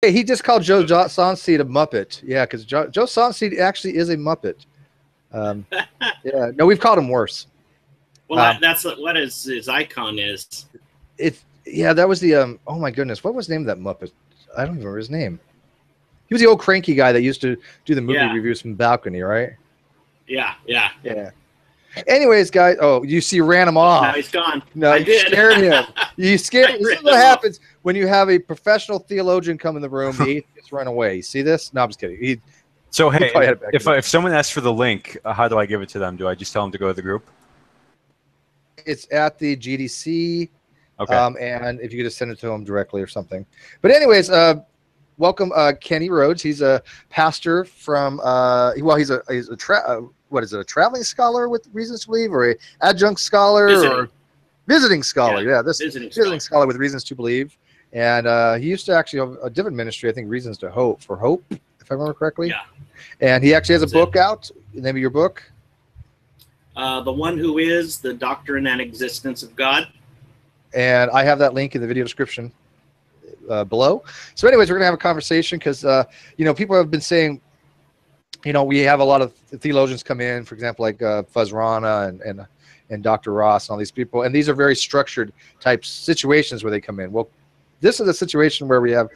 Hey, he just called Joe Sonseed a Muppet. Yeah, because Joe Sonseed actually is a Muppet. Yeah, no, we've called him worse. Well, that's what his icon is. Yeah, that was the oh my goodness, what was the name of that Muppet? I don't remember his name. He was the old cranky guy that used to do the movie reviews from the balcony, right? Yeah. Anyways, guys, oh, you see, ran him off. Now he's gone. No, I you did. scared him. You scared. This is what happens when you have a professional theologian come in the room. The atheists run away. You see this? No, I'm just kidding. So hey, if someone asks for the link, how do I give it to them? Do I just tell them to go to the group? It's at the GDC. Okay. And if you could just send it to them directly or something. But anyways, welcome, Kenny Rhodes. He's a pastor from he's a traveling scholar with Reasons to Believe, or a adjunct scholar, or visiting scholar. Yeah, this visiting scholar with Reasons to Believe. And he used to actually have a different ministry, I think, Reasons to Hope, if I remember correctly. Yeah. And he actually has a book out. The name of your book? The One Who Is, The Doctrine and Existence of God. And I have that link in the video description below. So anyways, we're going to have a conversation because, people have been saying, we have a lot of theologians come in, for example, like Fuzz Rana and Dr. Ross and all these people. And these are very structured type situations where they come in. Well, this is a situation where we have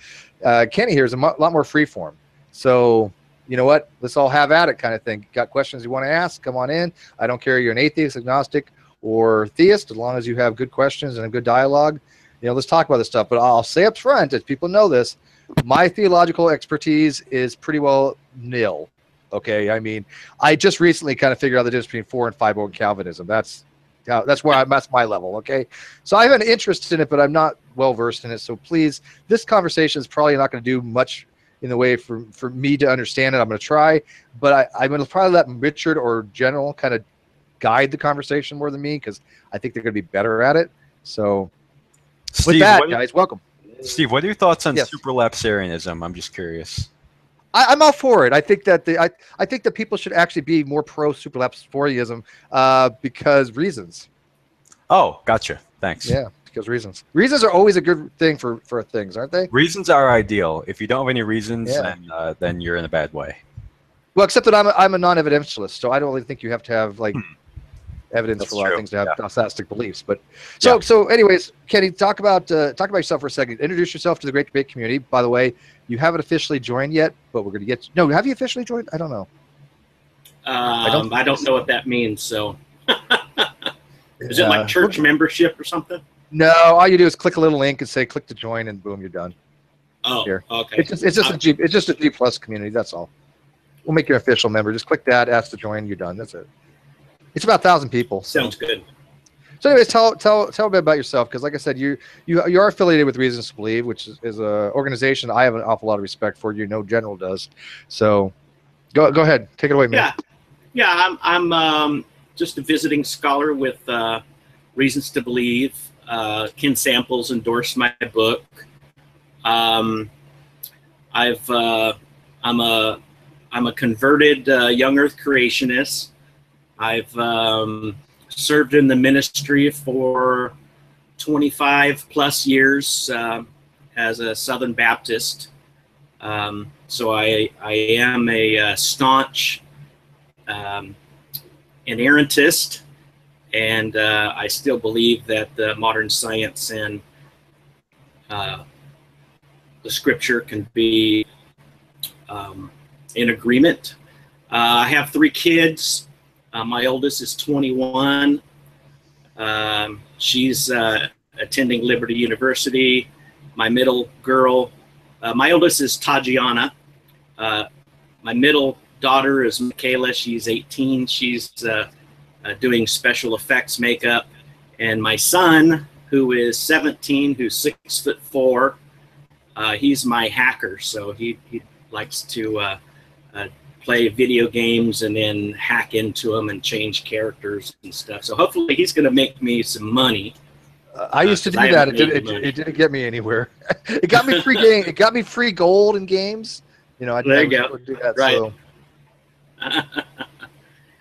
Kenny here is a lot more free form. So, you know what? Let's all have at it kind of thing. Got questions you want to ask? Come on in. I don't care. You're an atheist, agnostic, or theist, as long as you have good questions and a good dialogue. Let's talk about this stuff. But I'll say up front, as people know this, my theological expertise is pretty well nil. Okay, I mean, I just recently kind of figured out the difference between 4 and 5 Calvinism. That's my level. Okay, so I have an interest in it, but I'm not well versed in it. So please, this conversation is probably not going to do much in the way for me to understand it. I'm going to try, but I'm going to probably let Richard or General kind of guide the conversation more than me, because I think they're going to be better at it. So Steve, with that, guys, welcome. Steve, what are your thoughts on superlapsarianism? I'm just curious. I'm all for it. I think that I think that people should actually be more pro superlapsarianism because reasons. Oh, gotcha. Thanks. Yeah, because reasons are always a good thing for things, aren't they? Reasons are ideal. If you don't have any reasons, then you're in a bad way. Well, except that I'm a non-evidentialist, so I don't really think you have to have like evidence for a lot of things to have agnostic beliefs. But so anyways, Kenny, talk about yourself for a second. Introduce yourself to the Great Debate community. By the way, you haven't officially joined yet, but we're going to get no. Have you officially joined? I don't know. I don't know what that means. So, is it like church membership or something? No, all you do is click a little link and say click to join, and boom, you're done. Oh, here. Okay. It's just a G plus community. That's all. We'll make you an official member. Just click that, ask to join, you're done. That's it. It's about 1,000 people. Sounds good. So anyways, tell a bit about yourself, because like I said, you are affiliated with Reasons to Believe, which is an organization I have an awful lot of respect for. General does. So go ahead, take it away, man. Yeah. I'm just a visiting scholar with Reasons to Believe. Ken Samples endorsed my book. I'm a converted young Earth creationist. I've served in the ministry for 25 plus years as a Southern Baptist. So I am a staunch inerrantist, and I still believe that the modern science and the scripture can be in agreement. I have 3 kids. My oldest is 21. She's attending Liberty University. My middle girl, my oldest is Tajiana. My middle daughter is Michaela. She's 18. She's doing special effects makeup. And my son, who is 17, who's 6'4", he's my hacker. So he likes to play video games and then hack into them and change characters and stuff. So hopefully he's going to make me some money. I used to do that. It didn't get me anywhere. It got me free game. It got me free gold in games. I there you go. Do that, right. So.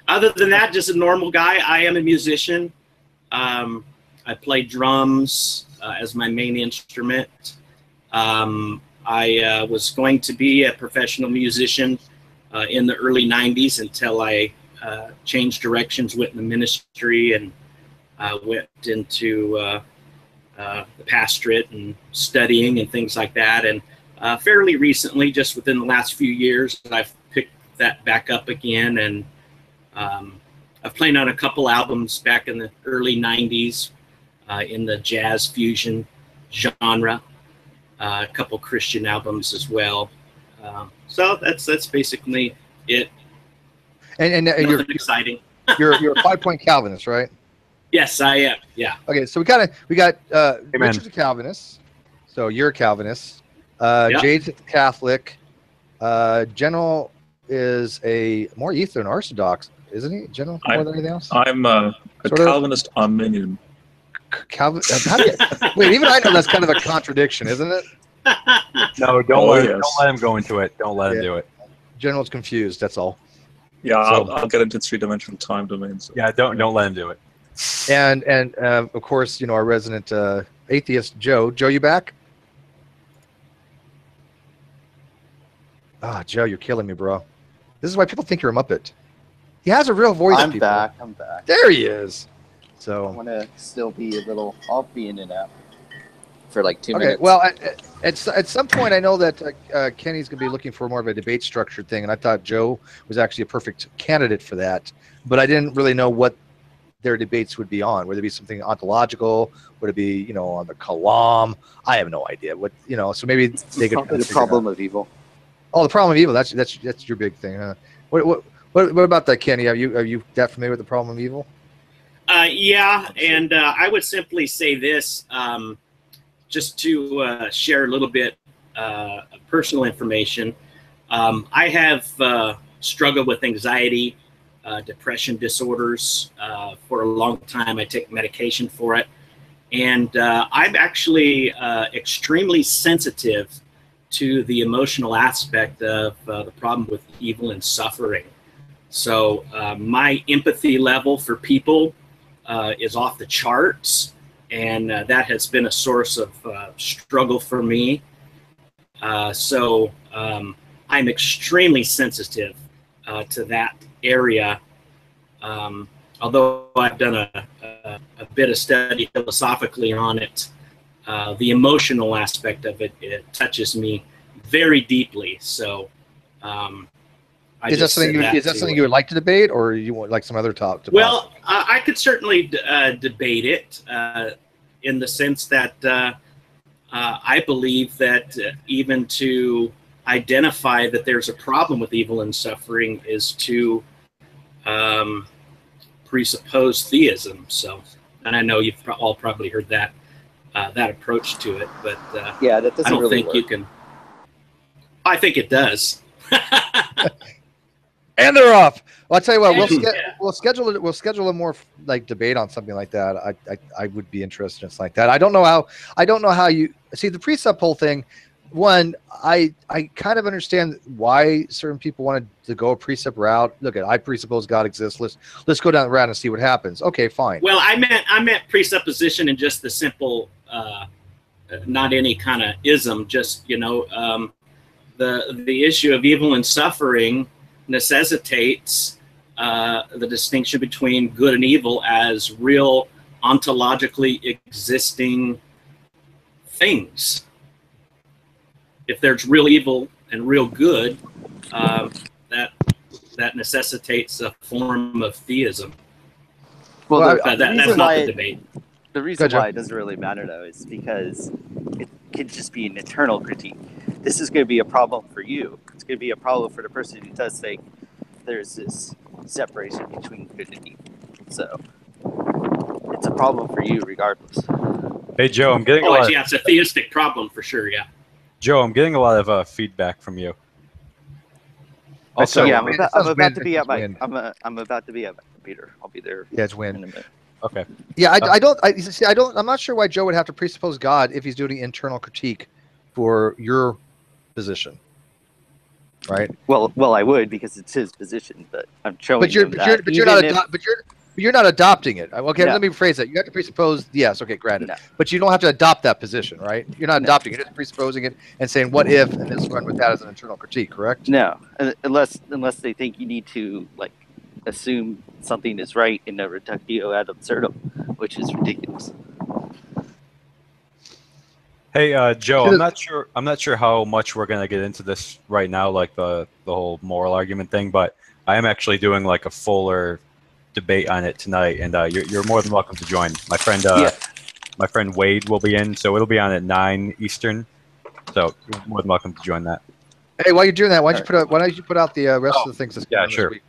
Other than that, just a normal guy. I am a musician. I play drums as my main instrument. I was going to be a professional musician in the early 90s until I changed directions, went in the ministry, and went into the pastorate and studying and things like that. And fairly recently, just within the last few years, I've picked that back up again. And I've played on a couple albums back in the early 90s in the jazz fusion genre, a couple Christian albums as well. So that's basically it. And you're exciting. you're a 5-point Calvinist, right? Yes, I am. Yeah. Okay, so we got Richard's a Calvinist, so you're a Calvinist. Yep. Jade's a Catholic. General is a more Eastern Orthodox, isn't he? General more than anything else. I'm a Calvinist Arminian. Wait, even I know that's kind of a contradiction, isn't it? No, don't let him go into it. Don't let him do it. General's confused. That's all. Yeah, I'll get into 3-dimensional time domains. So. Yeah, don't let him do it. And of course, our resident atheist, Joe. Joe, you back? Ah, Joe, you're killing me, bro. This is why people think you're a Muppet. He has a real voice. I'm back. There he is. So I want to still be a little. I'll be in and out for like 2 minutes. Okay. Well, at some point, I know that Kenny's going to be looking for more of a debate structured thing, and I thought Joe was actually a perfect candidate for that. But I didn't really know what their debates would be on. Would it be something ontological? Would it be, on the Kalam? I have no idea. What so maybe they could. The problem of evil. Oh, the problem of evil. That's your big thing, huh? What about that, Kenny? Are you that familiar with the problem of evil? Yeah, and I would simply say this, just to share a little bit of personal information. I have struggled with anxiety, depression disorders for a long time. I take medication for it. And I'm actually extremely sensitive to the emotional aspect of the problem with evil and suffering. So my empathy level for people is off the charts, and that has been a source of struggle for me. So I'm extremely sensitive to that area. Although I've done a bit of study philosophically on it, the emotional aspect of it touches me very deeply. So is that something you would like to debate, or you want like some other talk? Well, I could certainly debate it in the sense that I believe that even to identify that there's a problem with evil and suffering is to presuppose theism. So, and I know you've all probably heard that approach to it, but yeah, that doesn't I don't really think work. you can. I think it does. And they're off. Well, I'll tell you what. We'll schedule a more like debate on something like that. I would be interested in something like that. I don't know how you see the precept whole thing. One, I kind of understand why certain people wanted to go a precept route. Look, I presuppose God exists. Let's go down the route and see what happens. Okay, fine. Well, I meant presupposition in just the simple, not any kind of ism. Just the issue of evil and suffering necessitates the distinction between good and evil as real ontologically existing things. If there's real evil and real good, that necessitates a form of theism. Well, that's not the debate. The reason why it doesn't really matter, though, is because it could just be an internal critique. This is going to be a problem for you. It's going to be a problem for the person who does think there's this separation between good and evil. So it's a problem for you regardless. Hey, Joe, I'm getting it's a theistic problem for sure, yeah. Joe, I'm getting a lot of feedback from you. Also, yeah, I'm about to be at my computer. I'll be there. Yeah, it's in a win. minute. Okay. Yeah, I'm not sure why Joe would have to presuppose God if he's doing internal critique for your position, right? Well, I would because it's his position, but I'm showing. But you're you're not adopting it. Okay, No. let me rephrase that. You have to presuppose, yes, okay, granted. No. But you don't have to adopt that position, right? You're not No. adopting it, you're just presupposing it and saying, what if, and just run with that as an internal critique, correct? No, unless they think you need to like assume something is right in a reductio ad absurdum, which is ridiculous. Hey, Joe, I'm not sure how much we're gonna get into this right now, like the whole moral argument thing, but I am actually doing like a fuller debate on it tonight, and you're more than welcome to join. My friend my friend Wade will be in, so it'll be on at 9 Eastern. So you're more than welcome to join that. Hey, while you're doing that, why don't you put out the rest of the things that's going on sure. this week?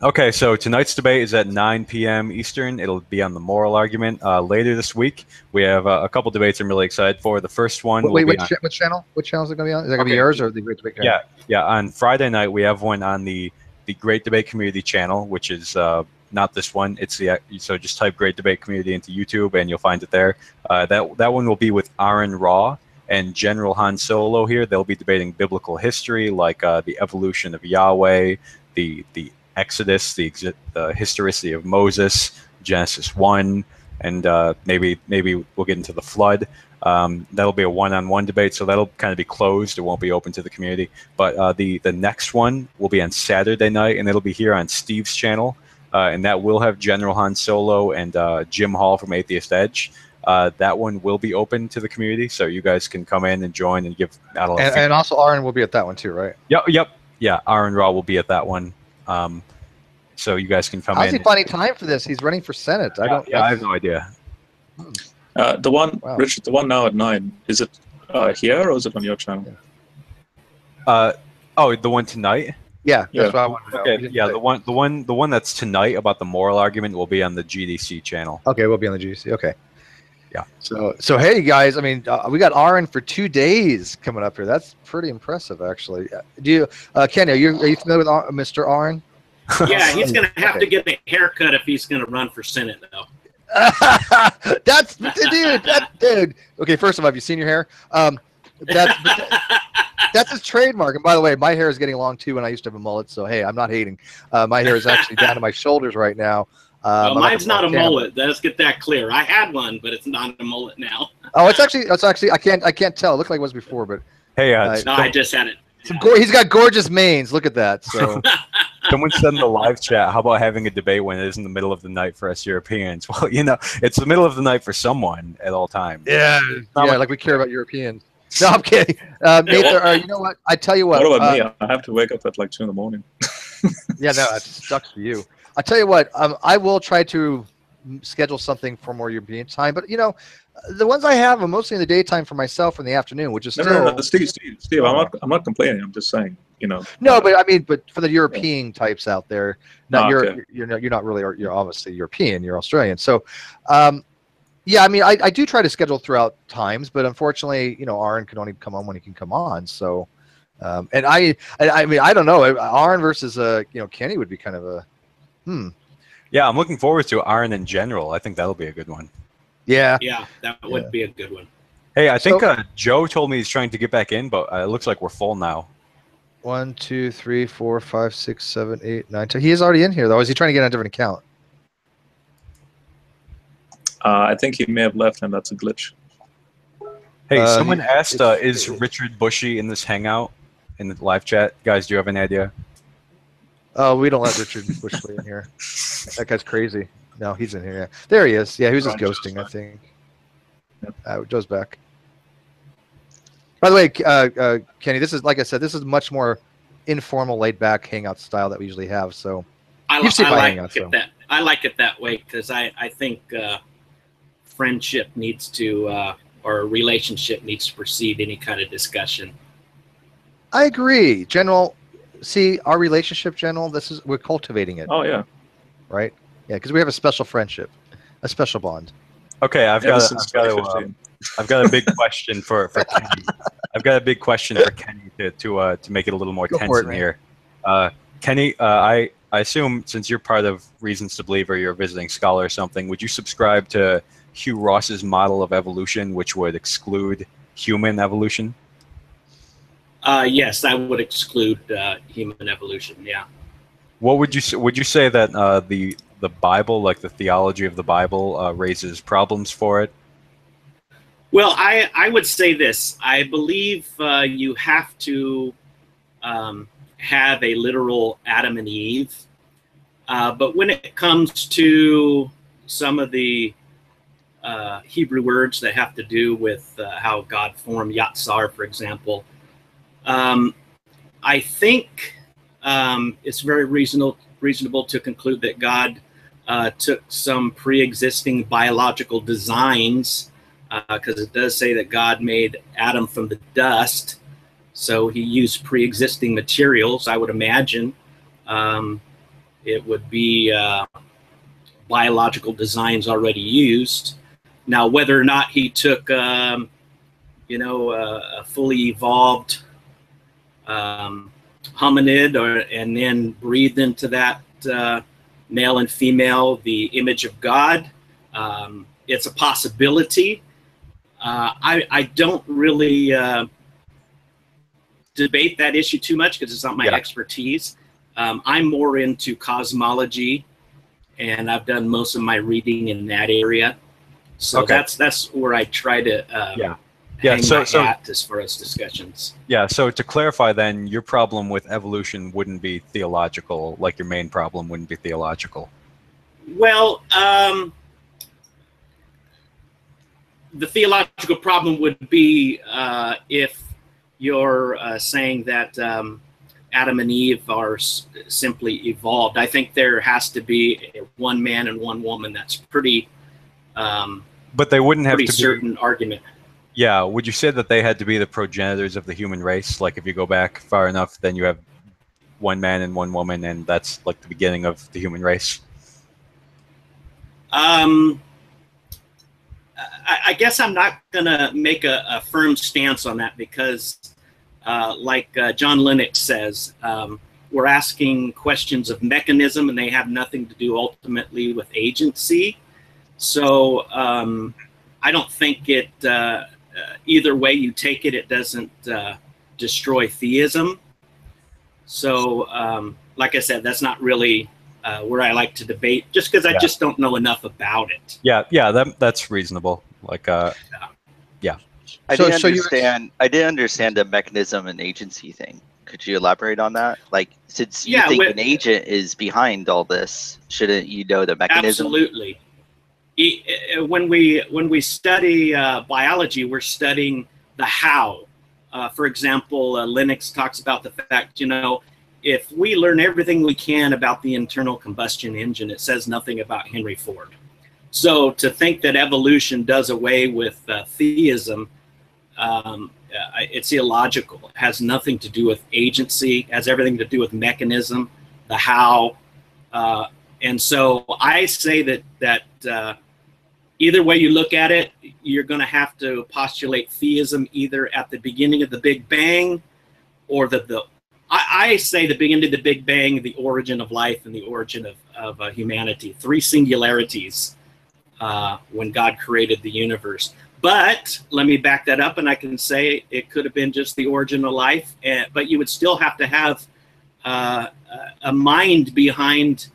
Okay, so tonight's debate is at 9 p.m. Eastern. It'll be on the moral argument. Later this week, we have a couple debates I'm really excited for. The first one will be which channel? What channel is it going to be on? Is that going to be yours or the Great Debate channel? Yeah. On Friday night, we have one on the Great Debate Community channel, which is not this one. It's so just type Great Debate Community into YouTube and you'll find it there. That one will be with Aaron Raw and General Han Solo here. They'll be debating biblical history, like the evolution of Yahweh, the Exodus, the historicity of Moses, Genesis 1, and maybe we'll get into the flood. That'll be a one-on-one debate, so that'll kind of be closed. It won't be open to the community. But the next one will be on Saturday night, and it'll be here on Steve's channel, and that will have General Han Solo and Jim Hall from Atheist Edge. That one will be open to the community, so you guys can come in and join and give out a lot of feedback. And also Aaron will be at that one too, right? Yep. Yeah, Aaron Raw will be at that one. So you guys can come in. How's he finding time for this? He's running for Senate. I have no idea. The one, wow. Richard, the one now at 9, is it here or is it on your channel? Oh, the one tonight? Yeah, that's what I want to know. Okay, yeah, the one that's tonight about the moral argument will be on the GDC channel. Okay, we'll be on the GDC. Okay. Yeah. So hey guys, I mean, we got Aaron for 2 days coming up here. That's pretty impressive, actually. Do you, Kenny? Are you familiar with Mr. Aaron? Yeah, he's going to have to get a haircut if he's going to run for Senate, though. That's dude. Okay, first of all, have you seen your hair? That's his trademark. And by the way, my hair is getting long too, and I used to have a mullet. So hey, I'm not hating. My hair is actually down to my shoulders right now. Well, mine's not a mullet. Let's get that clear. I had one, but it's not a mullet now. Oh, it's actually I can't tell. It looked like it was before, but hey, no, I just had it. He's got gorgeous manes. Look at that. So. Someone said in the live chat, how about having a debate when it is in the middle of the night for us Europeans? Well, it's the middle of the night for someone at all times. Yeah, like we care about Europeans. No, I'm kidding. Nathan, you know what? I tell you what. What about me? I have to wake up at like 2 in the morning. Yeah, no, that sucks for you. I tell you what. I will try to schedule something for more European time, but the ones I have are mostly in the daytime for myself in the afternoon, which is no, Steve. I'm not complaining. I'm just saying, No, but I mean, but for the European types out there, okay. you're not really. You're obviously European. You're Australian. So, yeah, I mean, I do try to schedule throughout times, but unfortunately, Aaron can only come on when he can come on. So, and I mean, I don't know. Aaron versus Kenny would be kind of a Yeah, I'm looking forward to Aaron in general. I think that'll be a good one. Yeah, that would be a good one. Hey, I think Joe told me he's trying to get back in, but it looks like we're full now. 1, 2, 3, 4, 5, 6, 7, 8, 9, 10. He is already in here, though. Is he trying to get on a different account? I think he may have left, and that's a glitch. Hey, someone asked, is Richard Bushy in this hangout in the live chat? Guys, do you have any idea? Oh, we don't let Richard Bushley in here. That guy's crazy. No, he's in here. Yeah, there he is. Yeah, he was just ghosting, I think. Joe's back. By the way, Kenny, this is, like I said, this is much more informal, laid-back hangout style that we usually have. So I like it that way because I think friendship needs to or a relationship needs to precede any kind of discussion. I agree, General. See, our relationship, General. We're cultivating it. Oh yeah. Right. Yeah, because we have a special friendship, a special bond. Okay, I've got a big question for Kenny. I've got a big question for Kenny to make it a little more tense in here. Kenny, I assume since you're part of Reasons to Believe or you're a visiting scholar or something, would you subscribe to Hugh Ross's model of evolution, which would exclude human evolution? Yes, I would exclude human evolution. Yeah. What would you say that the Bible, like the theology of the Bible, raises problems for it? Well, I would say this. I believe you have to have a literal Adam and Eve. But when it comes to some of the Hebrew words that have to do with how God formed Yatsar, for example, I think it's very reasonable to conclude that God took some pre-existing biological designs, because it does say that God made Adam from the dust. So he used pre-existing materials. I would imagine it would be biological designs already used. Now, whether or not he took, a fully evolved hominid and then breathed into that male and female the image of God, it's a possibility. I don't really debate that issue too much because it's not my expertise. I'm more into cosmology, and I've done most of my reading in that area. So that's where I try to hang my hat as far as discussions. Yeah, so to clarify then, your problem with evolution wouldn't be theological, like your main problem wouldn't be theological. Well, the theological problem would be if you're saying that Adam and Eve are simply evolved. I think there has to be one man and one woman. That's pretty. But they wouldn't have to be certain argument. Yeah, would you say that they had to be the progenitors of the human race? Like if you go back far enough, then you have one man and one woman, and that's like the beginning of the human race. I guess I'm not gonna make a firm stance on that because, like John Lennox says, we're asking questions of mechanism, and they have nothing to do ultimately with agency. So I don't think it. Either way you take it, it doesn't destroy theism. So, like I said, that's not really where I like to debate, just because I just don't know enough about it. Yeah, that's reasonable. Like, yeah. I didn't understand the mechanism and agency thing. Could you elaborate on that? Like, since you think an agent is behind all this, shouldn't you know the mechanism? Absolutely. When we study biology, we're studying the how. For example, Lennox talks about the fact, if we learn everything we can about the internal combustion engine, it says nothing about Henry Ford. So to think that evolution does away with theism, it's illogical. It has nothing to do with agency. It has everything to do with mechanism, the how. And so I say that either way you look at it, you're going to have to postulate theism either at the beginning of the Big Bang, or I say the beginning of the Big Bang, the origin of life, and the origin of humanity. Three singularities when God created the universe. But let me back that up, and I can say it could have been just the origin of life, but you would still have to have a mind behind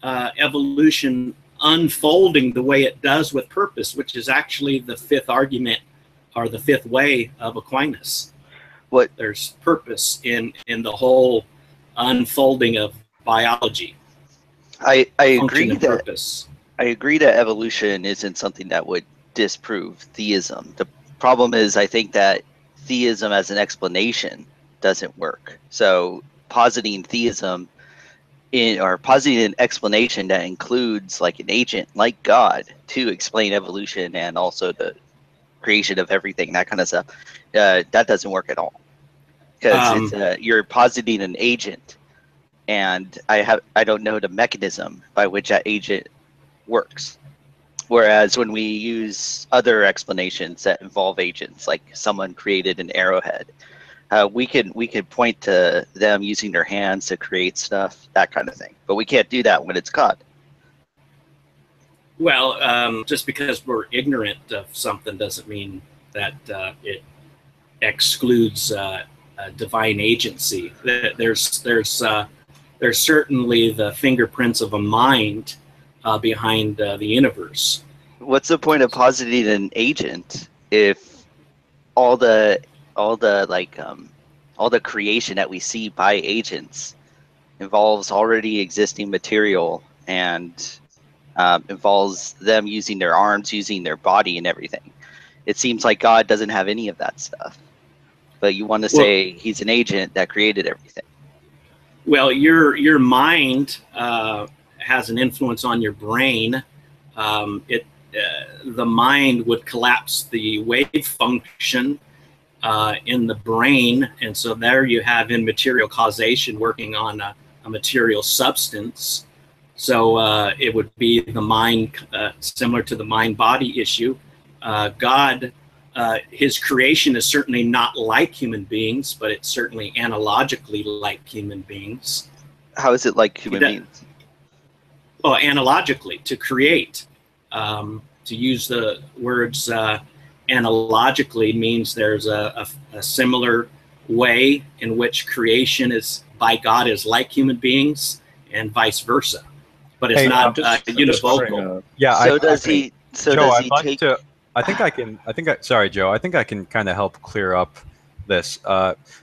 evolution unfolding the way it does with purpose, which is actually the fifth argument, or the fifth way of Aquinas. There's purpose in the whole unfolding of biology. I agree that evolution isn't something that would disprove theism. The problem is, I think that theism as an explanation doesn't work. So positing theism or positing an explanation that includes like an agent like God to explain evolution and also the creation of everything, that kind of stuff, that doesn't work at all, because you're positing an agent, and I don't know the mechanism by which that agent works. Whereas when we use other explanations that involve agents, like someone created an arrowhead, we could point to them using their hands to create stuff, that kind of thing. But we can't do that when it's God. Well, just because we're ignorant of something doesn't mean that it excludes divine agency. There's certainly the fingerprints of a mind, behind the universe. What's the point of positing an agent if all the creation that we see by agents involves already existing material and involves them using their arms, using their body, and everything? It seems like God doesn't have any of that stuff, but you want to say he's an agent that created everything. Well, your mind has an influence on your brain. The mind would collapse the wave function in the brain, and so there you have immaterial causation working on a material substance. So it would be the mind, similar to the mind-body issue. God, his creation is certainly not like human beings, but it's certainly analogically like human beings. How is it like human beings? Well, analogically, to create. To use the words analogically means there's a similar way in which creation is by God is like human beings, and vice versa. But it's not univocal. Yeah. So does he? So Joe, does he take? Sorry, Joe. I think I can kind of help clear up this.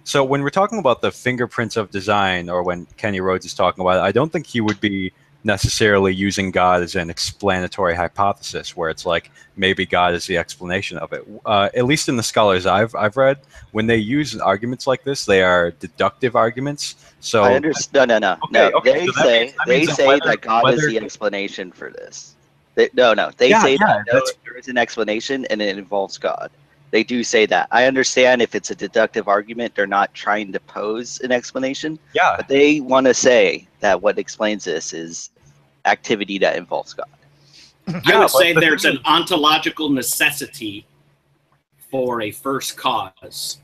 So when we're talking about the fingerprints of design, or when Kenny Rhodes is talking about it, I don't think he would be necessarily using God as an explanatory hypothesis, where it's like maybe God is the explanation of it. At least in the scholars I've read, when they use arguments like this, they are deductive arguments. So I understand. No. Okay, They say that God is the explanation for this. They say that there is an explanation and it involves God. They do say that. I understand if it's a deductive argument, they're not trying to pose an explanation. Yeah. But they want to say that what explains this is activity that involves God. I would say there's an ontological necessity for a first cause.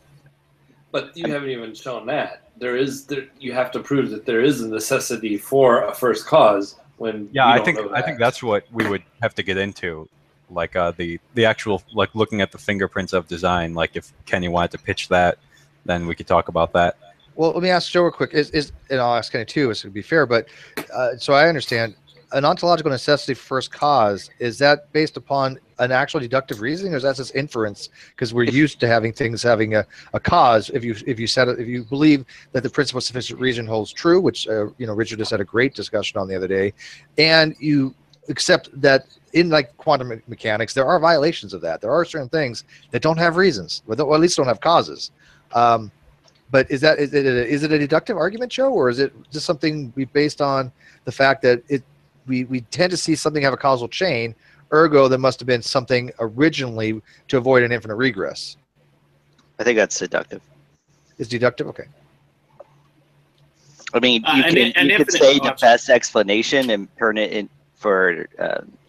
But you haven't even shown that. You have to prove that there is a necessity for a first cause when I think that's what we would have to get into. Like the actual, like, looking at the fingerprints of design. Like, if Kenny wanted to pitch that, then we could talk about that. Well, let me ask Joe real quick. And I'll ask Kenny too, so to be fair. But so I understand, an ontological necessity for first cause, is that based upon an actual deductive reasoning, or is that just inference? Because we're used to having things having a cause. If you believe that the principle of sufficient reason holds true, which Richard just had a great discussion on the other day, and you accept that in like quantum mechanics, there are violations of that. There are certain things that don't have reasons, or at least don't have causes. But is it a deductive argument, Joe, or is it just something based on the fact that we tend to see something have a causal chain, ergo there must have been something originally to avoid an infinite regress? I think that's deductive. It's deductive? Okay. I mean, you could say the best explanation and turn it in for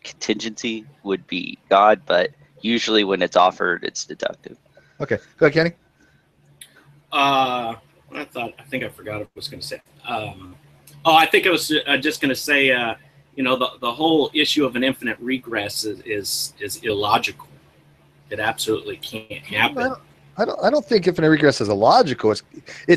contingency would be God, but usually when it's offered, it's deductive. Okay. Go ahead, Kenny. I think I forgot what I was going to say. I think I was just going to say, the whole issue of an infinite regress is illogical. It absolutely can't happen. I don't think infinite regress is illogical.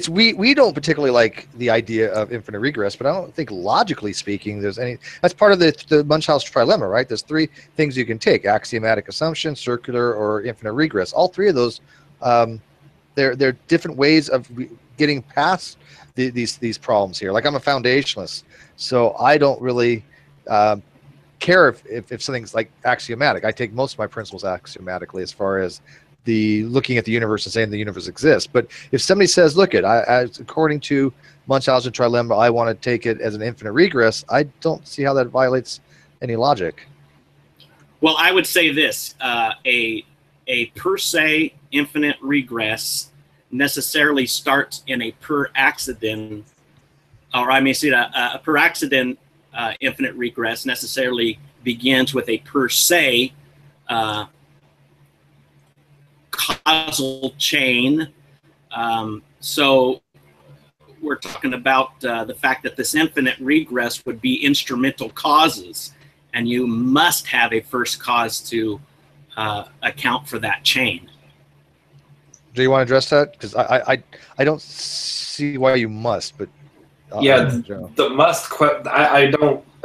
We don't particularly like the idea of infinite regress, but I don't think logically speaking there's any. That's part of the Munchausen trilemma, right? There's three things you can take: axiomatic assumption, circular, or infinite regress. All three of those, they're different ways of getting past these problems here. Like, I'm a foundationalist, so I don't really care if something's like axiomatic. I take most of my principles axiomatically, as far as the looking at the universe and saying the universe exists. But if somebody says, look, according to Munchausen trilemma, I want to take it as an infinite regress, I don't see how that violates any logic. Well, I would say this: a per se infinite regress necessarily starts in a per accident, or I may say a per accident infinite regress necessarily begins with a per se causal chain. So we're talking about the fact that this infinite regress would be instrumental causes, and you must have a first cause to account for that chain. Do you want to address that? Because I don't see why you must, but The must. I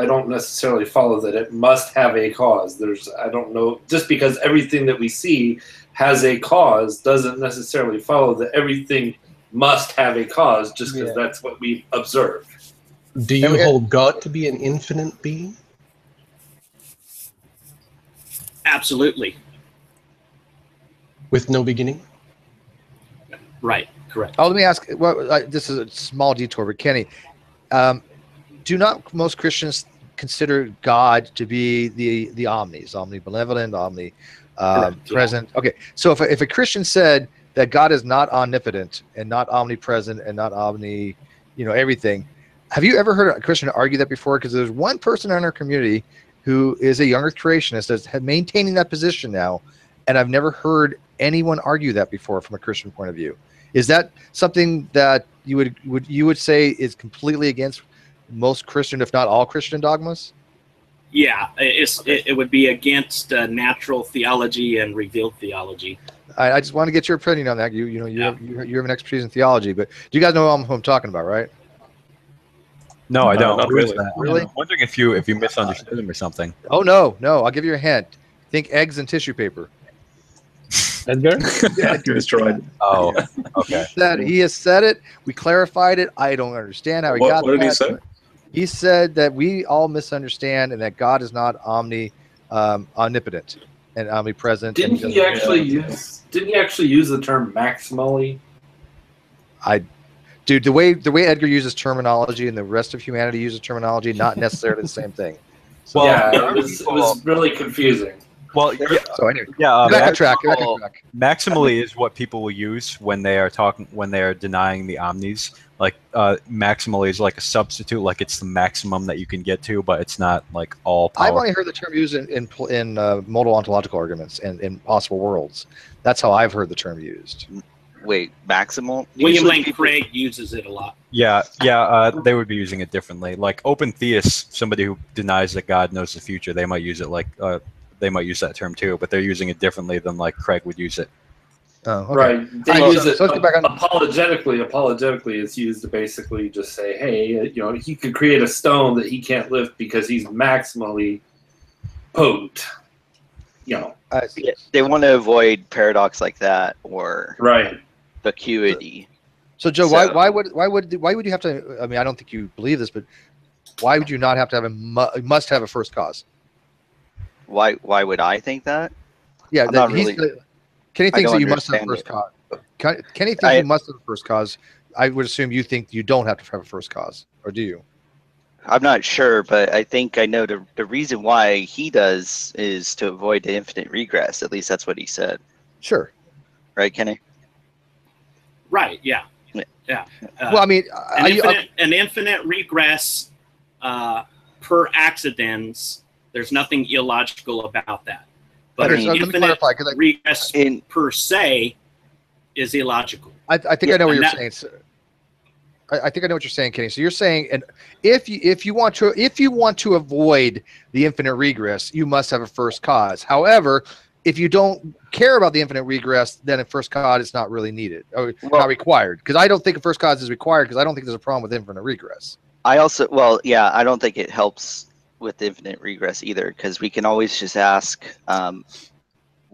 don't necessarily follow that it must have a cause. I don't know. Just because everything that we see has a cause doesn't necessarily follow that everything must have a cause. Just because that's what we observe. Do you hold God to be an infinite being? Absolutely. With no beginning? Right. Correct. Oh, let me ask. Well, this is a small detour, but Kenny, do not most Christians consider God to be the omnis, omnibenevolent, present? Okay, so if a Christian said that God is not omnipotent and not omnipresent and not everything, have you ever heard a Christian argue that before? Because there's one person in our community who is a younger creationist that's maintaining that position now, and I've never heard anyone argue that before from a Christian point of view. Is that something that you would say is completely against most Christian, if not all Christian dogmas? Yeah, it would be against natural theology and revealed theology. I just want to get your opinion on that. You have an expertise in theology, but do you guys know who I'm talking about, right? No, I don't. Not really. Really? I'm wondering if you misunderstood him or something. Oh no. I'll give you a hint. Think eggs and tissue paper. Edgar? Yeah, he was trying. Oh, okay. He has said it. We clarified it. I don't understand how he got that. What did he say? He said that we all misunderstand and that God is not omnipotent and omnipresent. Didn't he actually use the term maximally? Dude, the way Edgar uses terminology and the rest of humanity uses terminology, not necessarily the same thing. So, it was really confusing. Well, so anyway, back on track. Maximally is what people will use when they are denying the omnis. Like maximally is like a substitute, like it's the maximum that you can get to, but it's not like all power. I've only heard the term used in modal ontological arguments and in possible worlds. That's how I've heard the term used. Wait, maximal? William Lane Craig uses it a lot. Yeah, they would be using it differently. Like open theists, somebody who denies that God knows the future, they might use it like they might use that term too, but they're using it differently than like Craig would use it. Oh, okay. Right. They use it let's get back on apologetically. Apologetically, it's used to basically just say, hey, he could create a stone that he can't lift because he's maximally potent. They want to avoid paradox like that or vacuity. So Joe, why would you have to? I mean, I don't think you believe this, but why would you not have to have must have a first cause? Why would I think that? Yeah, Kenny thinks that you must have a first cause. Kenny thinks you must have a first cause. I would assume you think you don't have to have a first cause, or do you? I'm not sure, but I think I know the reason why he does is to avoid the infinite regress. At least that's what he said. Sure. Right, Kenny? Right, yeah. Well, I mean... an infinite regress per accidens, there's nothing illogical about that. But an infinite regress per se is illogical. I think I know what you're saying. I think I know what you're saying, Kenny. So you're saying, and if you want to avoid the infinite regress, you must have a first cause. However, if you don't care about the infinite regress, then a first cause is not really needed or not required. Because I don't think a first cause is required because I don't think there's a problem with infinite regress. I don't think it helps with infinite regress either, because we can always just ask,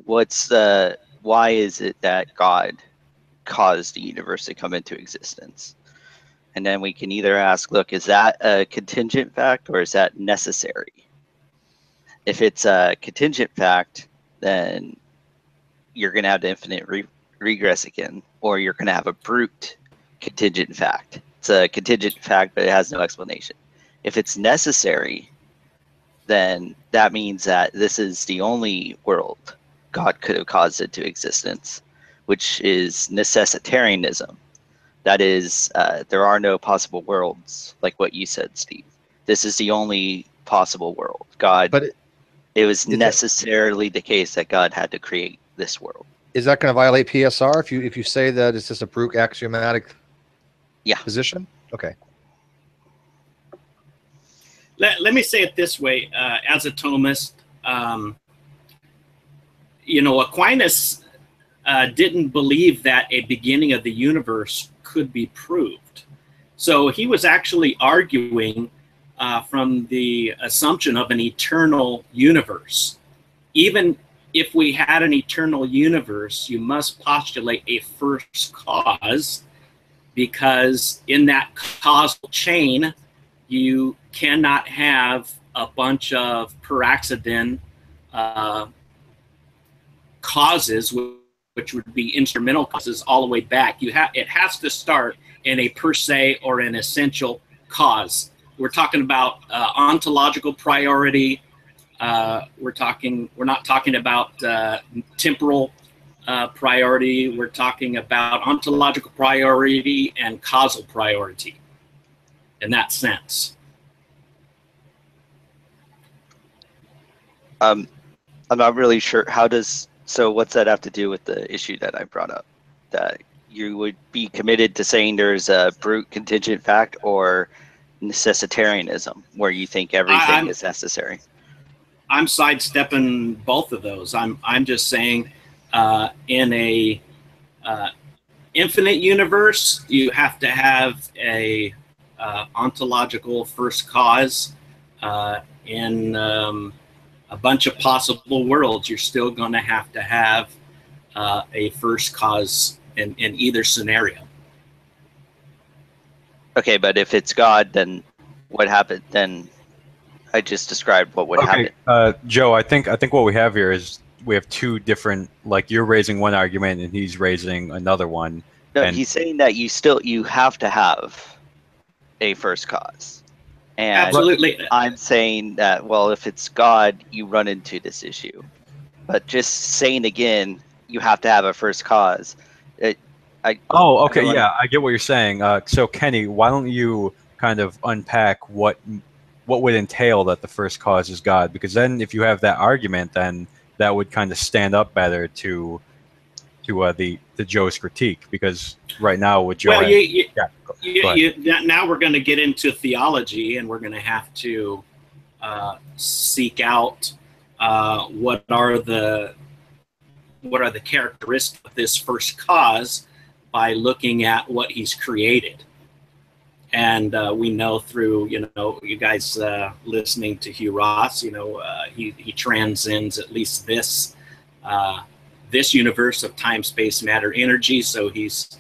why is it that God caused the universe to come into existence? And then we can either ask, look, is that a contingent fact or is that necessary? If it's a contingent fact, then you're going to have the infinite regress again, or you're going to have a brute contingent fact. It's a contingent fact, but it has no explanation. If it's necessary, then that means that this is the only world God could have caused into existence, which is necessitarianism. That is, there are no possible worlds, like what you said, Steve. This is the only possible world. It was necessarily the case that God had to create this world. Is that going to violate PSR if you say that it's just a brute axiomatic position? Okay. Let me say it this way. As a Thomist, Aquinas didn't believe that a beginning of the universe could be proved. So he was actually arguing from the assumption of an eternal universe. Even if we had an eternal universe, you must postulate a first cause, because in that causal chain, you cannot have a bunch of per accident causes, which would be instrumental causes all the way back. It has to start in a per se or an essential cause. We're talking about ontological priority. We're not talking about temporal priority. We're talking about ontological priority and causal priority in that sense. I'm not really sure. So what's that have to do with the issue that I brought up? That you would be committed to saying there's a brute contingent fact, or necessitarianism, where you think everything is necessary? I'm sidestepping both of those. I'm just saying in a infinite universe, you have to have a ontological first cause. In a bunch of possible worlds, you're still going to have a first cause in either scenario. Okay, but if it's God, then what happened? Then I just described what would happen. Joe, I think what we have here is we have two different, like, you're raising one argument and he's raising another one. No, and he's saying that you have to have a first cause. And absolutely. I'm saying that, well, if it's God, you run into this issue. But just saying again, you have to have a first cause. I get what you're saying. So Kenny, why don't you kind of unpack what would entail that the first cause is God? Because then if you have that argument, then that would kind of stand up better to the Joe's critique, because right now with Joe, now we're going to get into theology, and we're going to have to seek out what are the characteristics of this first cause by looking at what he's created. And we know through, you guys listening to Hugh Ross, he transcends at least this universe of time, space, matter, energy. So he's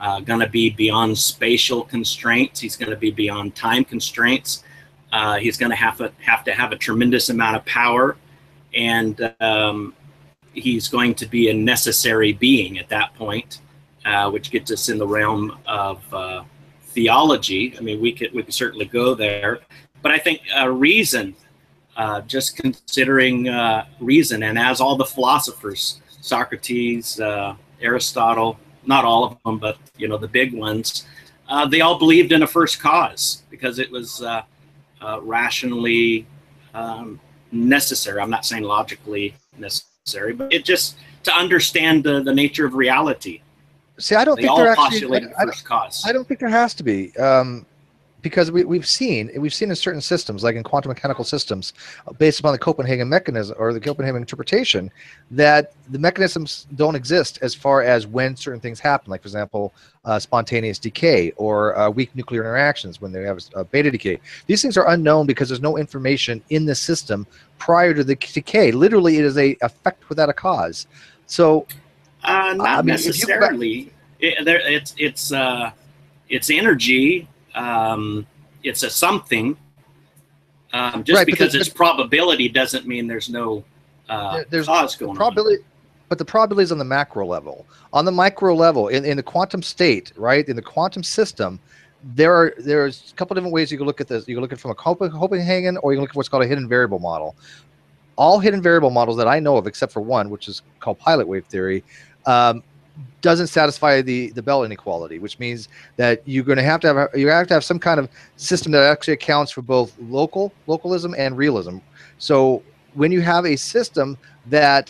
going to be beyond spatial constraints. He's going to be beyond time constraints. He's going to have to have a tremendous amount of power, and he's going to be a necessary being at that point, which gets us in the realm of theology. I mean, we could certainly go there, but I think reason, just considering reason, and as all the philosophers, Socrates, Aristotle, not all of them, but the big ones, they all believed in a first cause because it was rationally necessary. I'm not saying logically necessary, but it just to understand the nature of reality. See, I don't think there actually. First cause. I don't think there has to be, because we've seen in certain systems, like in quantum mechanical systems, based upon the Copenhagen mechanism or the Copenhagen interpretation, that the mechanisms don't exist as far as when certain things happen. Like, for example, spontaneous decay or weak nuclear interactions when they have a beta decay. These things are unknown because there's no information in the system prior to the decay. Literally, it is a effect without a cause. So. Not necessarily. It's energy. It's a something. Just because it's probability doesn't mean there's no cause going on. But the probability is on the macro level. On the micro level, in the quantum state, right? In the quantum system, there's a couple different ways you can look at this. You can look at it from a Copenhagen, or you can look at what's called a hidden variable model. All hidden variable models that I know of, except for one, which is called pilot wave theory, doesn't satisfy the Bell inequality, which means that you're going to have to have some kind of system that actually accounts for both localism and realism. So when you have a system that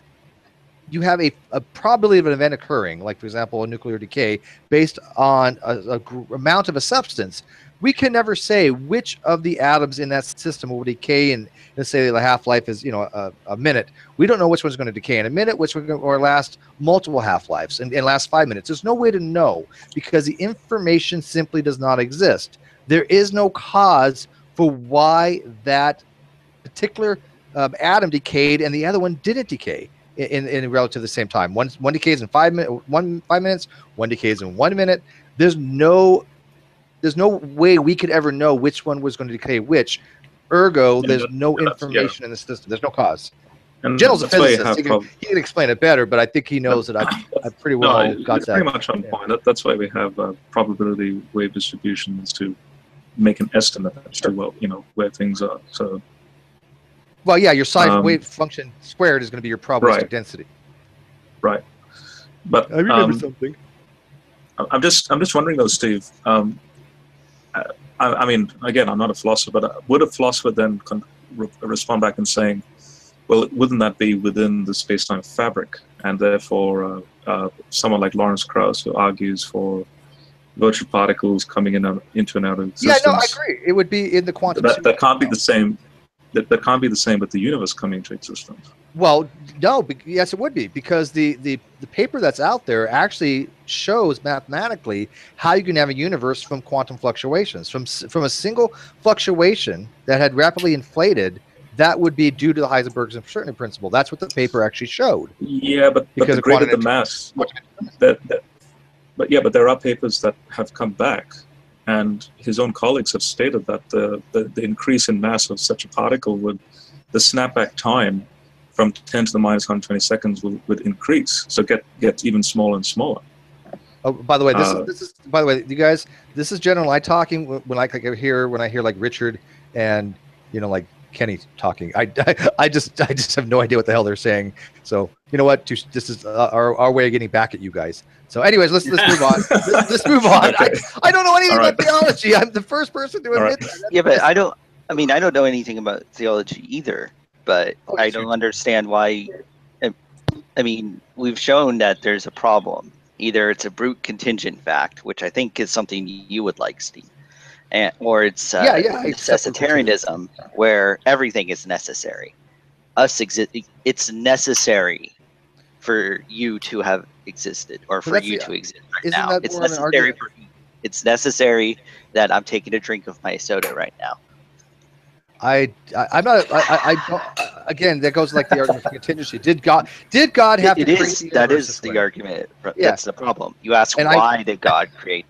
you have a probability of an event occurring, like for example, a nuclear decay, based on a amount of a substance. We can never say which of the atoms in that system will decay, and let's say the half-life is, you know, a minute. We don't know which one's going to decay in a minute, which one or last multiple half-lives and last 5 minutes. There's no way to know because the information simply does not exist. There is no cause for why that particular atom decayed and the other one didn't decay in relative the same time. One decays in 5 minutes, one decays in 1 minute. There's no way we could ever know which one was going to decay which. Ergo, there's no information in the system. There's no cause. General's a physicist. He can explain it better, but I think he knows that I've pretty well got it's that. pretty much on point. That's why we have probability wave distributions to make an estimate as to, well, you know, where things are. So, well, yeah, your psi wave function squared is going to be your probabilistic density. Right. But I remember something. I'm just wondering though, Steve. I mean, again, I'm not a philosopher, but would a philosopher then respond back and saying, well, wouldn't that be within the space-time fabric? And therefore, someone like Lawrence Krauss, who argues for virtual particles coming into and out of existence. Yeah, no, I agree. It would be in the quantum. That can't be the same. That can't be the same with the universe coming into existence. Well, no, yes, it would be, because the paper that's out there actually shows mathematically how you can have a universe from quantum fluctuations, from a single fluctuation that had rapidly inflated. That would be due to the Heisenberg's uncertainty principle. That's what the paper actually showed. Yeah, but the greater the mass, but there are papers that have come back, and his own colleagues have stated that the increase in mass of such a particle the snapback time from 10 to the minus 120 seconds would increase, so get even smaller and smaller. Oh, by the way, this is by the way, you guys, this is General I talking when I hear like Richard and, you know, like Kenny talking. I just have no idea what the hell they're saying. So you know what? This is our way of getting back at you guys. So anyways, let's move on. Let's move on. Okay. I don't know anything about theology. I'm the first person to admit that. Yeah, but I don't know anything about theology either. But I don't understand why. I mean, we've shown that there's a problem. Either it's a brute contingent fact, which I think is something you would like, Steve, or it's necessitarianism, where everything is necessary. It's necessary for you to have existed, or for you to exist right now. It's necessary for me. It's necessary that I'm taking a drink of my soda right now. I'm not. I don't. Again, that goes like the argument for contingency. Did God have to create that is the argument. That's the problem. You ask, why did God create?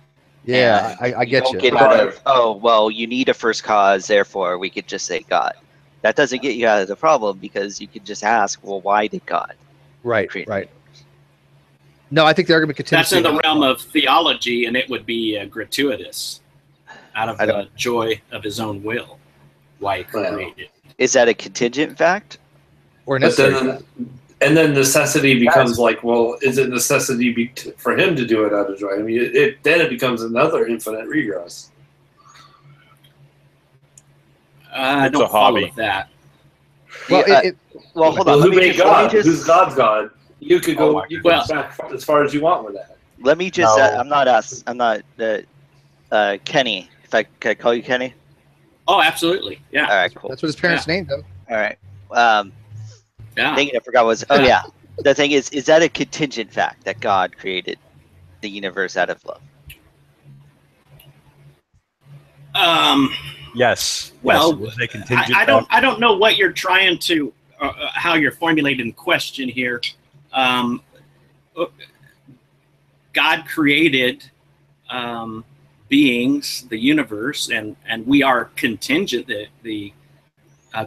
Yeah, I get you. Get out of, oh, well, you need a first cause, therefore we could just say God. That doesn't get you out of the problem, because you could just ask, well, why did God create? Right. No, I think the argument continues. That's in the realm of theology, and it would be gratuitous, out of the joy of his own will. Why he created. Is that a contingent fact? Or necessary? And then necessity becomes like, well, is it necessity for him to do it out of joy? I mean, then it becomes another infinite regress. I don't follow with that. Well, hold on. Who made God? Who's God's God? You could go. You can back as far as you want with that. Let me just. I'm not Kenny. If I can I call you Kenny. Oh, absolutely. Yeah. All right. Cool. That's what his parents named him. All right. The thing I forgot was. Oh yeah. The thing is that a contingent fact that God created the universe out of love? Yes. Well, yes, I don't know what you're trying to, how you're formulating the question here. God created beings, the universe, and we are contingent. The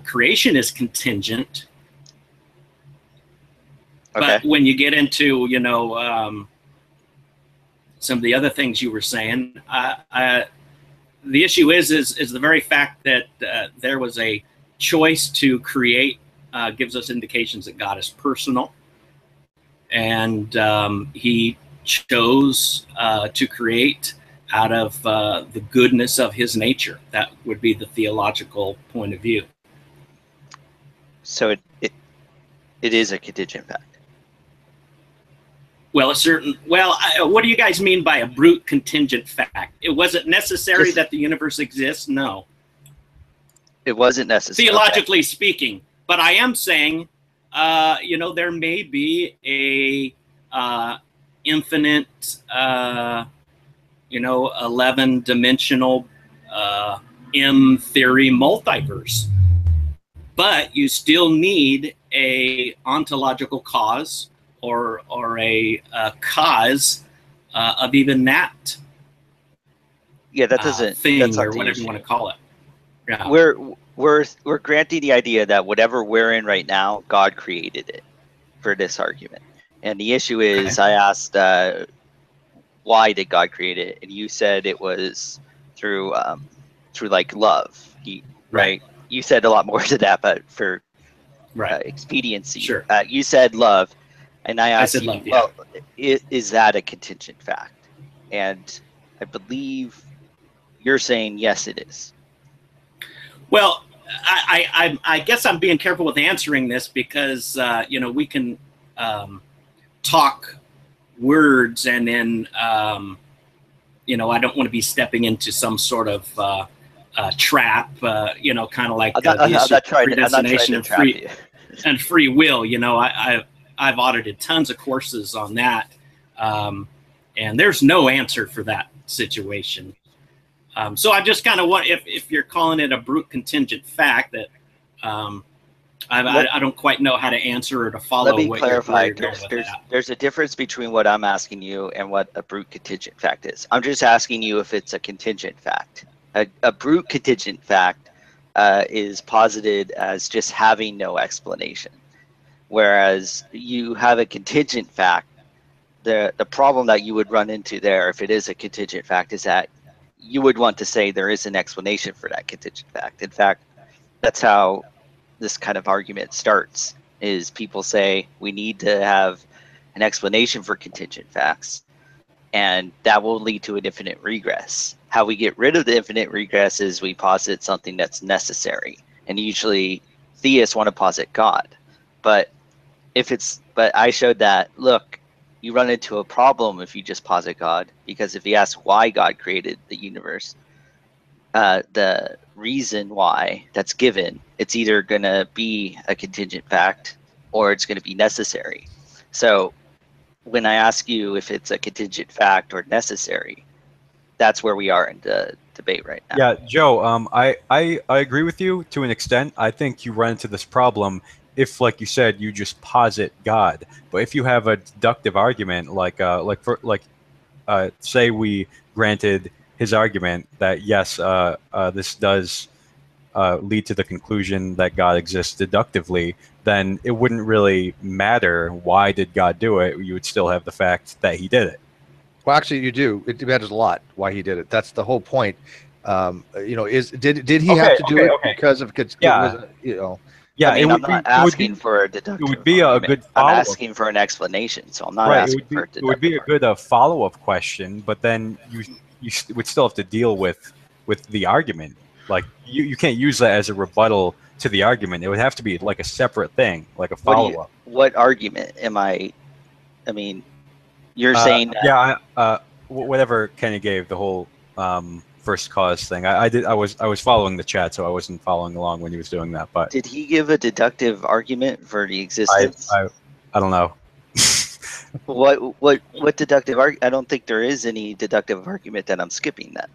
creation is contingent. Okay. But when you get into, some of the other things you were saying, the issue is the very fact that there was a choice to create gives us indications that God is personal, and he chose to create out of the goodness of his nature. That would be the theological point of view. So it is a contingent fact. Well, what do you guys mean by a brute contingent fact? It wasn't necessary that the universe exists? No. It wasn't necessary. Theologically speaking. But I am saying, there may be a infinite, 11-dimensional M theory multiverse. But you still need a ontological cause or a cause of even that. Yeah, that doesn't thing that's or whatever you want to call it. Yeah. We're granting the idea that whatever we're in right now, God created it for this argument. And the issue is, I asked, why did God create it? And you said it was through like love. Right? You said a lot more to that, but for expediency, sure. You said love. And I asked you, love, yeah. well, is that a contingent fact? And I believe you're saying yes, it is. Well, I guess I'm being careful with answering this because we can talk words and then I don't want to be stepping into some sort of trap. Kind of like predestination and free will. I've audited tons of courses on that, and there's no answer for that situation. So I just kind of want, if you're calling it a brute contingent fact, that I don't quite know how to answer or to follow. Let me clarify. There's a difference between what I'm asking you and what a brute contingent fact is. I'm just asking you if it's a contingent fact. A brute contingent fact is posited as just having no explanation, whereas you have a contingent fact. The problem that you would run into there, if it is a contingent fact, is that you would want to say there is an explanation for that contingent fact. In fact, that's how this kind of argument starts, is people say we need to have an explanation for contingent facts, and that will lead to an infinite regress. How we get rid of the infinite regress is we posit something that's necessary, and usually theists want to posit God. But I showed that, look, you run into a problem if you just posit God, because if you ask why God created the universe, the reason why that's given, it's either going to be a contingent fact or it's going to be necessary. So when I ask you if it's a contingent fact or necessary, that's where we are in the debate right now. Yeah, Joe, I agree with you to an extent. I think you run into this problem if, like you said, you just posit God. But if you have a deductive argument, say we granted his argument that yes, this does lead to the conclusion that God exists deductively, then it wouldn't really matter why did God do it. You would still have the fact that he did it. Well, actually, you do. It matters a lot why he did it. That's the whole point. Did he have to do it because of Yeah, I mean, I'm not asking for a deductive. It would be a good follow-up. I'm asking for an explanation, so I'm not asking for a deductive. It would be a good follow-up question, but then you would still have to deal with the argument. Like you can't use that as a rebuttal to the argument. It would have to be like a separate thing, like a follow-up. What argument am I? I mean, you're saying that, whatever Kenny gave, the whole first cause thing. I was following the chat, so I wasn't following along when he was doing that. But did he give a deductive argument for the existence? I don't know. What deductive argument? I don't think there is any deductive argument that I'm skipping that.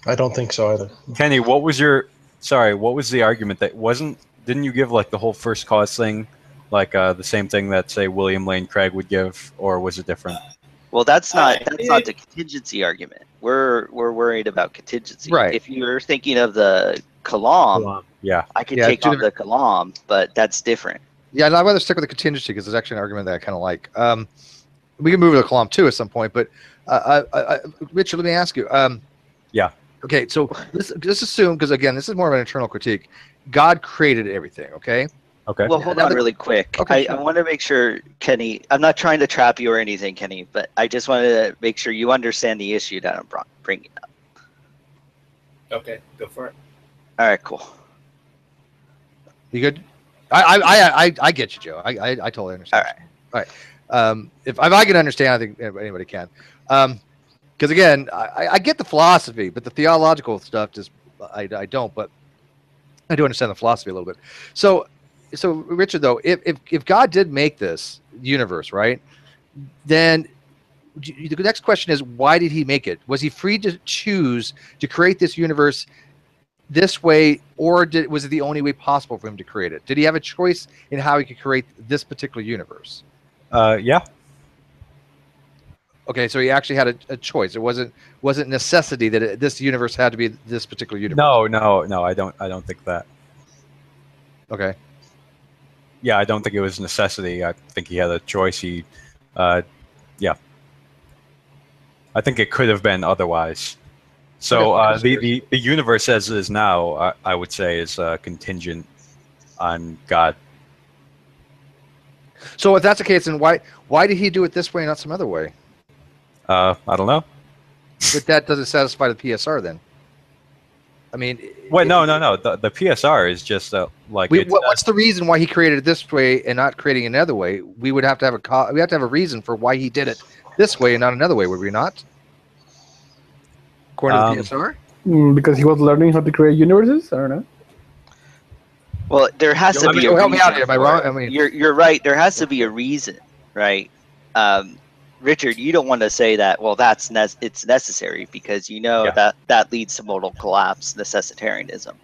I don't think so either. Kenny, what was the argument that didn't you give like the whole first cause thing, like the same thing that say William Lane Craig would give, or was it different? Well, that's not the contingency argument. We're worried about contingency. Right. If you're thinking of the Kalam, I could take on the Kalam, but that's different. Yeah, I'd rather stick with the contingency because there's actually an argument that I kind of like. We can move to the Kalam too at some point, but Richard, let me ask you. Yeah. Okay, so let's assume, because again, this is more of an internal critique. God created everything. Okay. Okay. Well, hold on really quick. Okay, I want to make sure, Kenny, I'm not trying to trap you or anything, Kenny, but I just wanted to make sure you understand the issue that I'm bringing up. Okay, go for it. All right, cool. You good? I get you, Joe. I totally understand. All If I can understand, I think anybody can. Because again, I get the philosophy, but the theological stuff just I don't. But I do understand the philosophy a little bit. So Richard, though, if God did make this universe, right, then the next question is, why did he make it? Was he free to choose to create this universe this way, or was it the only way possible for him to create it? Did he have a choice in how he could create this particular universe? Yeah. Okay, so he actually had a choice. It wasn't necessity that this universe had to be this particular universe. No. I don't think that. Okay. Yeah, I don't think it was necessity. I think he had a choice. Yeah. I think it could have been otherwise. So the universe as it is now, I would say, is contingent on God. So if that's the case, then why did he do it this way and not some other way? I don't know. But that doesn't satisfy the PSR then. I mean, wait, no. The PSR is just like. What's the reason why he created it this way and not creating another way? We would have to have a reason for why he did it this way and not another way, would we not? According to the PSR? Because he was learning how to create universes? I don't know. Well, there has to be a reason. Help me out here. Am I wrong? I mean, you're right. There has to be a reason, right? Richard, you don't want to say that, well, it's necessary because you know that leads to modal collapse, necessitarianism.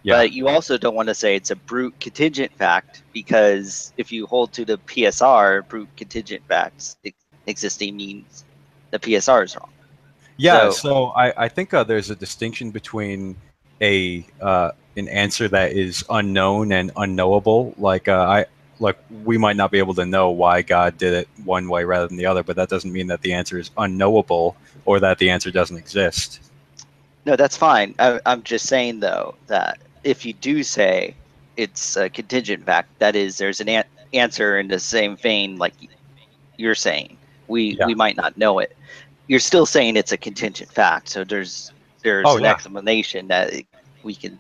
Yeah. But you also don't want to say it's a brute contingent fact because if you hold to the PSR, brute contingent facts existing means the PSR is wrong. Yeah, so I think there's a distinction between an answer that is unknown and unknowable. Like we might not be able to know why God did it one way rather than the other, but that doesn't mean that the answer is unknowable or that the answer doesn't exist. No, that's fine. I'm just saying, though, that if you do say it's a contingent fact, that is, there's an answer in the same vein like you're saying. We might not know it. You're still saying it's a contingent fact, so there's an explanation that we can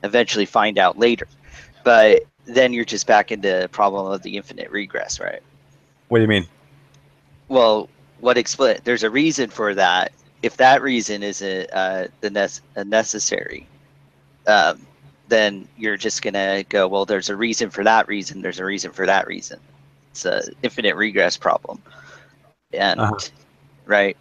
eventually find out later. But then you're just back into the problem of the infinite regress, right? What do you mean? Well, there's a reason for that. If that reason is necessary, then you're just gonna go, well, there's a reason for that reason. There's a reason for that reason. It's an infinite regress problem, and right.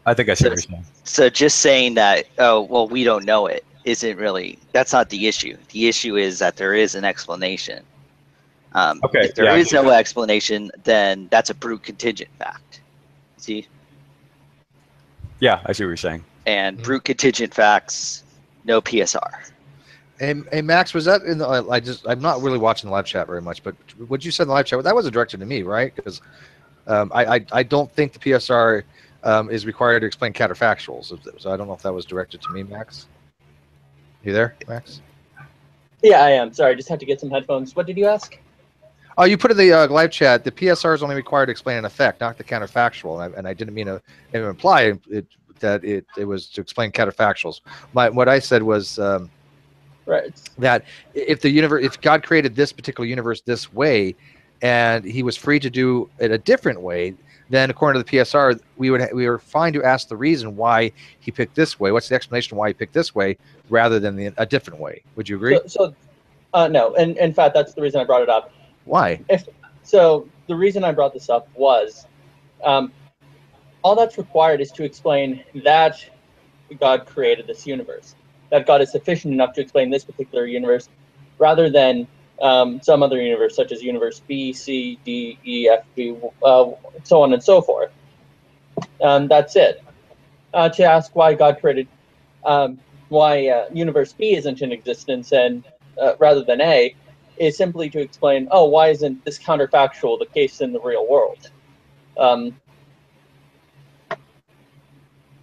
I think I see what you're saying. So just saying that, oh, well, we don't know it, isn't really, that's not the issue. The issue is that there is an explanation. If there is no explanation, then that's a brute contingent fact. See? Yeah, I see what you're saying. And brute contingent facts, no PSR. Hey Max, was that in the? I'm not really watching the live chat very much, but what you said in the live chat, that wasn't directed to me, right? Because I don't think the PSR is required to explain counterfactuals. So I don't know if that was directed to me, Max. You there, Max? Yeah, I am. Sorry, I just had to get some headphones. What did you ask? Oh, you put in the live chat, the PSR is only required to explain an effect, not the counterfactual. And I didn't mean to imply that it was to explain counterfactuals. What I said was that if God created this particular universe this way, and he was free to do it a different way, then according to the PSR, we were fine to ask the reason why he picked this way. What's the explanation why he picked this way rather than a different way? Would you agree? No, and in fact, that's the reason I brought it up. Why? So the reason I brought this up was all that's required is to explain that God created this universe, that God is sufficient enough to explain this particular universe rather than some other universe, such as universe B, C, D, E, F, G, so on and so forth. That's it. To ask why God created, why universe B isn't in existence and rather than A, is simply to explain, oh, why isn't this counterfactual the case in the real world?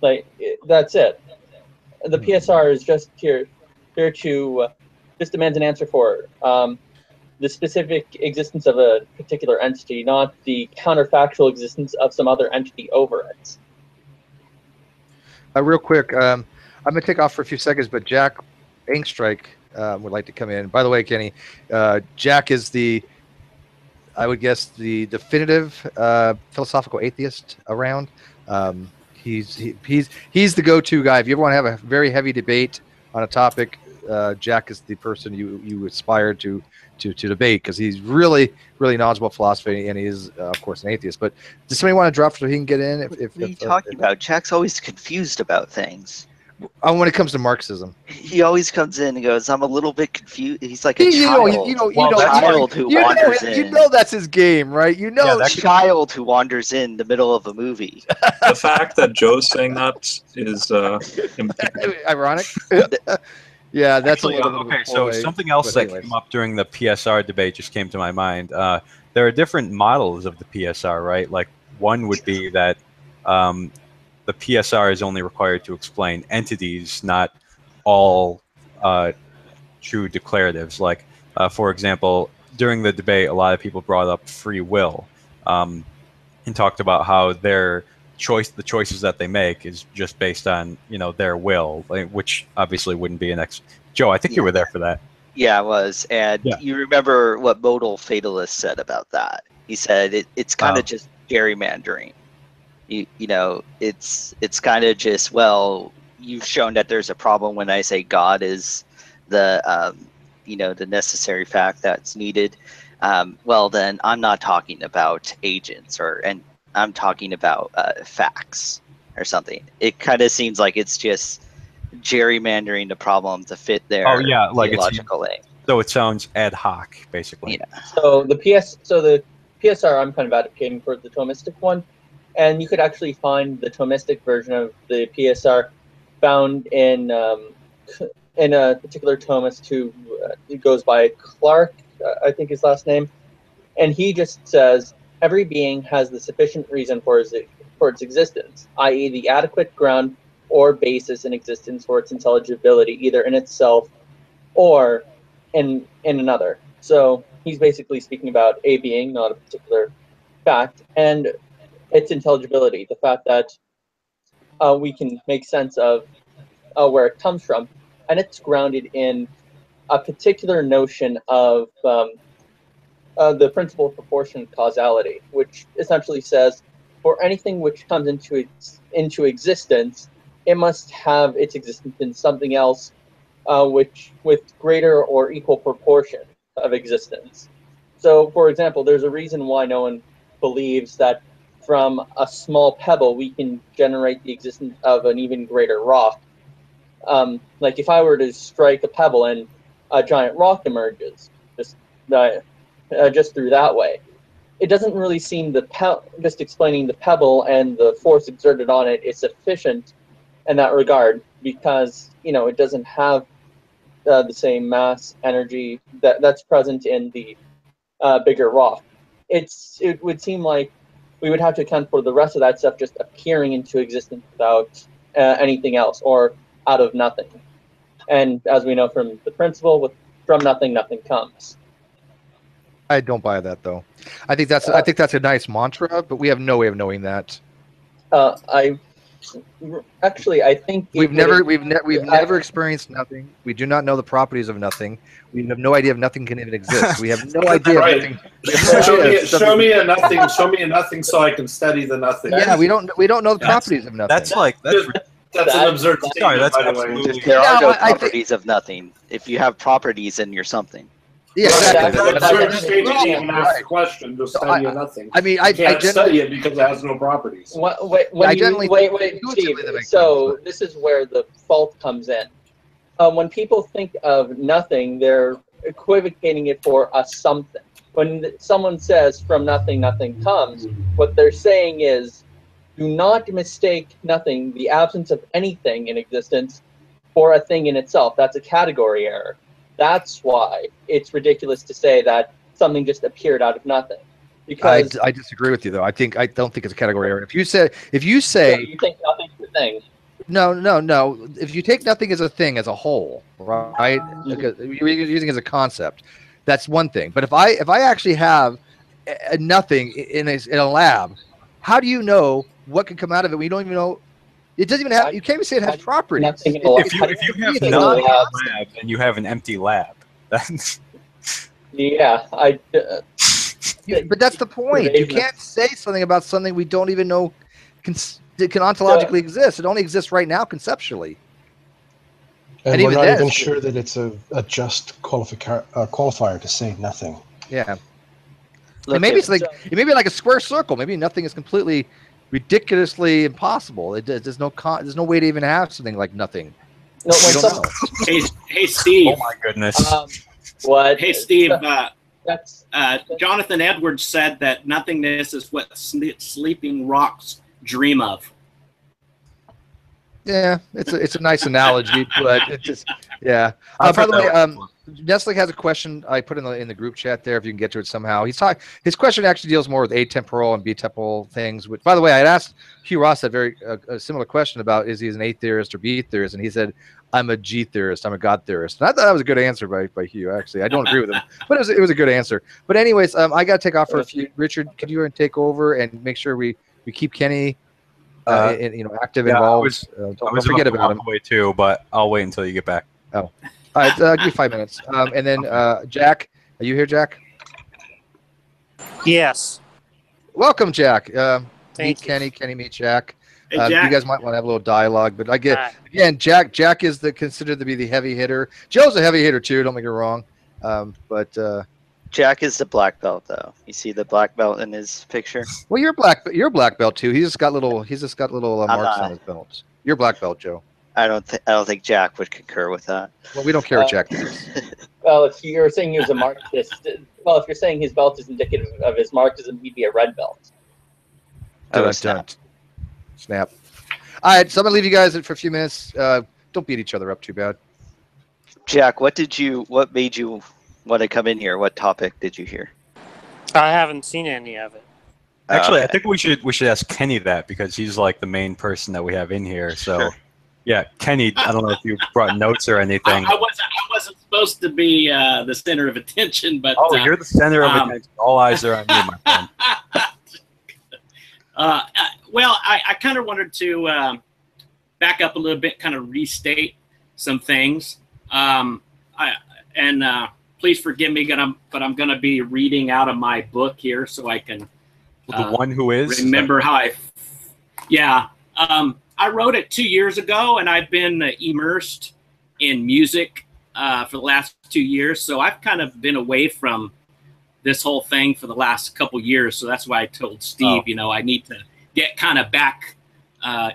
That's it. The PSR is just here to just demands an answer for the specific existence of a particular entity, not the counterfactual existence of some other entity over it. Real quick, I'm going to take off for a few seconds, but Jack Engstrike would like to come in. By the way, Kenny, Jack is the I would guess the definitive philosophical atheist around. He's the go-to guy. If you ever want to have a very heavy debate on a topic, Jack is the person you aspire to debate, because he's really knowledgeable about philosophy, and he is of course an atheist. But does somebody want to drop so he can get in? What are you talking about? Jack's always confused about things. When it comes to Marxism, he always comes in and goes, "I'm a little bit confused." He's like a child. Child who wanders in. You know that's his game, right? You know, that child who wanders in the middle of a movie. The fact that Joe's saying that is ironic. Yeah, that's actually, okay. So something else that came up during the PSR debate just came to my mind. There are different models of the PSR, right? Like one would be that the PSR is only required to explain entities, not all true declaratives. Like, for example, during the debate, a lot of people brought up free will and talked about how the choices that they make is just based on, their will, which obviously wouldn't be Joe, I think you were there for that. Yeah, I was. And you remember what modal fatalist said about that. He said it's kind of just gerrymandering. It's kind of just, well, you've shown that there's a problem when I say God is the the necessary fact that's needed. Well, then I'm not talking about agents, and I'm talking about facts or something. It kind of seems like it's just gerrymandering the problem to fit their theological aim. So it sounds ad hoc, basically. Yeah. So the PSR, I'm kind of advocating for the Thomistic one. And you could actually find the Thomistic version of the PSR found in a particular Thomist who goes by Clark, I think his last name. And he just says, every being has the sufficient reason for its existence, i.e. the adequate ground or basis in existence for its intelligibility, either in itself or in another. So he's basically speaking about a being, not a particular fact, and its intelligibility, the fact that we can make sense of where it comes from, and it's grounded in a particular notion of the principle of proportionate causality, which essentially says for anything which comes into existence, it must have its existence in something else which with greater or equal proportion of existence. So, for example, there's a reason why no one believes that from a small pebble, we can generate the existence of an even greater rock. Like if I were to strike a pebble and a giant rock emerges, just through that way, it doesn't really seem just explaining the pebble and the force exerted on it is sufficient in that regard, because it doesn't have the same mass energy that's present in the bigger rock. It would seem like we would have to account for the rest of that stuff just appearing into existence without anything else, or out of nothing. And as we know from the principle, from nothing, nothing comes. I don't buy that, though. I think that's a nice mantra, but we have no way of knowing that. I think we've never experienced nothing. We do not know the properties of nothing. We have no idea if nothing can even exist. We have no idea. Right. Show me a nothing. Show me a nothing, so I can study the nothing. Yeah, we don't know the properties of nothing. That's an absurd statement. By the way, there are no properties of nothing. If you have properties, then you're something. Yeah, exactly. That's an absurd statement to even ask the question. Just study a nothing. I mean, I can't study it because it has no properties. Wait, Steve. So this is where the fault comes in. When people think of nothing, they're equivocating it for a something. When someone says from nothing, nothing comes, what they're saying is, do not mistake nothing, the absence of anything in existence, for a thing in itself. That's a category error. That's why it's ridiculous to say that something just appeared out of nothing. Because I disagree with you, though. I don't think it's a category error. If you say you think nothing's a thing. No. If you take nothing as a thing as a whole, right? Because you're using it as a concept, that's one thing. But if I actually have a nothing in a lab, how do you know what can come out of it? We don't even know. It doesn't even have. You can't even say it has properties. If you have nothing in a lab and you have an empty lab, that's yeah. But that's the point. You can't say something about something we don't even know it can ontologically exist. It only exists right now conceptually. And we're not even sure that it's a just qualifier to say nothing. Yeah. And maybe it's like it may be like a square circle. Maybe nothing is completely ridiculously impossible. There's no way to even have something like nothing. No, hey, Steve. Oh my goodness. What? Hey, Steve. Jonathan Edwards said that nothingness is what sleeping rocks dream of. Yeah, it's a nice analogy, but it just by the way, Nestle has a question I put in the group chat there. If you can get to it somehow, his question actually deals more with atemporal and bitemporal things. Which, by the way, I had asked Hugh Ross a similar question about is he an A theorist or B theorist, and he said I'm a G theorist, I'm a God theorist. And I thought that was a good answer by Hugh. Actually, I don't agree with him, but it was a good answer. But anyways, I got to take off for a few. Richard, could you take over and make sure we keep Kenny active, involved. Don't forget about him. Way too, but I'll wait until you get back. Oh, all right. Give me 5 minutes. And then Jack, are you here, Jack? Yes. Welcome, Jack. Meet Kenny. Kenny, meet Jack. Hey, Jack. You guys might want to have a little dialogue, but again, Jack is considered to be the heavy hitter. Joe's a heavy hitter too. Don't make it wrong. But Jack is the black belt, though. You see the black belt in his picture. Well, you're a black belt too. He's just got little marks on his belt. You're black belt, Joe. I don't think Jack would concur with that. Well, we don't care what Jack thinks. Well, if you're saying he was a Marxist, if you're saying his belt is indicative of his Marxism, he'd be a red belt. Snap. All right, so I'm gonna leave you guys for a few minutes. Don't beat each other up too bad. Jack, what made you want to come in here? What topic did you hear? I haven't seen any of it. Actually, I think we should ask Kenny that, because he's like the main person that we have in here. So, sure. Yeah, Kenny. I don't know if you brought notes or anything. I wasn't supposed to be the center of attention, but you're the center of attention. All eyes are on you, my friend. Well, I kind of wanted to back up a little bit, kind of restate some things. Please forgive me, but I'm going to be reading out of my book here so I can the one who is remember how I wrote it 2 years ago, and I've been immersed in music for the last 2 years. So I've kind of been away from this whole thing for the last couple years. So that's why I told Steve, I need to get kind of back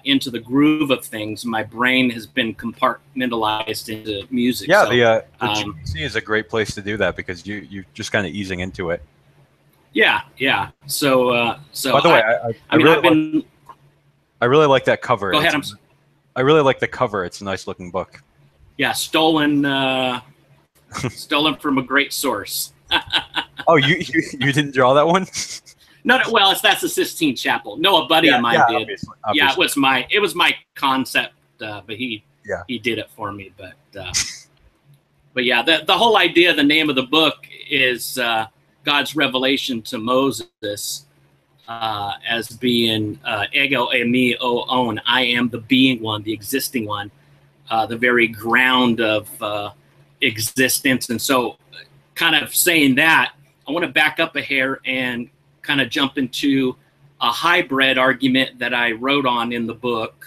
into the groove of things. My brain has been compartmentalized into music. Yeah, the GDC is a great place to do that, because you're just kind of easing into it. Yeah. So by the way, I really like that cover. Go ahead. I really like the cover. It's a nice looking book. Yeah, stolen from a great source. Oh, you didn't draw that one? No, well, that's the Sistine Chapel. No, a buddy of mine did. Obviously. Yeah, it was my concept, but he did it for me. But yeah, the whole idea, the name of the book is God's revelation to Moses as being ego eimi o on. I am the being one, the existing one, the very ground of existence. And so, kind of saying that, I want to back up a hair and kind of jump into a hybrid argument that I wrote in the book,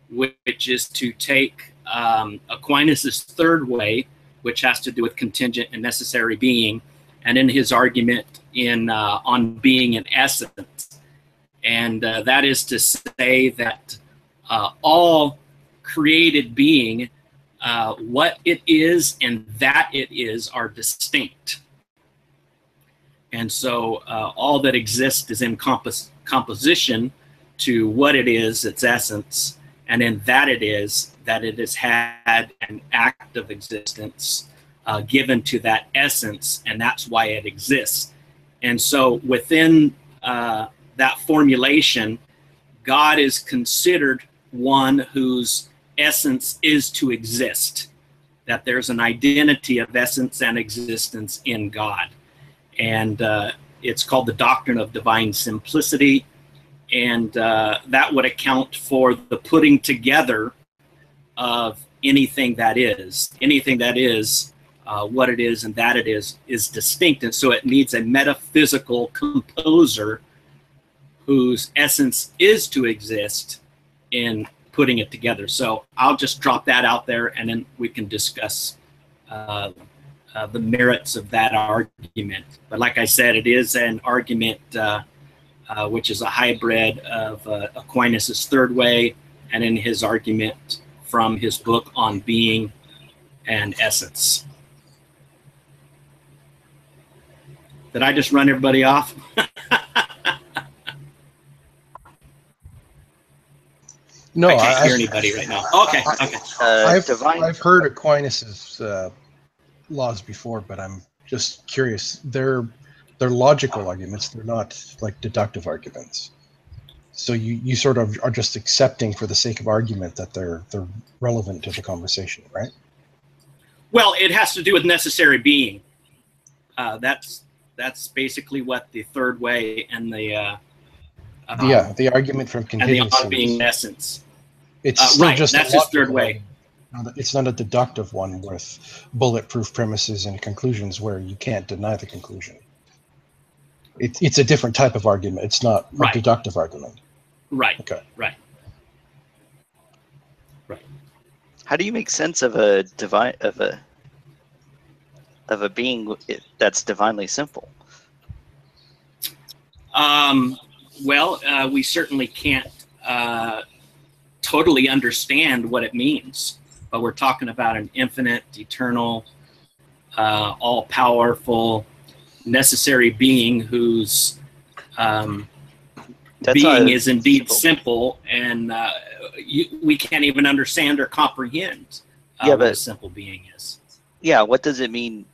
which is to take Aquinas' third way, which has to do with contingent and necessary being, and in his argument on being in essence. And that is to say that all created being, what it is and that it is, are distinct. And so all that exists is in composition to what it is, its essence, and in that it has had an act of existence given to that essence, and that's why it exists. And so within that formulation, God is considered one whose essence is to exist, that there's an identity of essence and existence in God. And it's called the doctrine of divine simplicity. And that would account for the putting together of anything that is. Anything that is what it is and that it is distinct. And so it needs a metaphysical composer whose essence is to exist in putting it together. So I'll just drop that out there, and then we can discuss the merits of that argument. But like I said, it is an argument which is a hybrid of Aquinas' third way and in his argument from his book on being and essence. Did I just run everybody off? No, I can't hear anybody right now. Okay, okay. I've heard Aquinas' laws before, but I'm just curious. They're logical arguments. They're not like deductive arguments. So you sort of are just accepting for the sake of argument that they're relevant to the conversation, right? Well, it has to do with necessary being. That's basically what the third way and the argument from contingency and the on being essence. It's still right. just that's his third way. It's not a deductive one with bulletproof premises and conclusions where you can't deny the conclusion. It's a different type of argument. It's not a deductive argument. Right. Okay. Right. How do you make sense of a being that's divinely simple? Well, we certainly can't totally understand what it means, but we're talking about an infinite, eternal, all-powerful, necessary being whose being is indeed simple, and we can't even understand or comprehend what a simple being is. Yeah, what does it mean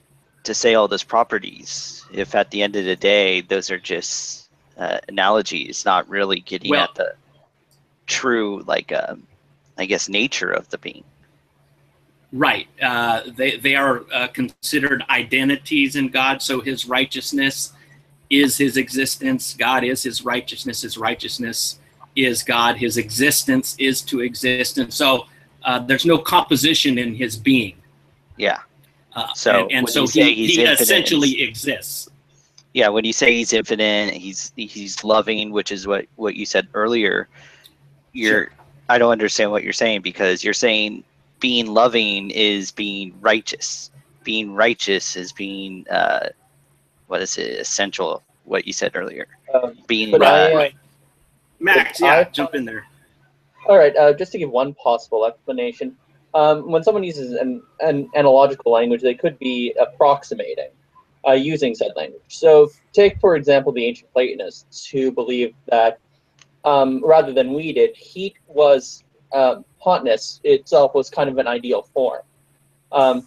to say all those properties if at the end of the day those are just analogies, not really getting at the true, like, I guess, nature of the being? Right. They are considered identities in God. So his righteousness is his existence. God is his righteousness. His righteousness is God. His existence is to exist. And so there's no composition in his being. Yeah. So he essentially exists. Yeah. When you say he's infinite, he's loving, which is what you said earlier. I don't understand what you're saying, because you're saying being loving is being righteous. Being righteous is being what is it? Essential. What you said earlier. Being right. Max, jump in there. All right. Just to give one possible explanation, when someone uses an analogical language, they could be approximating using said language. So, take for example the ancient Platonists, who believed that rather than we did, heat was hotness itself was kind of an ideal form.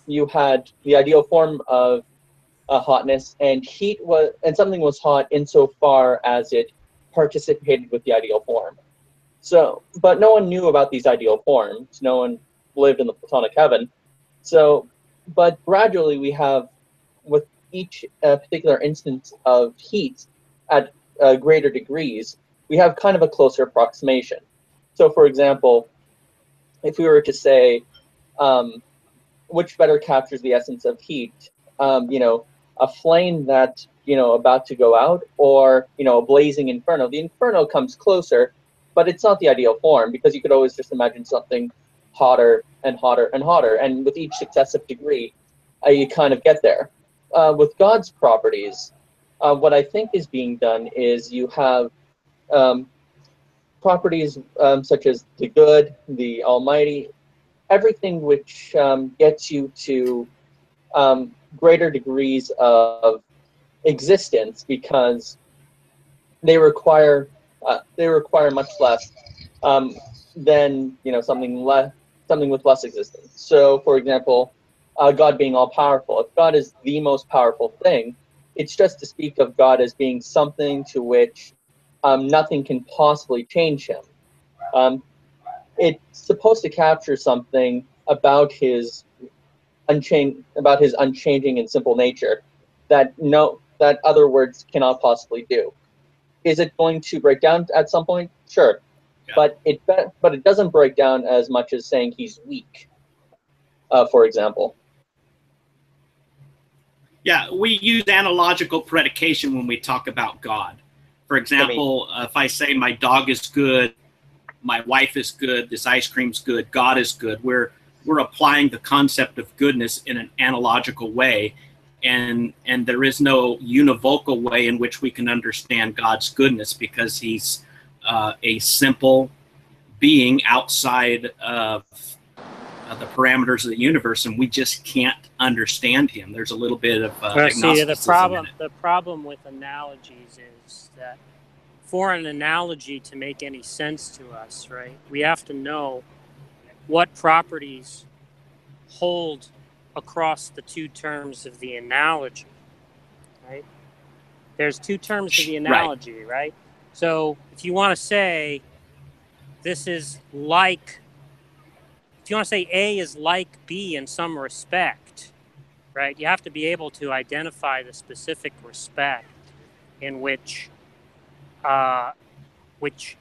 You had the ideal form of hotness, and something was hot insofar as it participated with the ideal form. So, but no one knew about these ideal forms. No one lived in the Platonic heaven. So, but gradually we have, with each particular instance of heat at greater degrees, we have kind of a closer approximation. So, for example, if we were to say, which better captures the essence of heat, a flame that, about to go out, or, a blazing inferno. The inferno comes closer, but it's not the ideal form, because you could always just imagine something hotter and hotter and hotter. And with each successive degree, you kind of get there. With God's properties, what I think is being done is you have properties such as the good, the almighty, everything which gets you to greater degrees of existence, because they require much less than something with less existence. So, for example, God being all powerful. If God is the most powerful thing, it's just to speak of God as being something to which nothing can possibly change him. It's supposed to capture something about his unchanging and simple nature that other words cannot possibly do. Is it going to break down at some point? Sure, but it doesn't break down as much as saying he's weak, for example. Yeah, we use analogical predication when we talk about God. For example, if I say my dog is good, my wife is good, this ice cream's good, God is good, we're applying the concept of goodness in an analogical way, and there is no univocal way in which we can understand God's goodness, because he's a simple being outside of the parameters of the universe, and we just can't understand him. There's a little bit of agnosticism in it. The problem with analogies is that for an analogy to make any sense to us, right, we have to know what properties hold across the two terms of the analogy, right? There's two terms of the analogy, right? So if you want to say this is like, if you want to say A is like B in some respect, right, you have to be able to identify the specific respect in which A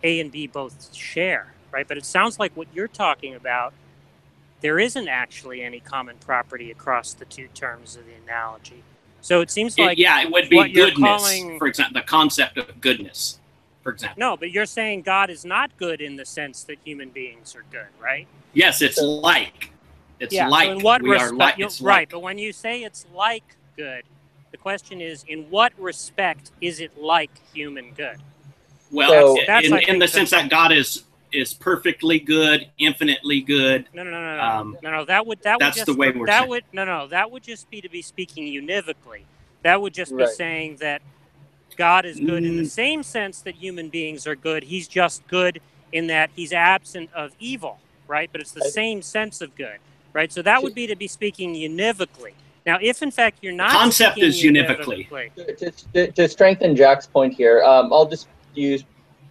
and B both share, right? But it sounds like what you're talking about, there isn't actually any common property across the two terms of the analogy. So it seems like it would be goodness, for example, the concept of goodness, for example. No, but you're saying God is not good in the sense that human beings are good, right? Yes, it's like. It's like. So in what we are like. It's right, but when you say it's like good, the question is, in what respect is it like human good? Well, in the sense that God is perfectly good, infinitely good. No. That would that's just, the way we're that saying. would that would just be to be speaking univocally. That would just be saying that God is good in the same sense that human beings are good. He's just good in that he's absent of evil, right? But it's the same sense of good, right? So that would be to be speaking univocally. Now, if in fact you're not, the concept is univocally. To strengthen Jack's point here, I'll just use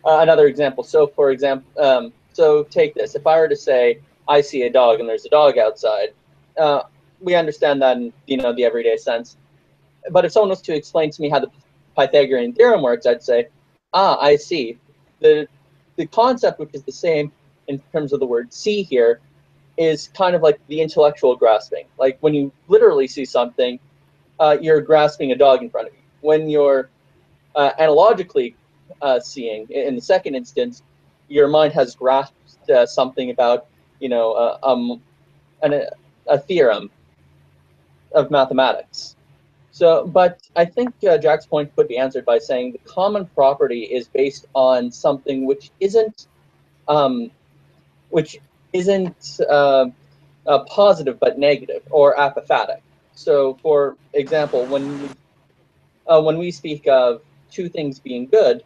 another example. So, for example, so take this. If I were to say, I see a dog and there's a dog outside, we understand that in the everyday sense. But if someone was to explain to me how the Pythagorean theorem works, I'd say, I see. The concept, which is the same in terms of the word see here, is kind of like the intellectual grasping. Like when you literally see something, you're grasping a dog in front of you. When you're analogically seeing, in the second instance, your mind has grasped something about, a theorem of mathematics. So, but I think Jack's point could be answered by saying the common property is based on something which isn't positive but negative or apophatic. So, for example, when we speak of two things being good,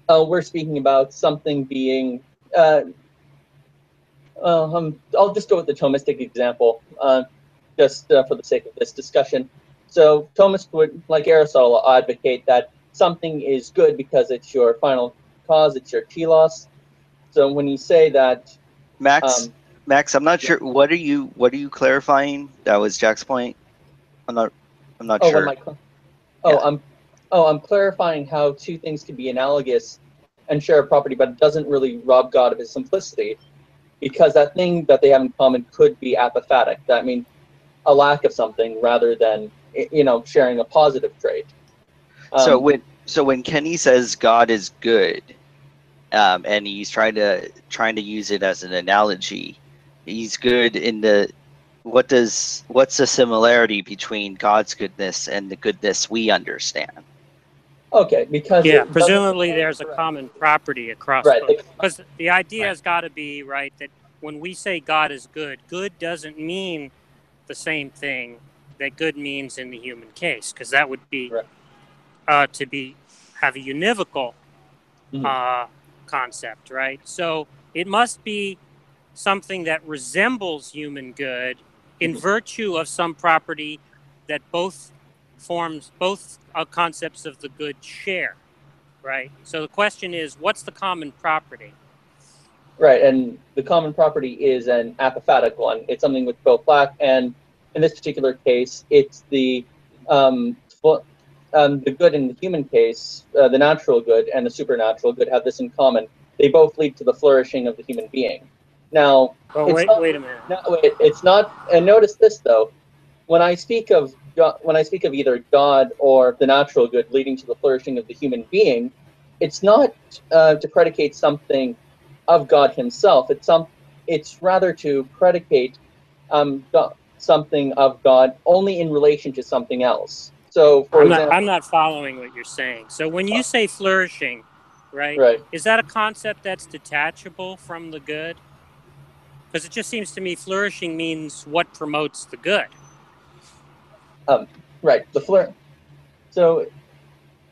we're speaking about something being. I'll just go with the Thomistic example, just for the sake of this discussion. So Thomists would, like Aristotle, advocate that something is good because it's your final cause, it's your telos. So when you say that, Max, I'm not sure. What are you clarifying? That was Jack's point. I'm not sure. I'm clarifying how two things can be analogous and share a property, but it doesn't really rob God of his simplicity, because that thing that they have in common could be apophatic. That means a lack of something rather than sharing a positive trait. So when Kenny says God is good, and he's trying to use it as an analogy, he's good in the what's the similarity between God's goodness and the goodness we understand? Okay, because presumably there's a common property across both. Because the idea has got to be that when we say God is good, good doesn't mean the same thing that good means in the human case, because that would be have a univocal concept, right? So it must be something that resembles human good in virtue of some property that both concepts of the good share, right? So the question is, what's the common property? Right, and the common property is an apophatic one. It's something with both lack, and in this particular case, it's the good in the human case, the natural good and the supernatural good have this in common. They both lead to the flourishing of the human being. Now, wait a minute. It's not, and notice this though, when I speak of God, when I speak of either God or the natural good leading to the flourishing of the human being, it's not to predicate something of God Himself. It's rather to predicate something of God only in relation to something else. So, for example, I'm not following what you're saying. So when you say flourishing, right? Is that a concept that's detachable from the good? Because it just seems to me flourishing means what promotes the good. Right. So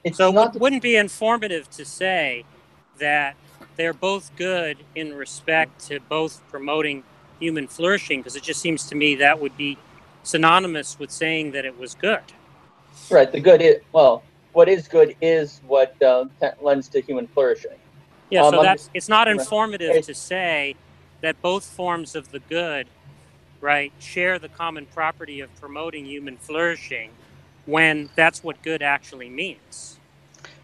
it's so not. Wouldn't be informative to say that they're both good in respect to both promoting human flourishing, because it just seems to me that would be synonymous with saying that it was good. Right. The good is, well, what is good is what lends to human flourishing. Yeah, so it's not informative to say that both forms of the good, right, share the common property of promoting human flourishing, when that's what good actually means.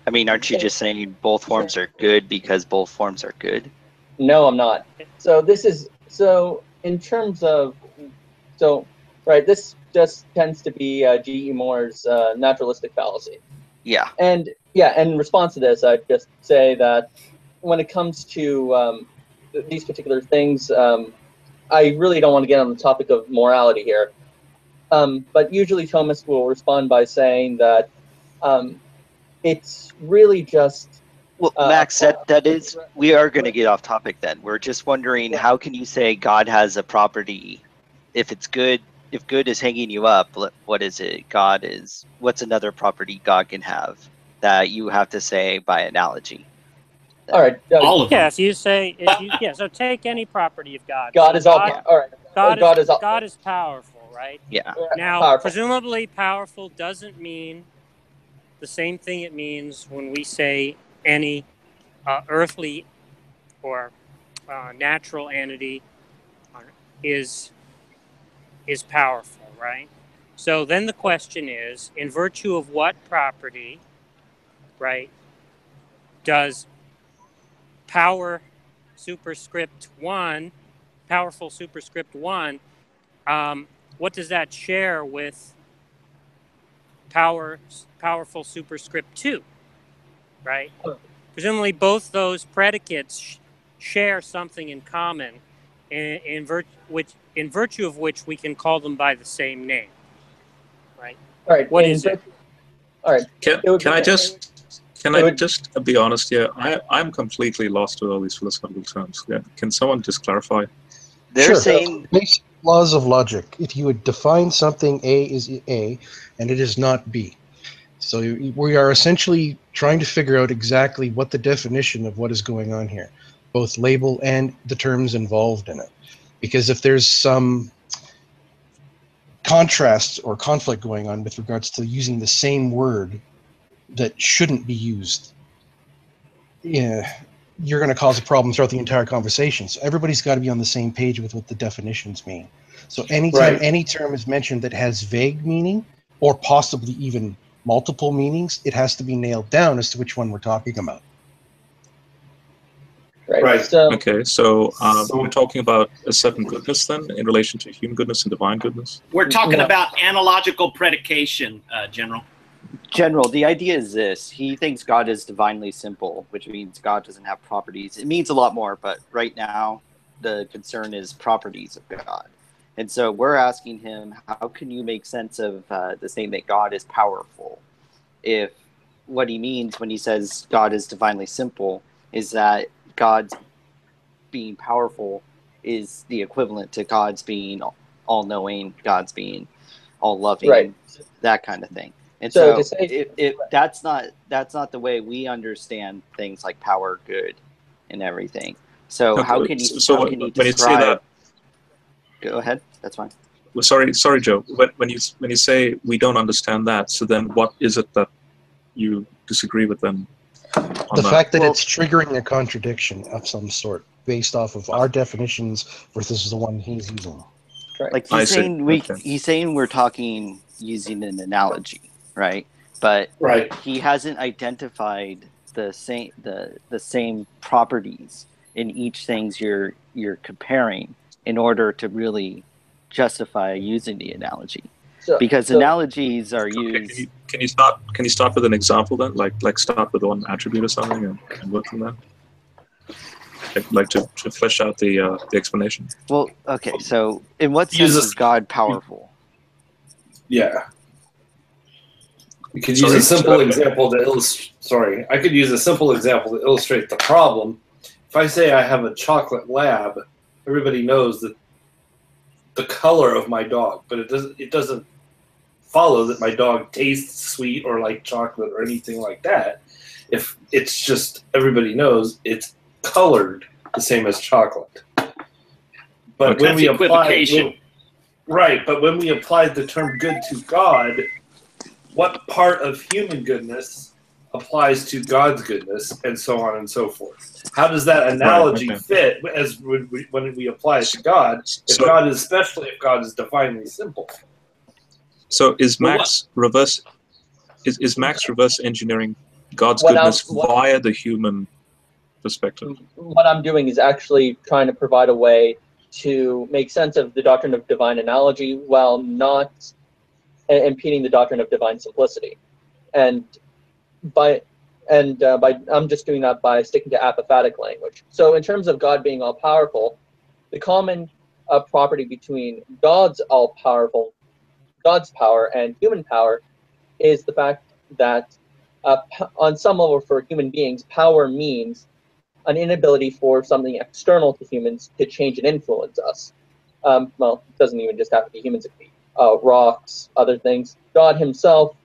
I mean, aren't you just saying both forms are good because both forms are good? No, I'm not. So in terms of this just tends to be G.E. Moore's naturalistic fallacy. Yeah. And in response to this, I'd just say that when it comes to these particular things, I really don't want to get on the topic of morality here. But usually Thomas will respond by saying that it's really just... Well, Max, that is, we are going to get off topic then. We're just wondering, how can you say God has a property if it's good? If good is hanging you up, what is it? What's another property God can have that you have to say by analogy? All right. All of them. Yeah, if you say, so take any property of God. God so is all right. God is powerful, right? Yeah. Now, powerful. Presumably powerful doesn't mean the same thing it means when we say any earthly or natural entity is powerful, right? So then the question is, in virtue of what property, right, does powerful superscript 1, what does that share with powerful superscript 2, right? Presumably both those predicates share something in common, in virtue of which we can call them by the same name, right? All right. What is it? All right. Can I just be honest here? I'm completely lost with all these philosophical terms. Yeah. Can someone just clarify? They're saying basic laws of logic. If you would define something, A is A, and it is not B. So we are essentially trying to figure out exactly what the definition of what is going on here, both label and the terms involved in it. Because if there's some contrast or conflict going on with regards to using the same word that shouldn't be used, you're going to cause a problem throughout the entire conversation. So everybody's got to be on the same page with what the definitions mean. So anytime any term is mentioned that has vague meaning or possibly even multiple meanings, it has to be nailed down as to which one we're talking about. Right. Okay, so we're talking about a certain goodness then in relation to human goodness and divine goodness? We're talking about analogical predication, General. General, the idea is this. He thinks God is divinely simple, which means God doesn't have properties. It means a lot more, but right now the concern is properties of God. And so we're asking him, how can you make sense of the statement God is powerful? If what he means when he says God is divinely simple is that God's being powerful is the equivalent to God's being all-knowing, God's being all-loving, that kind of thing. And so if that's not the way we understand things like power, good, and everything. So how can you when you say that? Go ahead. That's fine. Well, sorry, Joe. When you say we don't understand that, so then what is it that you disagree with them? The fact that it's triggering a contradiction of some sort based off of our definitions versus the one he's using. Like he's saying we're talking using an analogy, right? But he hasn't identified the same properties in each things you're comparing in order to really justify using the analogy. because analogies are used. Can you start with an example then? Like start with one attribute or something and work from there. Like to flesh out the explanation. Well, okay. So, in what sense is God powerful? Yeah. You could use a simple example to illustrate. Sorry, I could use a simple example to illustrate the problem. If I say I have a chocolate lab, everybody knows that the color of my dog, but it doesn't follow that my dog tastes sweet or like chocolate or anything like that. If it's just everybody knows it's colored the same as chocolate. But when we apply but when we applied the term good to God, what part of human goodness applies to God's goodness, and so on and so forth? How does that analogy fit as when we apply it to God? If God is divinely simple. So is Max reverse engineering God's goodness via the human perspective? What I'm doing is actually trying to provide a way to make sense of the doctrine of divine analogy while not impeding the doctrine of divine simplicity. And I'm just doing that by sticking to apophatic language. So in terms of God being all-powerful, the common property between God's power and human power is the fact that on some level for human beings, power means an inability for something external to humans to change and influence us. Well, it doesn't even just have to be humans, it can be rocks, other things. God himself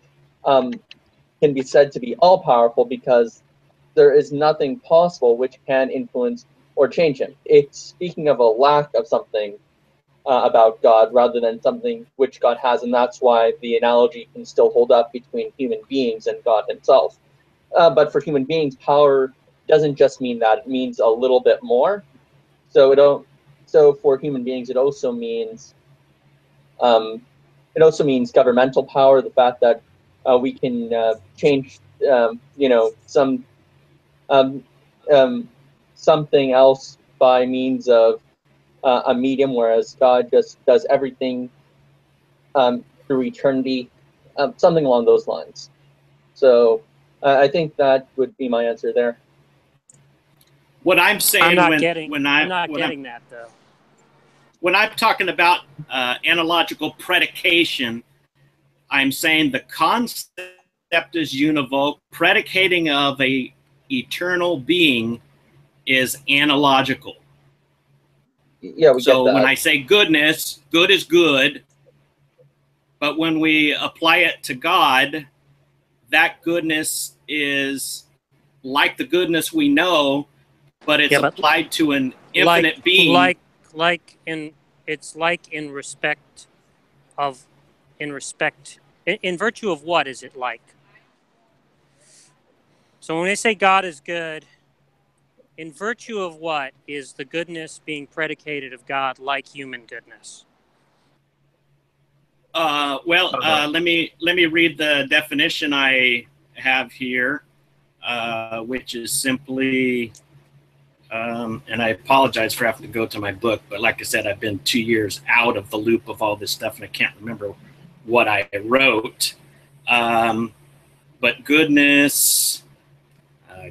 can be said to be all-powerful because there is nothing possible which can influence or change him. It's speaking of a lack of something about God rather than something which God has, and that's why the analogy can still hold up between human beings and God himself. But for human beings, power doesn't just mean that; it means a little bit more. So for human beings, it also means governmental power. The fact that we can change, something else by means of a medium, whereas God just does everything through eternity, something along those lines. So I think that would be my answer there. What I'm saying, I'm not getting that though. When I'm talking about analogical predication, I'm saying the concept is univocal. Predicating of a eternal being is analogical. Yeah, we so get that. When I say goodness, good is good. But when we apply it to God, that goodness is like the goodness we know, but it's applied to an infinite being. In virtue of what is it like? So when they say God is good, in virtue of what is the goodness being predicated of God like human goodness? Let me read the definition I have here, which is simply, and I apologize for having to go to my book, but like I said, I've been 2 years out of the loop of all this stuff, and I can't remember what I wrote. But goodness,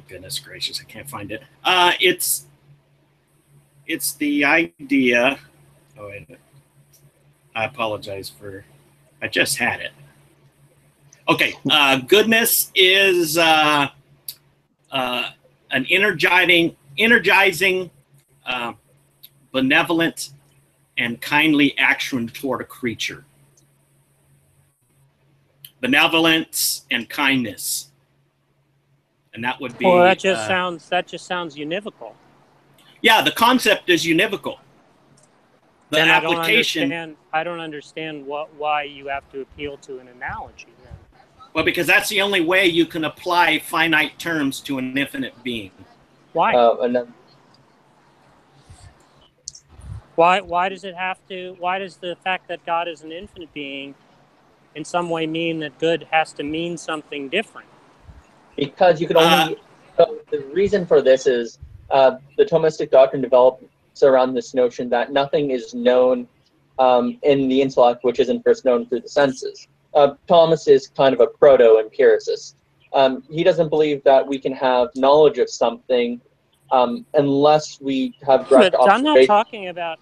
goodness gracious, I can't find it. It's the idea. Oh, wait a minute. I apologize for. I just had it. Okay, goodness is an energizing, benevolent, and kindly action toward a creature. Benevolence and kindness, and that would be. Well, that just sounds univocal. Yeah, the concept is univocal. The then application. I don't understand why you have to appeal to an analogy then. Well, because that's the only way you can apply finite terms to an infinite being. Why? Why does it have to? Why does the fact that God is an infinite being in some way mean that good has to mean something different? Because you can only. The reason for this is the Thomistic doctrine develops around this notion that nothing is known in the intellect which isn't first known through the senses. Thomas is kind of a proto-empiricist. He doesn't believe that we can have knowledge of something unless we have direct But observation.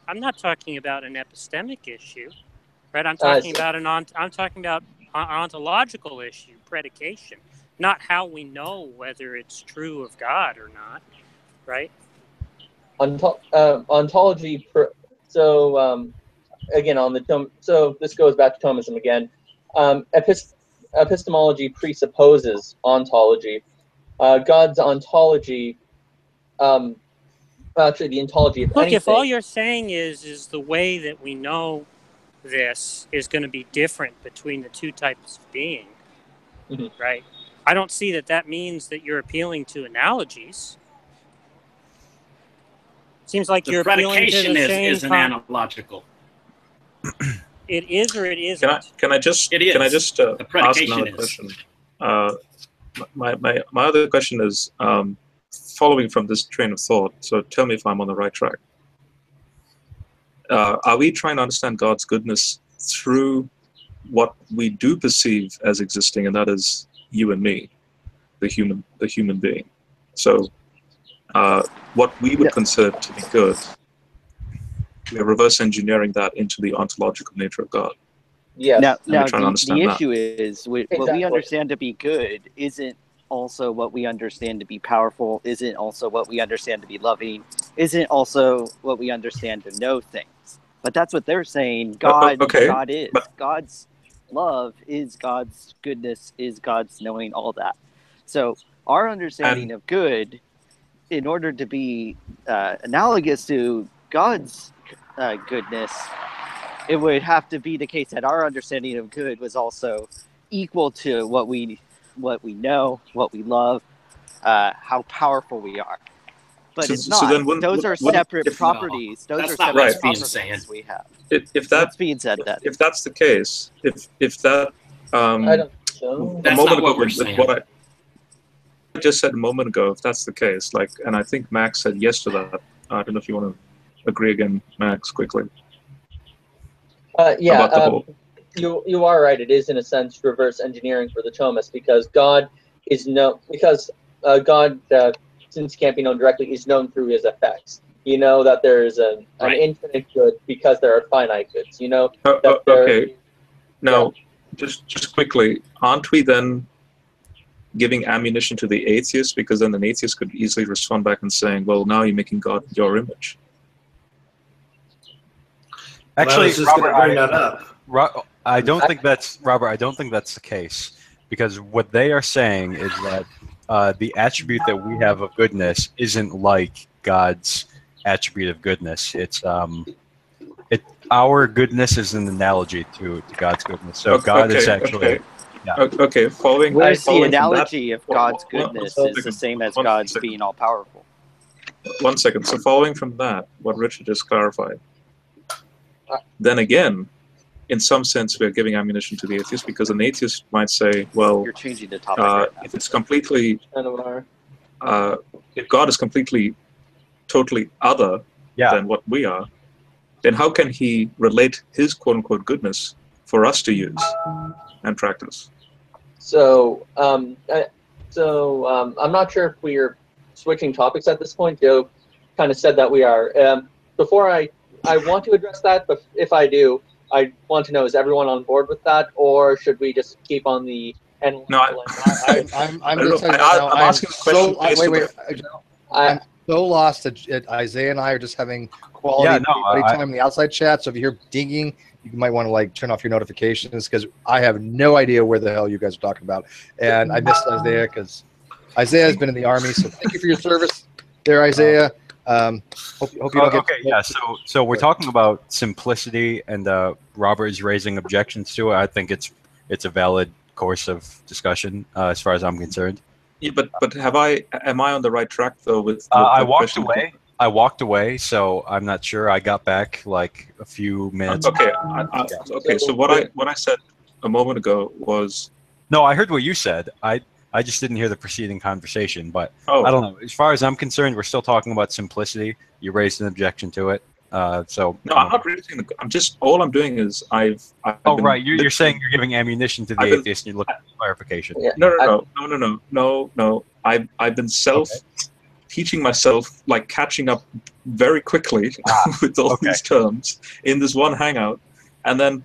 I'm not talking about an epistemic issue, right? I'm talking about an ontological issue, predication, not how we know whether it's true of God or not, right? Ontology. Again, so this goes back to Thomism again. Epistemology presupposes ontology. God's ontology, actually the ontology of Look, anything. if all you're saying is the way that we know this is going to be different between the two types of being, right? I don't see that means that you're appealing to analogies. Seems like you're appealing to the same isn't analogical. It is or it isn't. Can I just ask another question? My other question is following from this train of thought. So tell me if I'm on the right track. Are we trying to understand God's goodness through what we do perceive as existing, and that is you and me, the human being? So what we would consider to be good, we're reverse engineering that into the ontological nature of God. Yeah. Now the issue is what we understand to be good isn't also what we understand to be powerful, isn't also what we understand to be loving, isn't also what we understand to know things. But that's what they're saying. God is. God's love is God's goodness, is God's knowing, all that. So our understanding of good, in order to be analogous to God's goodness, it would have to be the case that our understanding of good was also equal to what we know, what we love, how powerful we are. But it's not. So those are separate properties. Those are separate properties we have. If that's being said, that if that's the case, if that I don't know. That's not what we're saying. What I just said a moment ago, if that's the case, and I think Max said yes to that. I don't know if you want to agree again, Max, quickly. You are right. It is in a sense reverse engineering for the Thomist, because God is God, since he can't be known directly, is known through his effects. You know that there is an infinite good because there are finite goods. You know. Okay. Now, just quickly, aren't we then giving ammunition to the atheist, because then an atheist could easily respond back and saying, "Well, now you're making God in your image." Actually, Robert, bring that up. I don't think that's the case, because what they are saying is that the attribute that we have of goodness isn't like God's attribute of goodness. It's our goodness is an analogy to God's goodness. So God is actually. Yeah. Okay. Where's the analogy of God's goodness is the same as God's being all powerful? 1 second. So following from that, what Richard just clarified, then again, in some sense, we are giving ammunition to the atheist, because an atheist might say, well, you're changing the topic right now. If it's completely, if God is completely, totally other than what we are, then how can he relate his quote-unquote goodness for us to use and practice? So I'm not sure if we're switching topics at this point. Joe kind of said that we are. Before I want to address that, but if I do, I want to know, is everyone on board with that, or should we just keep on the end? No, I'm asking a question. I'm so lost that Isaiah and I are just having quality time in the outside chat. So if you hear dinging, you might want to turn off your notifications, because I have no idea where the hell you guys are talking about, and I missed Isaiah because Isaiah has been in the army. So thank you for your service there, Isaiah. Hope you don't get. So we're talking about simplicity, and Robert is raising objections to it. I think it's a valid course of discussion as far as I'm concerned. Yeah, but am I on the right track though? With I walked away. I walked away, so I'm not sure. I got back like a few minutes. Okay. Okay. So what I said a moment ago was. No, I heard what you said. I just didn't hear the preceding conversation, but I don't know. As far as I'm concerned, we're still talking about simplicity. You raised an objection to it. So no, I'm not raising the. I'm just all I'm doing is I've oh been right, you're saying you're giving ammunition to the atheist, and you're looking for clarification. Yeah. No. I've been teaching myself, like catching up very quickly with all these terms in this one hangout, and then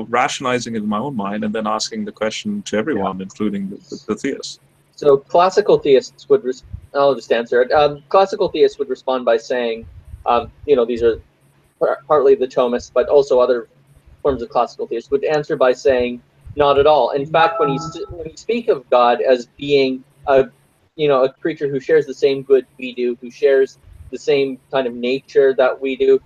rationalizing it in my own mind, and then asking the question to everyone, including the theists. So classical theists would. I'll just answer it. Classical theists would respond by saying, these are partly the Thomists, but also other forms of classical theists would answer by saying, not at all. In fact, when you speak of God as being a creature who shares the same good we do, who shares the same kind of nature that we do,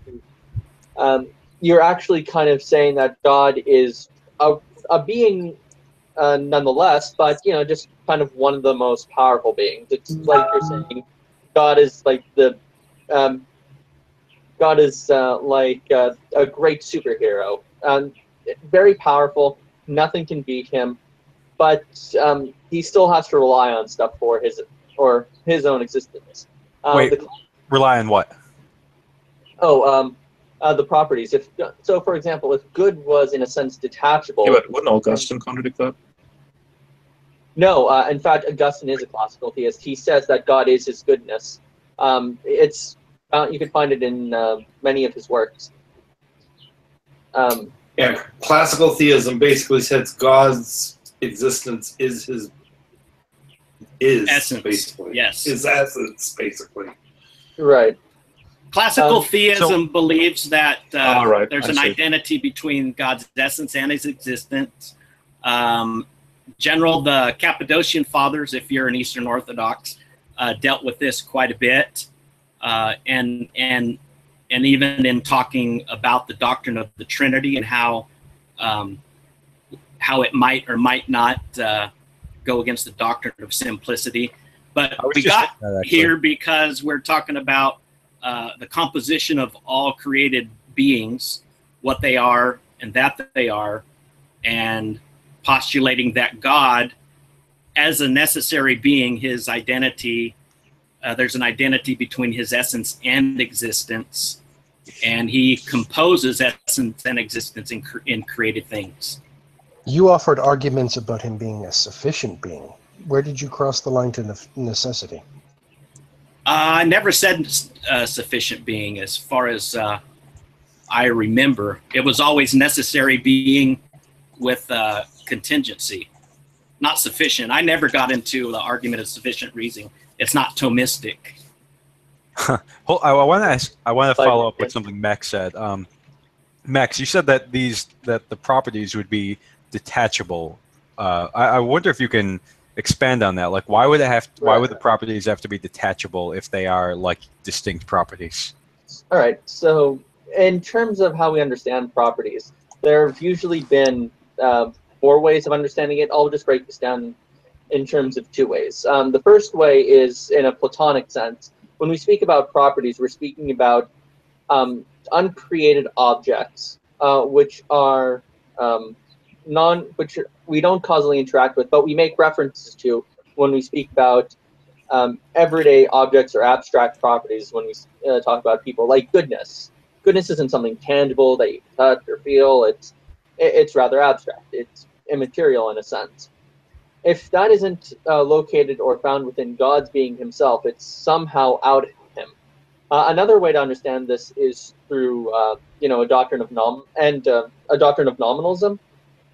you're actually kind of saying that God is a being nonetheless, but just kind of one of the most powerful beings. It's like you're saying God is like like a great superhero, very powerful. Nothing can beat him, but he still has to rely on stuff for his own existence. Wait, rely on what? The properties. So, for example, if good was in a sense detachable. Yeah, but wouldn't Augustine contradict that? No, in fact, Augustine is a classical theist. He says that God is his goodness. You can find it in many of his works. Classical theism basically says God's existence is his essence. Basically. Yes. His essence, basically. Right. Classical theism believes that there's an see. identity between God's essence and his existence. The Cappadocian Fathers, if you're an Eastern Orthodox, dealt with this quite a bit, and even in talking about the doctrine of the Trinity and how it might or might not go against the doctrine of simplicity. But we got here because we're talking about the composition of all created beings, what they are and that they are, and postulating that God, as a necessary being, his identity, there's an identity between his essence and existence, and he composes essence and existence in created things. You offered arguments about him being a sufficient being. Where did you cross the line to necessity? I never said sufficient being, as far as I remember. It was always necessary being with contingency, not sufficient. I never got into the argument of sufficient reasoning. It's not Thomistic. I want to follow up with something Max said. Max, you said that the properties would be detachable. I wonder if you can expand on that. Like, why would the properties have to be detachable if they are like distinct properties? All right. So, in terms of how we understand properties, there have usually been 4 ways of understanding it. I'll just break this down in terms of 2 ways. The first way is in a Platonic sense. When we speak about properties, we're speaking about uncreated objects, which are which we don't causally interact with, but we make references to when we speak about everyday objects or abstract properties. When we talk about people, like goodness. Goodness isn't something tangible that you can touch or feel. It's rather abstract. It's immaterial in a sense. If that isn't located or found within God's being himself, it's somehow out of him. Another way to understand this is through a doctrine of nominalism.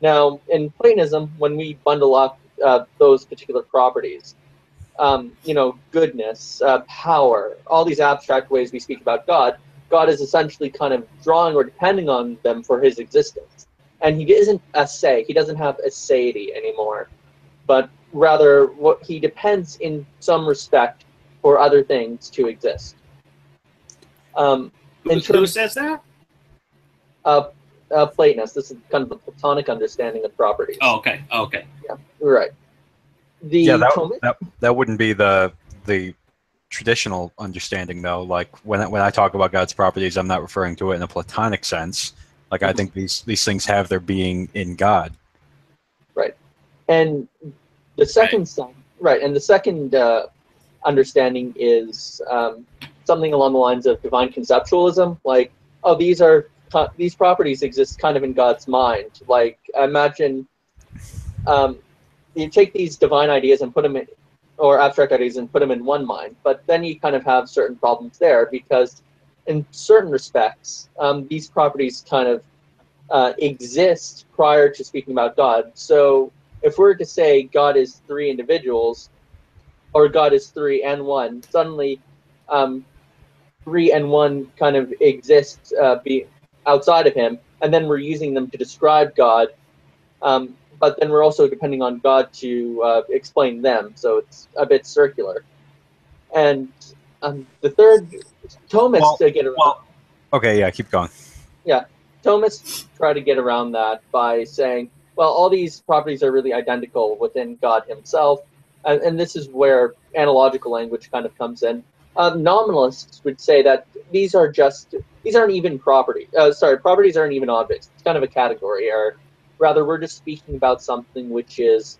Now, in Platonism, when we bundle up those particular properties, goodness, power, all these abstract ways we speak about God, God is essentially kind of drawing or depending on them for his existence. And he isn't he doesn't have aseity anymore, but rather he depends in some respect for other things to exist. Who says that? Platonists. This is kind of the Platonic understanding of properties. Oh, okay. Yeah, right. That wouldn't be the traditional understanding, though. Like when I talk about God's properties, I'm not referring to it in a Platonic sense. Like I think these things have their being in God. Right. And the second understanding is something along the lines of divine conceptualism. Like oh, these properties exist kind of in God's mind. Like, imagine you take these divine ideas and put them in, or abstract ideas and put them in one mind, but then you kind of have certain problems there, because in certain respects, these properties kind of exist prior to speaking about God. So if we're to say God is three individuals, or God is three and one, suddenly three and one kind of exist be outside of him, and then we're using them to describe God, but then we're also depending on God to explain them, so it's a bit circular. And the third, Thomists get around. Okay, yeah, keep going. Yeah, Thomists try to get around that by saying, well, all these properties are really identical within God himself, and this is where analogical language kind of comes in. Nominalists would say that these aren't even properties. Properties aren't even objects. It's kind of a category error. Rather, we're just speaking about something which is,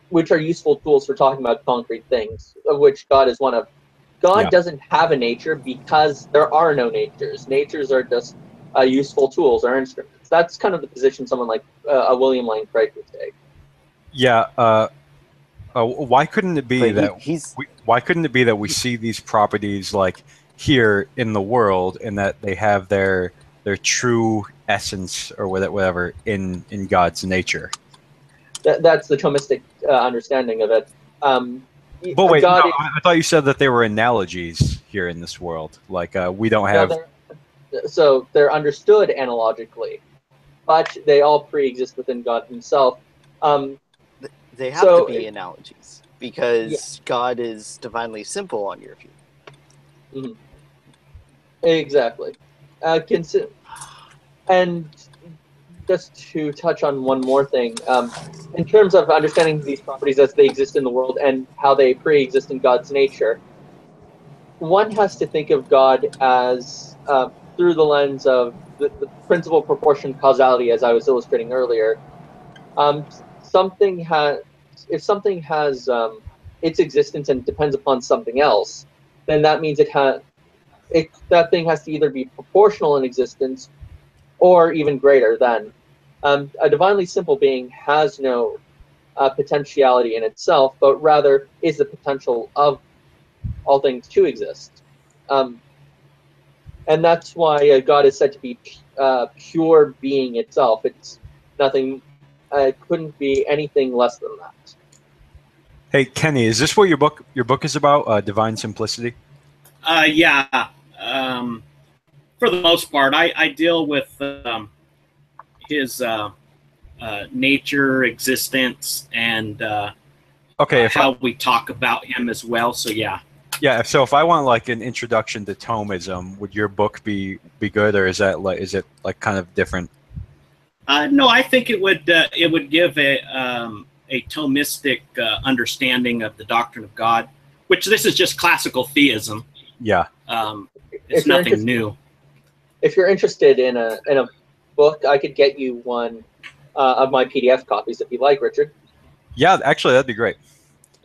which are useful tools for talking about concrete things, of which God is one of. God doesn't have a nature because there are no natures. Natures are just useful tools or instruments. That's kind of the position someone like a William Lane Craig would take. Yeah. Why couldn't it be why couldn't it be that we see these properties like here in the world, and that they have their true essence or whatever in God's nature? That's the Thomistic understanding of it. But wait, I thought you said that they were analogies here in this world. Like we don't have. So they're understood analogically, but they all pre-exist within God himself. They have to be analogies because God is divinely simple on your view. Mm-hmm. Exactly. And just to touch on one more thing, in terms of understanding these properties as they exist in the world and how they pre-exist in God's nature, one has to think of God as through the lens of the principle, proportion, causality, as I was illustrating earlier. If something has its existence and depends upon something else, then that means that thing has to either be proportional in existence or even greater than. A divinely simple being has no potentiality in itself, but rather is the potential of all things to exist. And that's why God is said to be pure being itself. It's nothing. It couldn't be anything less than that. Hey, Kenny, is this what your book is about? Divine Simplicity? Yeah. For the most part, I deal with his nature, existence, and how we talk about him as well. So yeah. Yeah. So if I want like an introduction to Thomism, would your book be good, or is it kind of different? No, I think it would give a Thomistic understanding of the doctrine of God, which this is just classical theism. Yeah. It's nothing new. If you're interested in a book, I could get you one of my PDF copies if you like, Richard. Yeah, actually, that'd be great.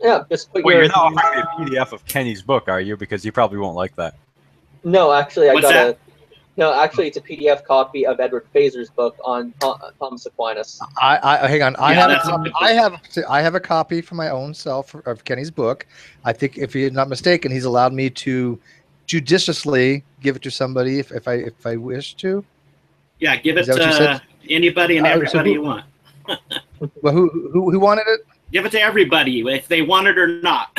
Yeah, just put you're not offering me a PDF of Kenny's book, are you? Because he probably won't like that. No, actually, actually, it's a PDF copy of Edward Fazer's book on Thomas Aquinas. Hang on. I have a copy for my own self of Kenny's book. I think, if he's not mistaken, he's allowed me to judiciously give it to somebody if I wish to. Yeah, give it to anybody and everybody you want. Well, who wanted it? Give it to everybody if they want it or not.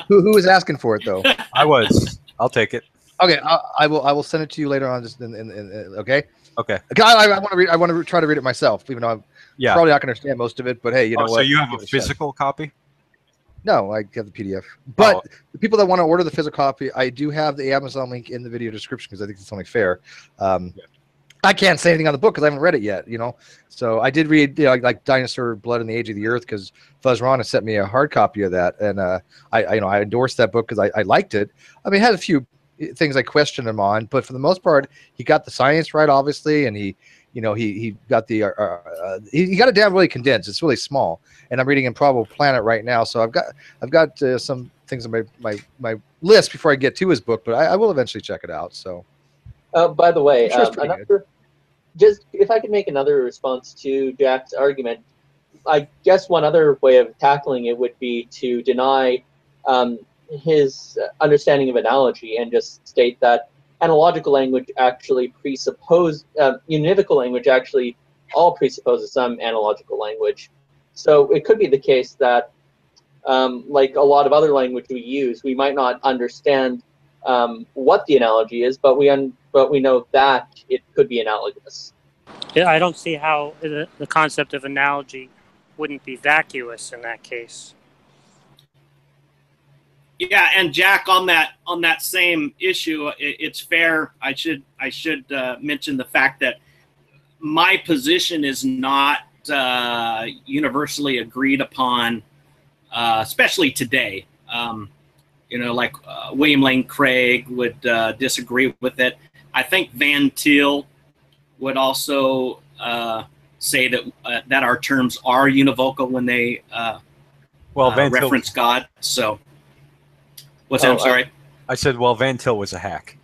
Who was asking for it though? I was. I'll take it. Okay, I will send it to you later on. Just okay. Okay. I want to try to read it myself, even though I'm probably not going to understand most of it. But hey, you know what? So you have a physical copy? No, I have the PDF. But the people that want to order the physical copy, I do have the Amazon link in the video description because I think it's only fair. I can't say anything on the book because I haven't read it yet, So I did read, like Dinosaur Blood and the Age of the Earth, because Fuzz Ron has sent me a hard copy of that, and I endorsed that book because I liked it. I mean, it had a few things I questioned him on, but for the most part, he got the science right, obviously, and he got he got it down really condensed. It's really small, and I'm reading Improbable Planet right now, so I've got some things on my list before I get to his book, but I will eventually check it out. So, by the way, I'm sure it's pretty good. Just if I could make another response to Jack's argument, I guess one other way of tackling it would be to deny his understanding of analogy and just state that analogical language actually univocal language actually all presupposes some analogical language. So it could be the case that, like a lot of other language we use, we might not understand what the analogy is, but we know that it could be analogous. Yeah, I don't see how the concept of analogy wouldn't be vacuous in that case. Yeah, and Jack, on that same issue, it's fair. I should mention the fact that my position is not universally agreed upon, especially today. Like William Lane Craig would disagree with it. I think Van Til would also say that our terms are univocal when they reference God. So, what's that? I'm sorry. I said, well, Van Til was a hack.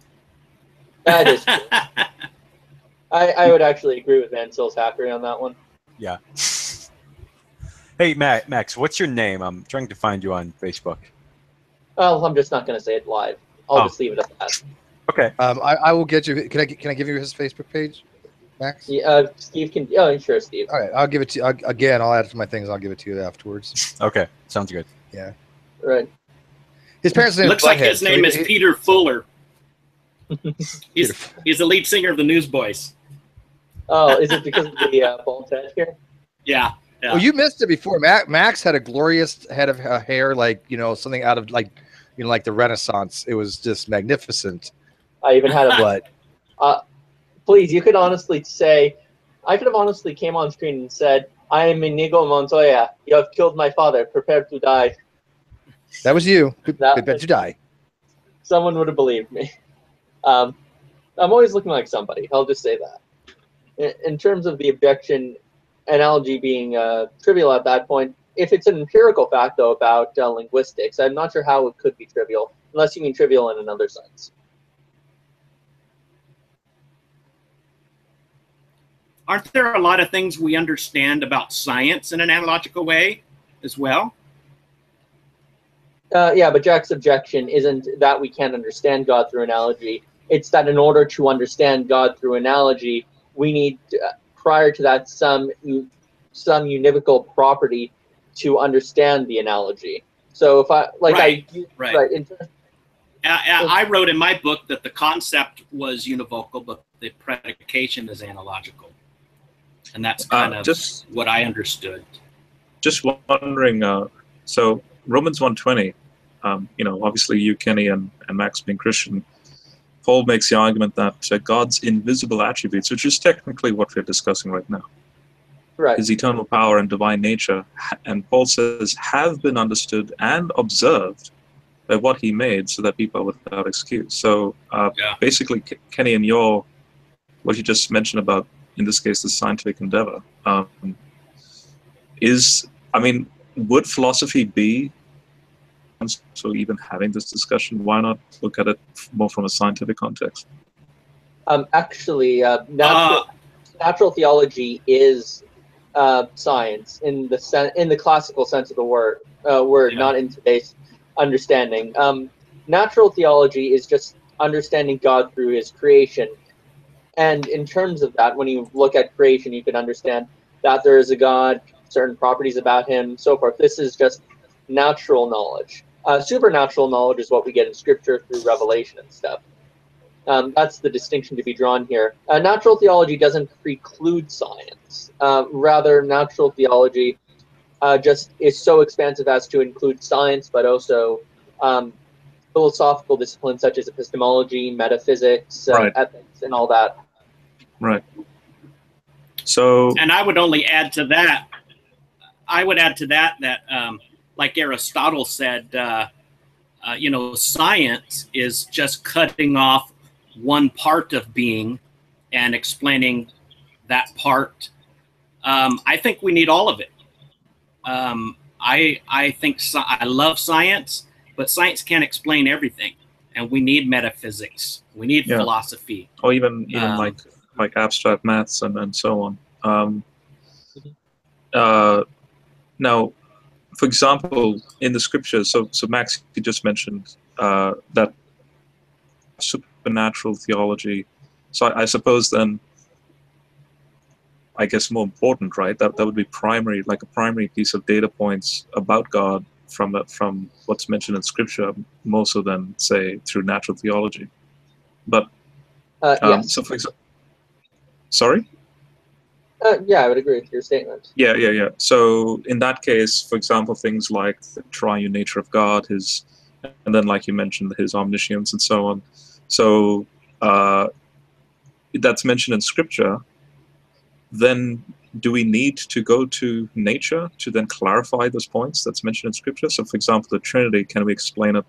That is true. I would actually agree with Van Til's hackery on that one. Yeah. Hey, Max, what's your name? I'm trying to find you on Facebook. Well, I'm just not going to say it live. I'll just leave it at that. Okay. I will get you. Can I give you his Facebook page, Max? Yeah, Steve can. Oh, sure, Steve. All right, I'll give it to you. Again, I'll add it to my things. I'll give it to you afterwards. Okay, sounds good. Yeah. Right. His parents' name looks like his name is Peter Fuller. He's the lead singer of the Newsboys. Oh, is it because of the bald head here? Yeah. Well, you missed it before. Max had a glorious head of hair, like something out of like the Renaissance. It was just magnificent. I even had a please, you could honestly say, I could have honestly came on screen and said, "I am Inigo Montoya. You have killed my father. Prepare to die." That was you. Bet you die. Someone would have believed me. I'm always looking like somebody. I'll just say that. In terms of the objection, analogy being trivial at that point, if it's an empirical fact, though, about linguistics, I'm not sure how it could be trivial, unless you mean trivial in another sense. Aren't there a lot of things we understand about science in an analogical way as well? Yeah, but Jack's objection isn't that we can't understand God through analogy. It's that in order to understand God through analogy, we need, prior to that, some univocal property to understand the analogy. So if I I wrote in my book that the concept was univocal, but the predication is analogical, and that's kind of just what I understood. Just wondering. So Romans 1:20. Obviously you, Kenny, and Max being Christian, Paul makes the argument that God's invisible attributes, which is technically what we're discussing right now, right, his eternal power and divine nature, and Paul says, have been understood and observed by what he made, so that people are without excuse. So basically, Kenny, and what you just mentioned about, in this case, the scientific endeavor, would philosophy be, so even having this discussion, why not look at it more from a scientific context? Actually, natural theology is science in the classical sense of the word, not in today's understanding. Natural theology is just understanding God through his creation. And in terms of that, when you look at creation, you can understand that there is a God, certain properties about him, so forth. This is just natural knowledge. Supernatural knowledge is what we get in scripture through revelation and stuff. That's the distinction to be drawn here. Natural theology doesn't preclude science. Rather, natural theology just is so expansive as to include science, but also philosophical disciplines such as epistemology, metaphysics, ethics, and all that. Right. So, and I would only add to that. That like Aristotle said, science is just cutting off one part of being and explaining that part. I think we need all of it. I think I love science, but science can't explain everything, and we need metaphysics. We need philosophy, or even like abstract maths and so on. Now, for example, in the scriptures, so Max, you just mentioned that supernatural theology. So I suppose then, I guess more important, right? That would be primary, like a primary piece of data points about God from what's mentioned in scripture, more so than say through natural theology. But yes. so for example, sorry. Yeah, I would agree with your statement. Yeah. So in that case, for example, things like the triune nature of God, and then like you mentioned, his omniscience and so on. So that's mentioned in scripture. Then do we need to go to nature to then clarify those points that's mentioned in scripture? So for example, the Trinity, can we explain it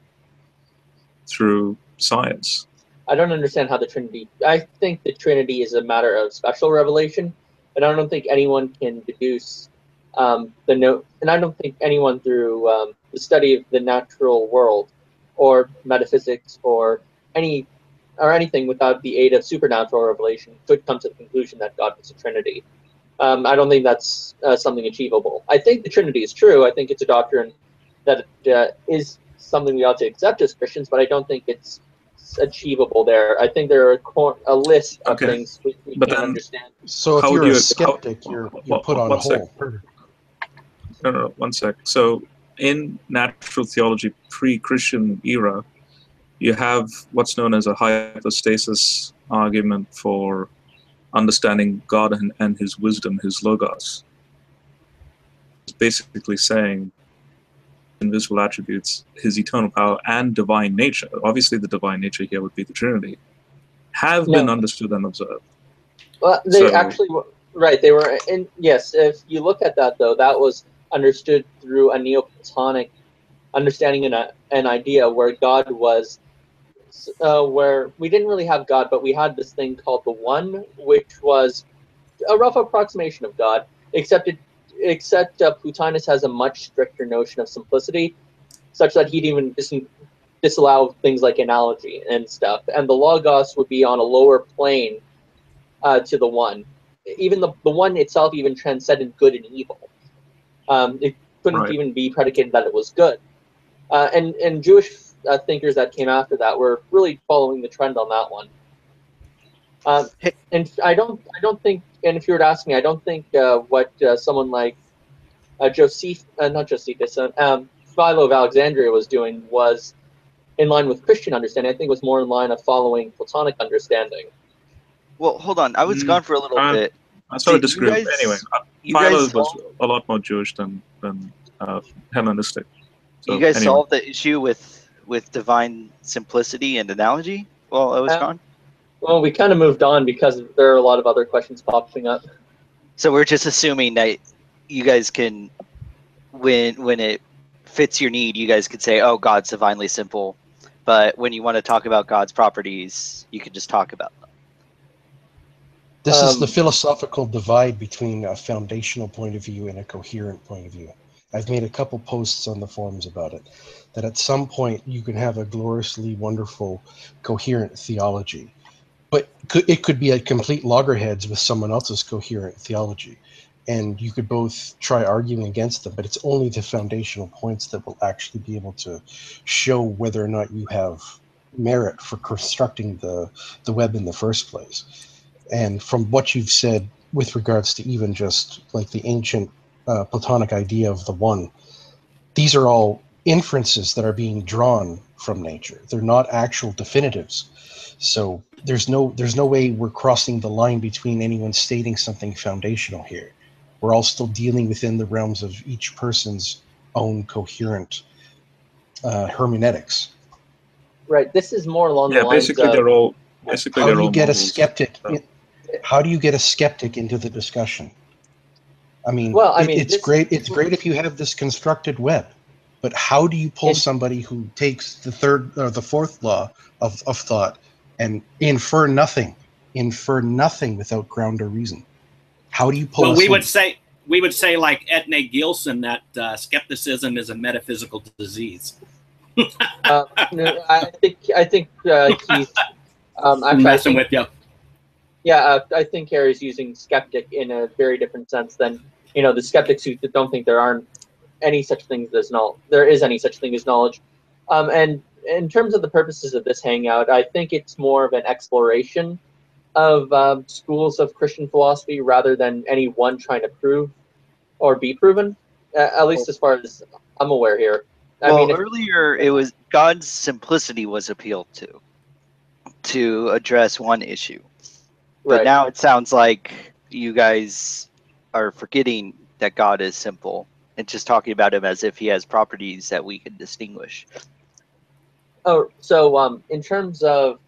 through science? I don't understand how the Trinity. I think the Trinity is a matter of special revelation, and I don't think anyone can deduce the note. And I don't think anyone through the study of the natural world, or metaphysics, or anything without the aid of supernatural revelation could come to the conclusion that God is a Trinity. I don't think that's something achievable. I think the Trinity is true. I think it's a doctrine that is something we ought to accept as Christians, but I don't think it's achievable there. I think there are a list of things we can't understand. So if you're a skeptic, you're put on hold. No, 1 sec. So in natural theology pre-Christian era, you have what's known as a hypostasis argument for understanding God and his wisdom, his logos. It's basically saying invisible attributes, his eternal power and divine nature, obviously the divine nature here would be the Trinity, have been understood and observed. Well, actually, right, they were, and yes, if you look at that though, that was understood through a Neoplatonic understanding and an idea where God was, where we didn't really have God, but we had this thing called the One, which was a rough approximation of God, except Plotinus has a much stricter notion of simplicity, such that he'd even disallow things like analogy and stuff. And the Logos would be on a lower plane to the One. Even the One itself even transcended good and evil. It couldn't even be predicated that it was good. And Jewish thinkers that came after that were really following the trend on that one. And I don't think, and if you were to ask me, I don't think what someone like Josephus, Philo of Alexandria was doing was in line with Christian understanding. I think it was more in line of following Platonic understanding. Well, hold on. I was gone for a little bit. I sort of disagree. Anyway, Philo was a lot more Jewish than Hellenistic. So, you guys solved the issue with divine simplicity and analogy while I was gone? Well, we kind of moved on because there are a lot of other questions popping up. So we're just assuming that you guys can, when it fits your need, you guys could say, oh, God's divinely simple. But when you want to talk about God's properties, you can just talk about them. This is the philosophical divide between a foundational point of view and a coherent point of view. I've made a couple posts on the forums about it, that at some point you can have a gloriously wonderful, coherent theology. But it could be at complete loggerheads with someone else's coherent theology. And you could both try arguing against them, but it's only the foundational points that will actually be able to show whether or not you have merit for constructing the web in the first place. And from what you've said with regards to even just like the ancient Platonic idea of the One, these are all inferences that are being drawn from nature. They're not actual definitives. So there's no way we're crossing the line between anyone stating something foundational here. We're all still dealing within the realms of each person's own coherent hermeneutics. Right. This is more along the lines basically of... they're all basically. How they're do you all get models. a skeptic? How do you get a skeptic into the discussion? I mean, it's great. It's great if you have this constructed web, but how do you pull somebody who takes the third or the fourth law of thought and infer nothing without ground or reason? How do you pull? Well, we would say like Etne Gilson that skepticism is a metaphysical disease. No, I think he's actually messing with you. Yeah, I think Harry's using skeptic in a very different sense than the skeptics who don't think there aren't any such things as knowledge. There is any such thing as knowledge. And in terms of the purposes of this hangout, I think it's more of an exploration of schools of Christian philosophy rather than any one trying to prove or be proven. At least as far as I'm aware here. I mean, earlier it was God's simplicity was appealed to address one issue. But right. now it sounds like you guys are forgetting that God is simple and just talking about him as if he has properties that we can distinguish. Oh, so in terms of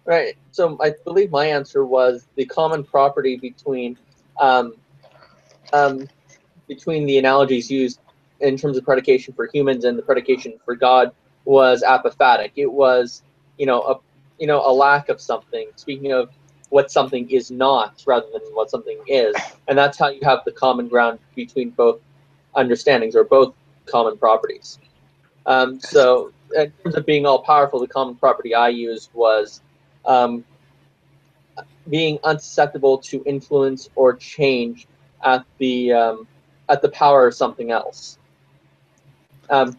right, so I believe my answer was the common property between the analogies used in terms of predication for humans and the predication for God was apophatic. It was, a lack of something. Speaking of what something is not rather than what something is, and that's how you have the common ground between both understandings or both common properties. So in terms of being all powerful, the common property I used was being unsusceptible to influence or change at the power of something else.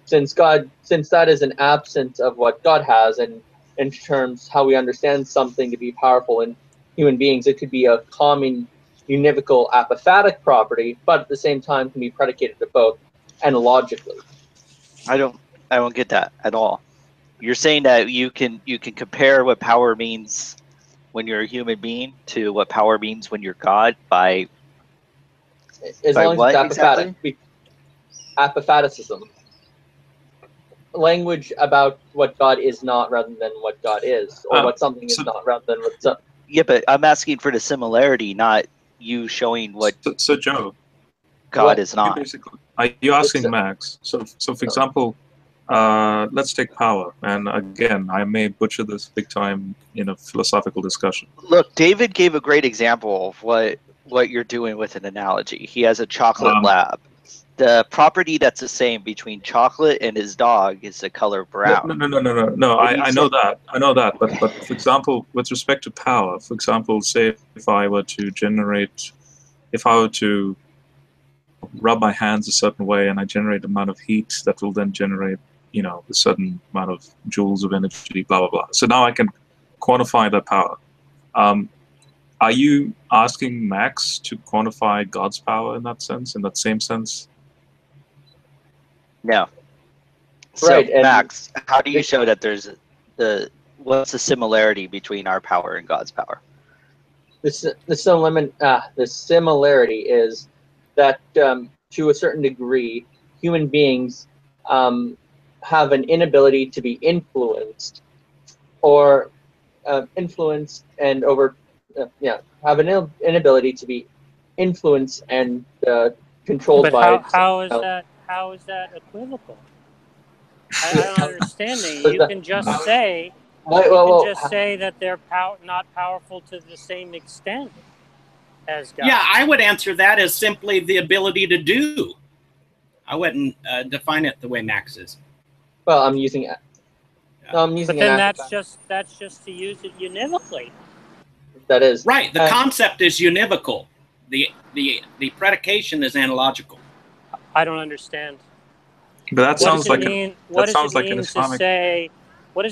Since that is an absence of what God has, and in terms how we understand something to be powerful in human beings, it could be a common univocal apophatic property, but at the same time can be predicated to both analogically. I don't get that at all. You're saying that you can compare what power means when you're a human being to what power means when you're God by as long what as it's apophatic. exactly? Apophaticism. Language about what God is not rather than what God is, or what something is not rather than what's up. Yeah, but I'm asking for the similarity, not you showing what So Joe, God is not. basically, are you asking Max? So for example, let's take power. And again, I may butcher this big time in a philosophical discussion. Look, David gave a great example of what you're doing with an analogy. He has a chocolate lab. The property that's the same between chocolate and his dog is the color brown. No. I know that. I know that. But for example, with respect to power, for example, say if I were to rub my hands a certain way and I generate an amount of heat that will then generate, a certain amount of joules of energy, blah, blah, blah. So now I can quantify that power. Are you asking Max to quantify God's power in that sense, in that same sense? No. So, right, Max, how do you show that there's what's the similarity between our power and God's power? The similarity is that to a certain degree, human beings have an inability to be influenced, or influenced and over, have an inability to be influenced and controlled by. But how is that equivocal? I don't understand. You can just say that they're not powerful to the same extent as God. Yeah, I would answer that as simply the ability to do. I wouldn't define it the way Max is. Well, I'm using it. No, I'm using. But then that's just to use it univocally. That is right. The concept is univocal. The predication is analogical. I don't understand. But that sounds like what does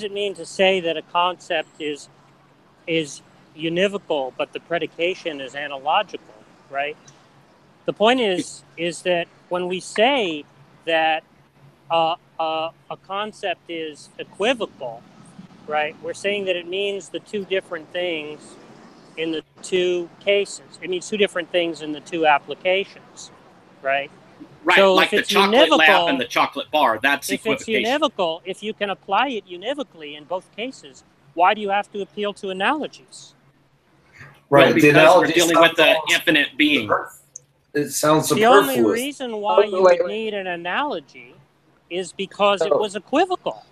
it mean to say that a concept is univocal, but the predication is analogical, right? The point is that when we say that a concept is equivocal, right? We're saying that it means the two different things in the two cases. It means two different things in the two applications, right? Right, so like the chocolate lab and the chocolate bar. That's equivocation. If it's univocal, if you can apply it univocally in both cases, why do you have to appeal to analogies? Right, well, because we're dealing with the infinite being. It sounds superfluous. The only reason why you would need an analogy is because it was equivocal.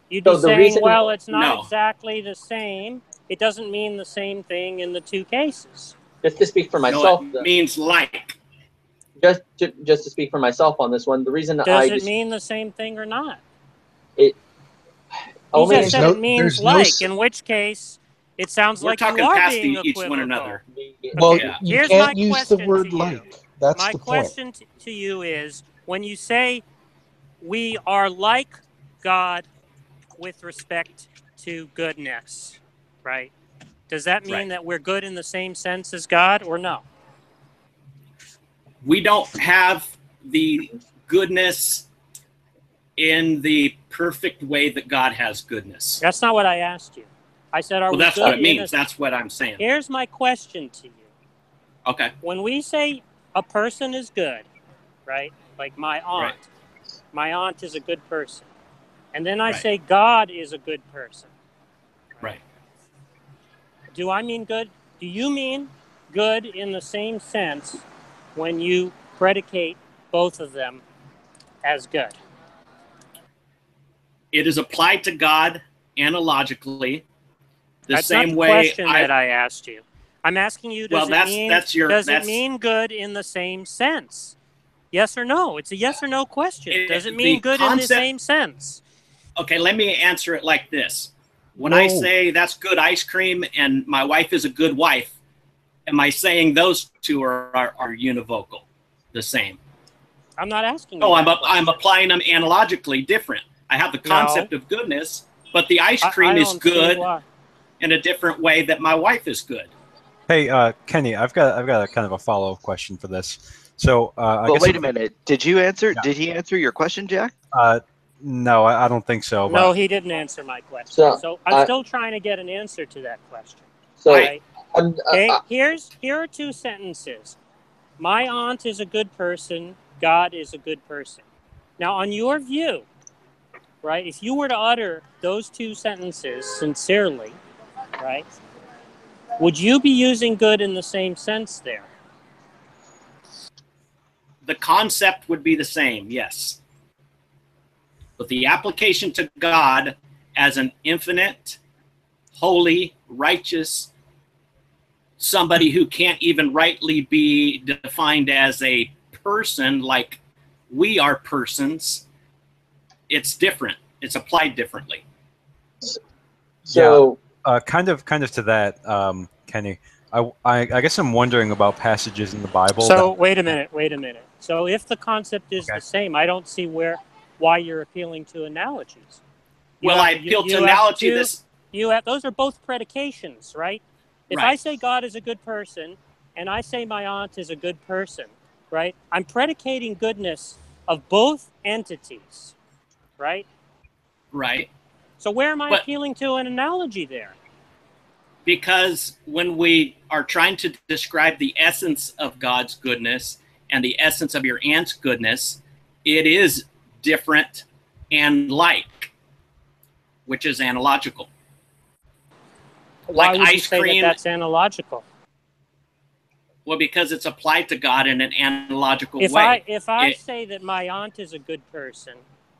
You'd be saying, well, it's not exactly the same. It doesn't mean the same thing in the two cases. Just to speak for myself. No, it means like. Just to speak for myself on this one, the reason does it mean the same thing or not? It He only just said it means there's no like, in which case it sounds We're like you talking are past being each one equivocal. another. well, Okay, Yeah. you here's can't my use the question word to you. like. That's My the point. question to you is, when you say we are like God with respect to goodness, right? Does that mean Right. that we're good in the same sense as God, or no? We don't have the goodness in the perfect way that God has goodness. That's not what I asked you. I said, are Well, we that's good what it in means. a... That's what I'm saying. Here's my question to you. Okay. When we say a person is good, right? Like my aunt. Right. My aunt is a good person. And then I Right. say God is a good person. Right. Do I mean good? Do you mean good in the same sense when you predicate both of them as good? It is applied to God analogically the That's same not the way question that I asked you. I'm asking you, does it mean good in the same sense? Yes or no? It's a yes or no question. Does it mean good in the same sense? Okay, let me answer it like this. When I say that's good ice cream and my wife is a good wife, am I saying those two are univocal, the same? I'm not asking you. Oh, I'm applying them analogically different. I have the concept of goodness, but the ice cream is good in a different way that my wife is good. Hey, Kenny, I've got a kind of a follow-up question for this. So, well, wait a minute. Did you answer? Yeah. Did he answer your question, Jack? No, I don't think so. No, he didn't answer my question. So I'm still trying to get an answer to that question. So, right? Okay, here are two sentences. My aunt is a good person. God is a good person. Now, on your view, right, if you were to utter those two sentences sincerely, right, would you be using good in the same sense there? The concept would be the same, yes. But the application to God as an infinite, holy, righteous, somebody who can't even rightly be defined as a person like we are persons, it's different. It's applied differently. So, kind of to that, Kenny. I guess I'm wondering about passages in the Bible. So wait a minute. So if the concept is the same, I don't see why you're appealing to analogies. I appeal to analogy. Those are both predications, right? If I say God is a good person and I say my aunt is a good person, right? I'm predicating goodness of both entities, right? Right. So where am I appealing to an analogy there? Because when we are trying to describe the essence of God's goodness and the essence of your aunt's goodness, it is different and like, which is analogical. Why would you say that that's analogical? Well, because it's applied to God in an analogical way. If I say that my aunt is a good person,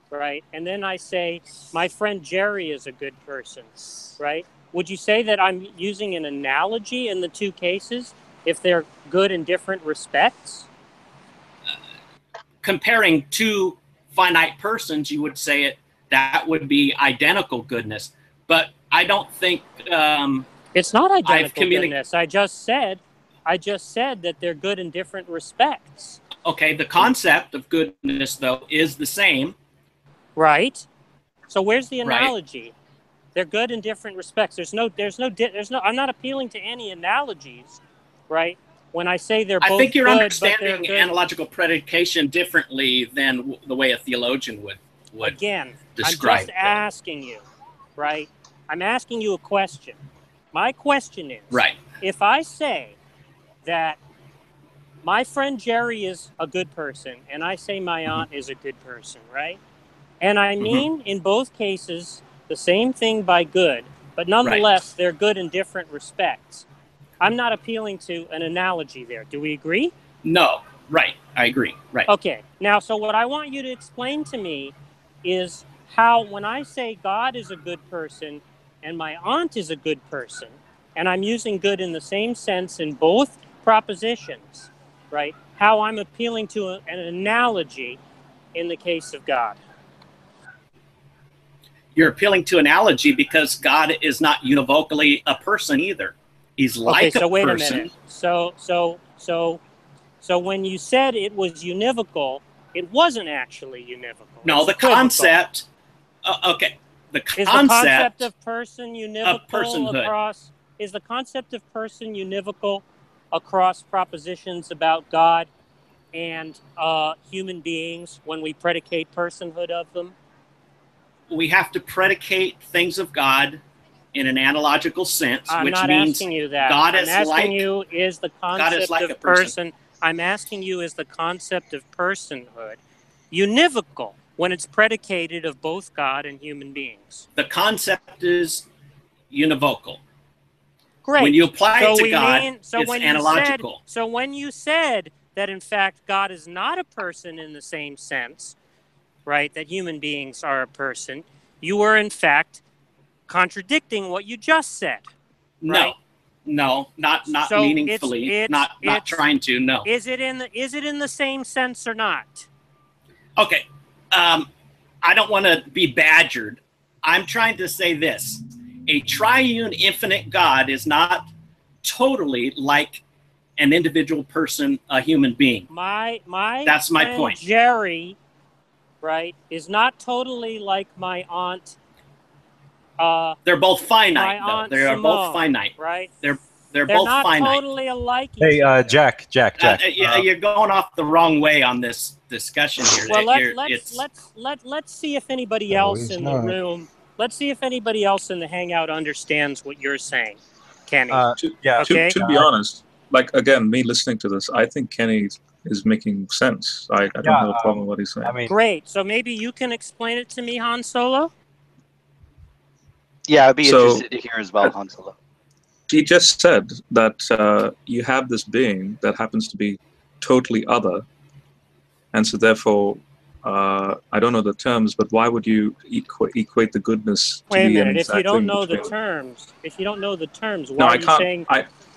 right, and then I say my friend Jerry is a good person, right, would you say that I'm using an analogy in the two cases if they're good in different respects? Comparing two finite persons, you would say that would be identical goodness. But I don't think it's not identical goodness. I just said that they're good in different respects. Okay, the concept of goodness though is the same. Right. So where's the analogy? Right. They're good in different respects. There's no. I'm not appealing to any analogies, right? When I say they're both good, I think you're understanding analogical predication differently than the way a theologian would Again, describe. I'm just asking you, right? I'm asking you a question. My question is, if I say that my friend Jerry is a good person and I say my aunt is a good person, right? And I mean in both cases the same thing by good, but nonetheless they're good in different respects. I'm not appealing to an analogy there. Do we agree? No. Right. I agree. Right. Okay. Now, so what I want you to explain to me is how when I say God is a good person and my aunt is a good person, and I'm using good in the same sense in both propositions, right? How I'm appealing to an analogy in the case of God. You're appealing to analogy because God is not univocally a person either. He's like okay, so a wait person. a minute. So when you said it was univocal, it wasn't actually univocal. No, it's the equivocal. concept. Okay, the Is concept the concept of person univocal of personhood. across? Is the concept of person univocal across propositions about God and human beings when we predicate personhood of them? We have to predicate things of God in an analogical sense, I'm which not means asking you that. God I'm is asking like you is the concept like of a person. I'm asking you is the concept of personhood univocal when it's predicated of both God and human beings? The concept is univocal. Great. When you apply it to we God, mean, it's when analogical. so when you said that in fact God is not a person in the same sense, right, that human beings are a person, you were in fact contradicting what you just said. Right? No, not so meaningfully, not trying to. No. Is it in the same sense or not? Okay, I don't want to be badgered. I'm trying to say this: a triune, infinite God is not totally like an individual person, a human being. That's my point. Jerry, right, is not totally like my aunt. They're both finite, though. They are both finite, right? They're both not finite. Totally alike. Hey, Jack. You're going off the wrong way on this discussion here. Well, let's see if anybody else in the room. Let's see if anybody else in the hangout understands what you're saying, Kenny. To be honest, like again, me listening to this, I think Kenny is making sense. I don't have a problem with what he's saying. I mean, great. So maybe you can explain it to me, Han Solo. Yeah, I'd be interested to hear as well, Han Solo. He just said that you have this being that happens to be totally other, and so therefore, I don't know the terms, but why would you equate the goodness to Wait a be minute. an If exact you don't thing know the between- terms, why No, are I you can't. saying?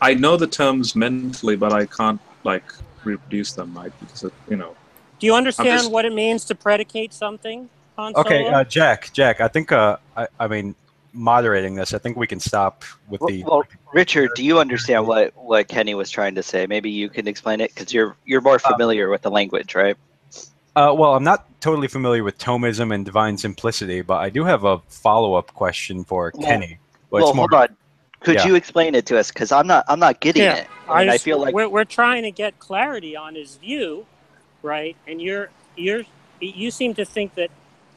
I know the terms mentally, but I can't like reproduce them, right? Because Do you understand what it means to predicate something, Han Solo? Okay, Jack. I think I mean, moderating this, I think we can stop with the. Well, Richard, do you understand what Kenny was trying to say? Maybe you can explain it because you're more familiar with the language, right? Well, I'm not totally familiar with Thomism and divine simplicity, but I do have a follow-up question for Kenny. But hold on. Could you explain it to us? Because I'm not getting it. I feel like we're trying to get clarity on his view, right? And you seem to think that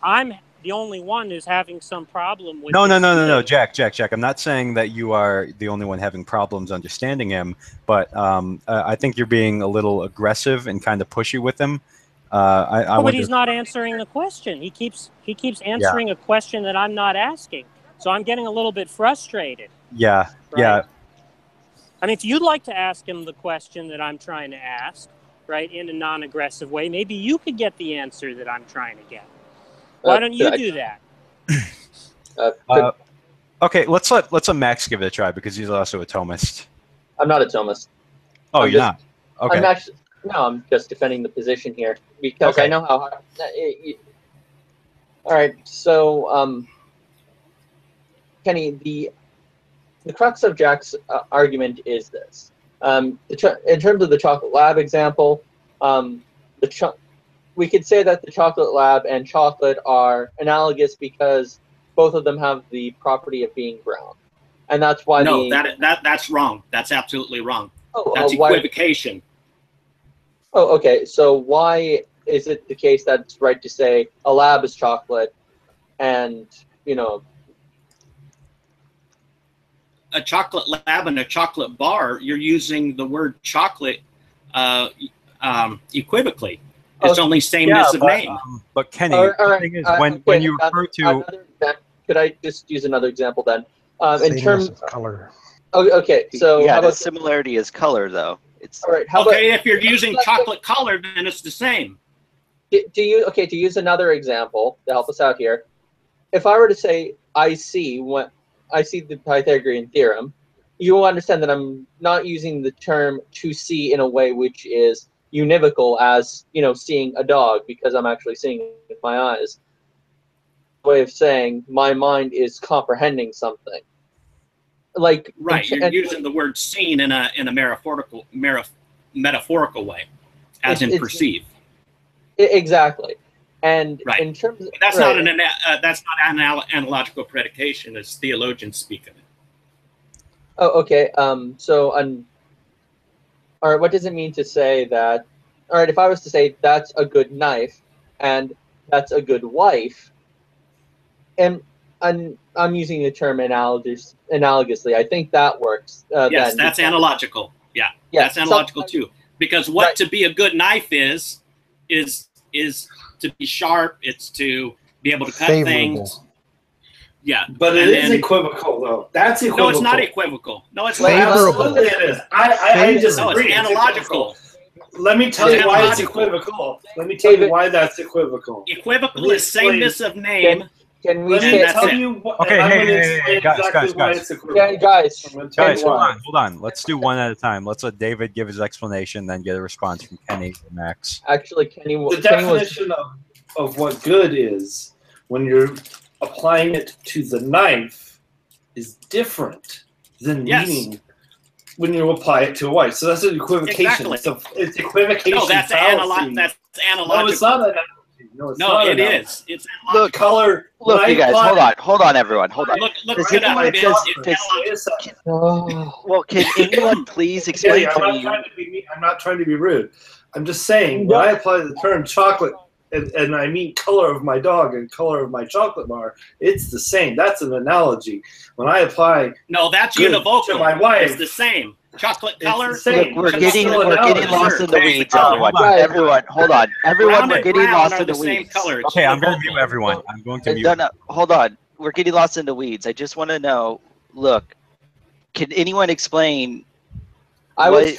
I'm the only one who's having some problem with. No, Jack. I'm not saying that you are the only one having problems understanding him, but I think you're being a little aggressive and kind of pushy with him. But he's not answering the question. He keeps answering a question that I'm not asking. So I'm getting a little bit frustrated. Yeah. I mean, if you'd like to ask him the question that I'm trying to ask, right, in a non-aggressive way, maybe you could get the answer that I'm trying to get. Why don't you do that? Okay, let's let Max give it a try because he's also a Thomist. I'm not a Thomist. Oh, you're not? Okay. I'm just defending the position here because I know how hard. All right, so Kenny, the crux of Jack's argument is this: in terms of the chocolate lab example, we could say that the chocolate lab and chocolate are analogous because both of them have the property of being brown, and that's why. No, that's wrong. That's absolutely wrong. That's why, equivocation. Oh, okay. So why is it the case that it's right to say a lab is chocolate, and a chocolate lab and a chocolate bar? You're using the word chocolate equivocally. It's only sameness of name. But Kenny, the thing is, when you refer to, could I just use another example then? In Sameness terms of color. Oh, okay. So yeah, how the about similarity is color, though. It's all right. If you're using chocolate color, then it's the same. To use another example to help us out here, if I were to say I see the Pythagorean theorem, you will understand that I'm not using the term to see in a way which is univocal as seeing a dog, because I'm actually seeing it with my eyes. way of saying my mind is comprehending something. Like right, you're using the word "seen" in a metaphorical way, as in perceive. Exactly, and right. in terms of, that's not an analogical predication as theologians speak of it. Oh, okay. So, all right. What does it mean to say that? All right. If I was to say that's a good knife, and that's a good wife, and I'm using the term analogously. I think that works. Yes, that's analogical. Yeah, that's analogical too. Because what to be a good knife is to be sharp. It's to be able to cut things. Yeah, but it is equivocal though. That's equivocal. No, it's not equivocal. No, it's not. Absolutely, it is. I disagree. No, it's analogical. Let me tell you why it's equivocal. Let me tell you why that's equivocal. Equivocal is sameness of name. Can we tell you? Okay, hey, guys. Guys, hold on. Let's do one at a time. Let's let David give his explanation, then get a response from Kenny or Max. Actually, Kenny, the definition of what good is when you're applying it to the knife is different than meaning when you apply it to a wife. So that's an equivocation. Exactly. It's equivocation. No, that's analogical. No, it's not an analogy. No, it is. It's look, color. Look, you guys, hold on, everyone, hold on. Look it up. Well, can anyone please explain to me? I'm not trying to be rude. I'm just saying when I apply the term chocolate and I mean color of my dog and color of my chocolate bar, it's the same. That's an analogy. When I apply that's univocal to my wife, it's the same. Chocolate color. Look, we're getting lost in the weeds, everyone. Hold on. Everyone, we're getting lost in the weeds. Okay, I'm going to mute everyone. I'm going to mute. No, hold on. We're getting lost in the weeds. I just want to know, look, can anyone explain? I was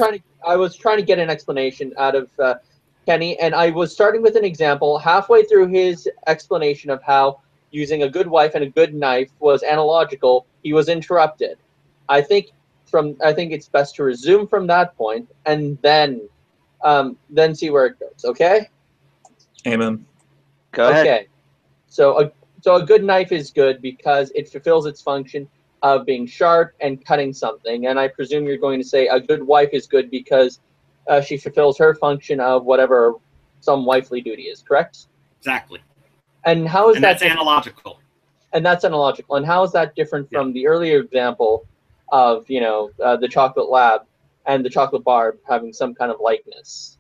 trying to get an explanation out of Kenny, and I was starting with an example. Halfway through his explanation of how using a good wife and a good knife was analogical, he was interrupted. I think it's best to resume from that point and then see where it goes. Okay. Amen. Go ahead. Okay. So a good knife is good because it fulfills its function of being sharp and cutting something. And I presume you're going to say a good wife is good because she fulfills her function of whatever some wifely duty is. Correct? Exactly. And how is that? That's analogical. And that's analogical. And how is that different from the earlier example of the chocolate lab and the chocolate bar having some kind of likeness?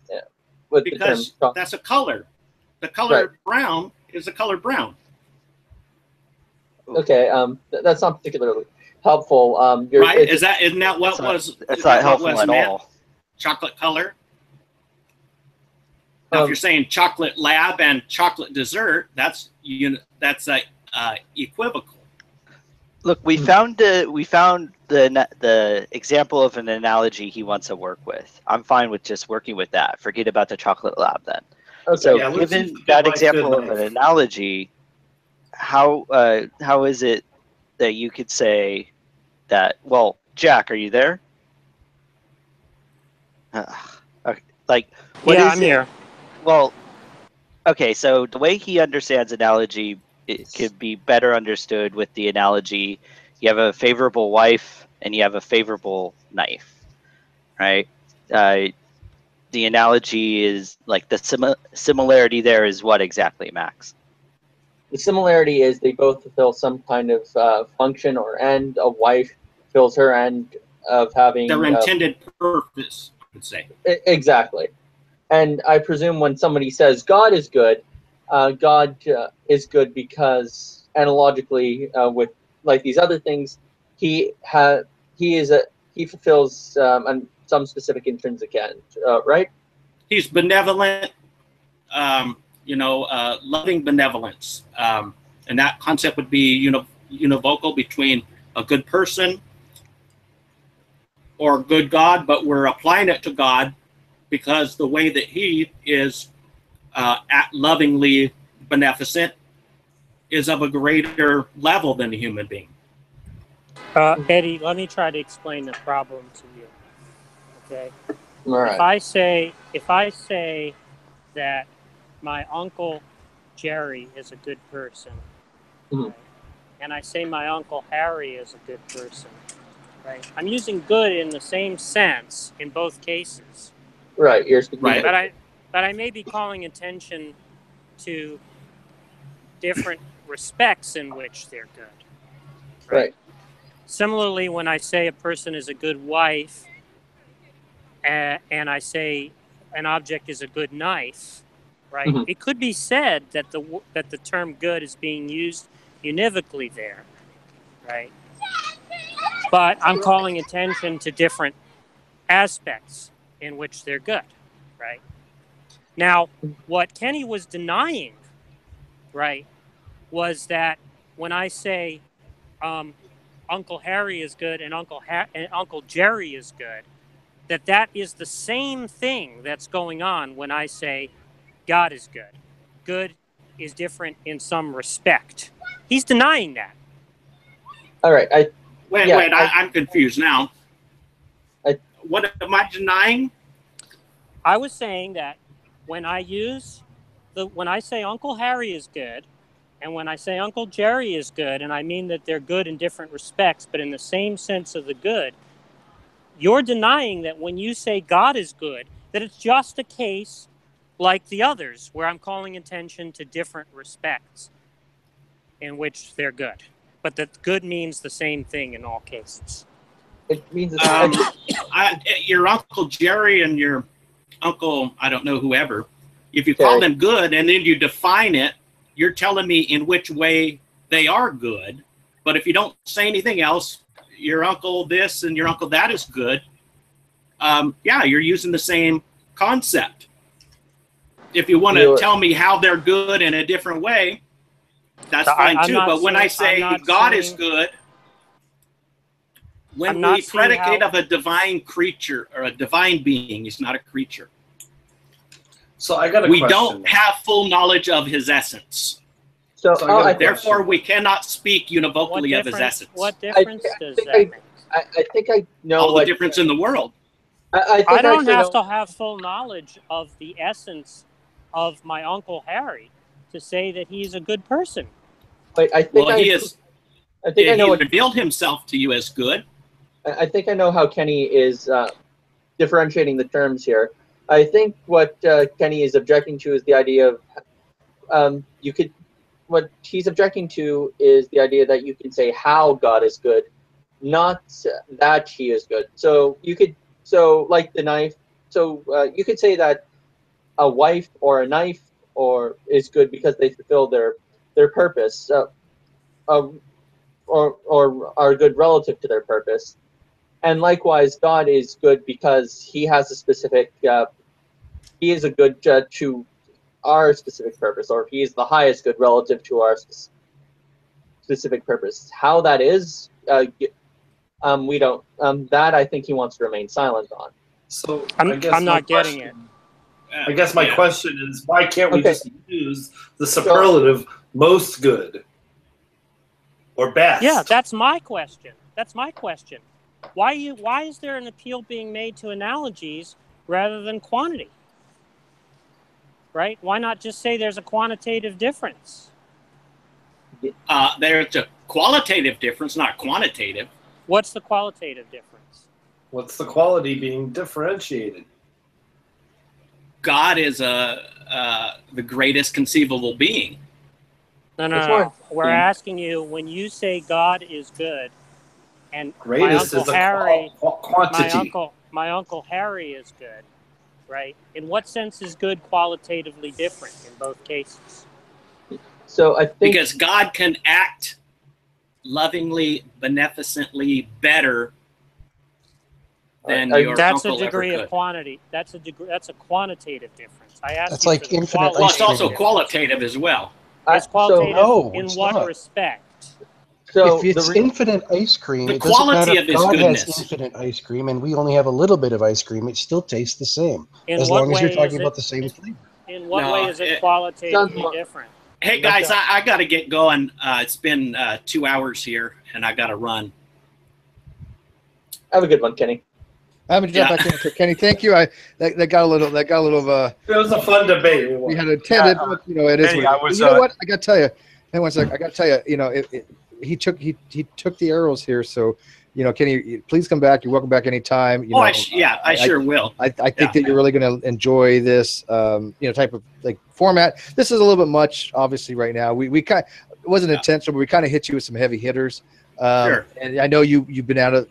Because that's a color. The color brown is the color brown. Okay, that's not particularly helpful. Right? Isn't that what was? That's not helpful at all. Chocolate color. Now, if you're saying chocolate lab and chocolate dessert, that's equivocal. Look, we found the example of an analogy he wants to work with. I'm fine with just working with that. Forget about the chocolate lab then. Okay. So, given that example of an analogy, how is it that you could say that? Well, Jack, are you there? Okay. Like, what is I'm here. Well, okay. So the way he understands analogy, it could be better understood with the analogy. You have a favorable wife and you have a favorable knife, right? The analogy is like the similarity there is what exactly, Max? The similarity is they both fulfill some kind of function or end. A wife fulfills her end of having their intended purpose, I would say. Exactly. And I presume when somebody says God is good, God is good because analogically with like these other things, he fulfills some specific intrinsic end, right? He's benevolent, loving benevolence, and that concept would be univocal between a good person or a good God, but we're applying it to God because the way that he is lovingly beneficent is of a greater level than a human being. Eddie, let me try to explain the problem to you. Okay. All right. If I say that my uncle Jerry is a good person, Mhm. and I say my Uncle Harry is a good person, right? I'm using good in the same sense in both cases. Right. You're speaking Right. But I may be calling attention to different respects in which they're good. Right. Similarly, when I say a person is a good wife, and I say an object is a good knife, right? Mhm. It could be said that the term "good" is being used univocally there, right? But I'm calling attention to different aspects in which they're good, right? Now, what Kenny was denying, right, was that when I say Uncle Harry is good and Uncle Jerry is good, that is the same thing that's going on when I say God is good. Good is different in some respect. He's denying that. All right. I'm confused now. What am I denying? I was saying that when I say Uncle Harry is good, and when I say Uncle Jerry is good, and I mean that they're good in different respects, but in the same sense of the good, you're denying that when you say God is good, that it's just a case like the others, where I'm calling attention to different respects in which they're good. But that good means the same thing in all cases. It means your Uncle Jerry and your Uncle, I don't know, whoever, if you call them good and then you define it, you're telling me in which way they are good. But if you don't say anything else, your uncle this and your uncle that is good. Yeah, you're using the same concept. If you want to tell me how they're good in a different way, that's fine too. But when I say God is good, when we predicate of a divine creature or a divine being, he's not a creature. So I got a question. We don't have full knowledge of his essence. So therefore, we cannot speak univocally of his essence. What difference does that make? I think I know all the difference in the world. I don't have to have full knowledge of the essence of my Uncle Harry to say that he's a good person. But I think I know he revealed himself to you as good. I think I know how Kenny is differentiating the terms here. I think what Kenny is objecting to is the idea of what he's objecting to is the idea that you can say how God is good, not that he is good. So you could, like the knife, you could say that a wife or a knife is good because they fulfill their purpose, or are good relative to their purpose. And likewise, God is good because he has a specific, he is a good to our specific purpose, or he is the highest good relative to our specific purpose. How that is, we don't, that I think he wants to remain silent on. So I'm not getting it. I guess my question is, why can't we just use the superlative most good or best? Yeah, that's my question. Why is there an appeal being made to analogies rather than quantity? Right? Why not just say there's a quantitative difference? There's a qualitative difference, not quantitative. What's the qualitative difference? What's the quality being differentiated? God is the greatest conceivable being. No. We're asking you, when you say God is good, and greatest my Uncle is Harry, quantity. my Uncle Harry is good, right? In what sense is good qualitatively different in both cases? So I think because God can act lovingly, beneficently better than your that's uncle a degree ever of quantity. That's a quantitative difference. I asked That's you like for the infinite. Well, it's also qualitative as well. It's qualitative in it's what not. respect? So if it's infinite ice cream, the it doesn't quality matter of if his God goodness. has infinite ice cream and we only have a little bit of ice cream. It still tastes the same, In as what long as you're way talking is about it- the same flavor. In what way is it qualitatively different? Hey guys, I got to get going. It's been 2 hours here, and I got to run. Have a good one, Kenny. I'm gonna jump back in, Kenny. Thank you. That got a little. It was a fun debate. We had intended, but it is. Kenny, what it is. You know what? I got to tell you, Hey, one sec. I got to tell you, he took the arrows here. So, Kenny, please come back. You're welcome back anytime. I sure will. I think that you're really going to enjoy this, type of like format. This is a little bit much, obviously, right now. We kind it wasn't intentional, but we kind of hit you with some heavy hitters. Sure. And I know you've been out of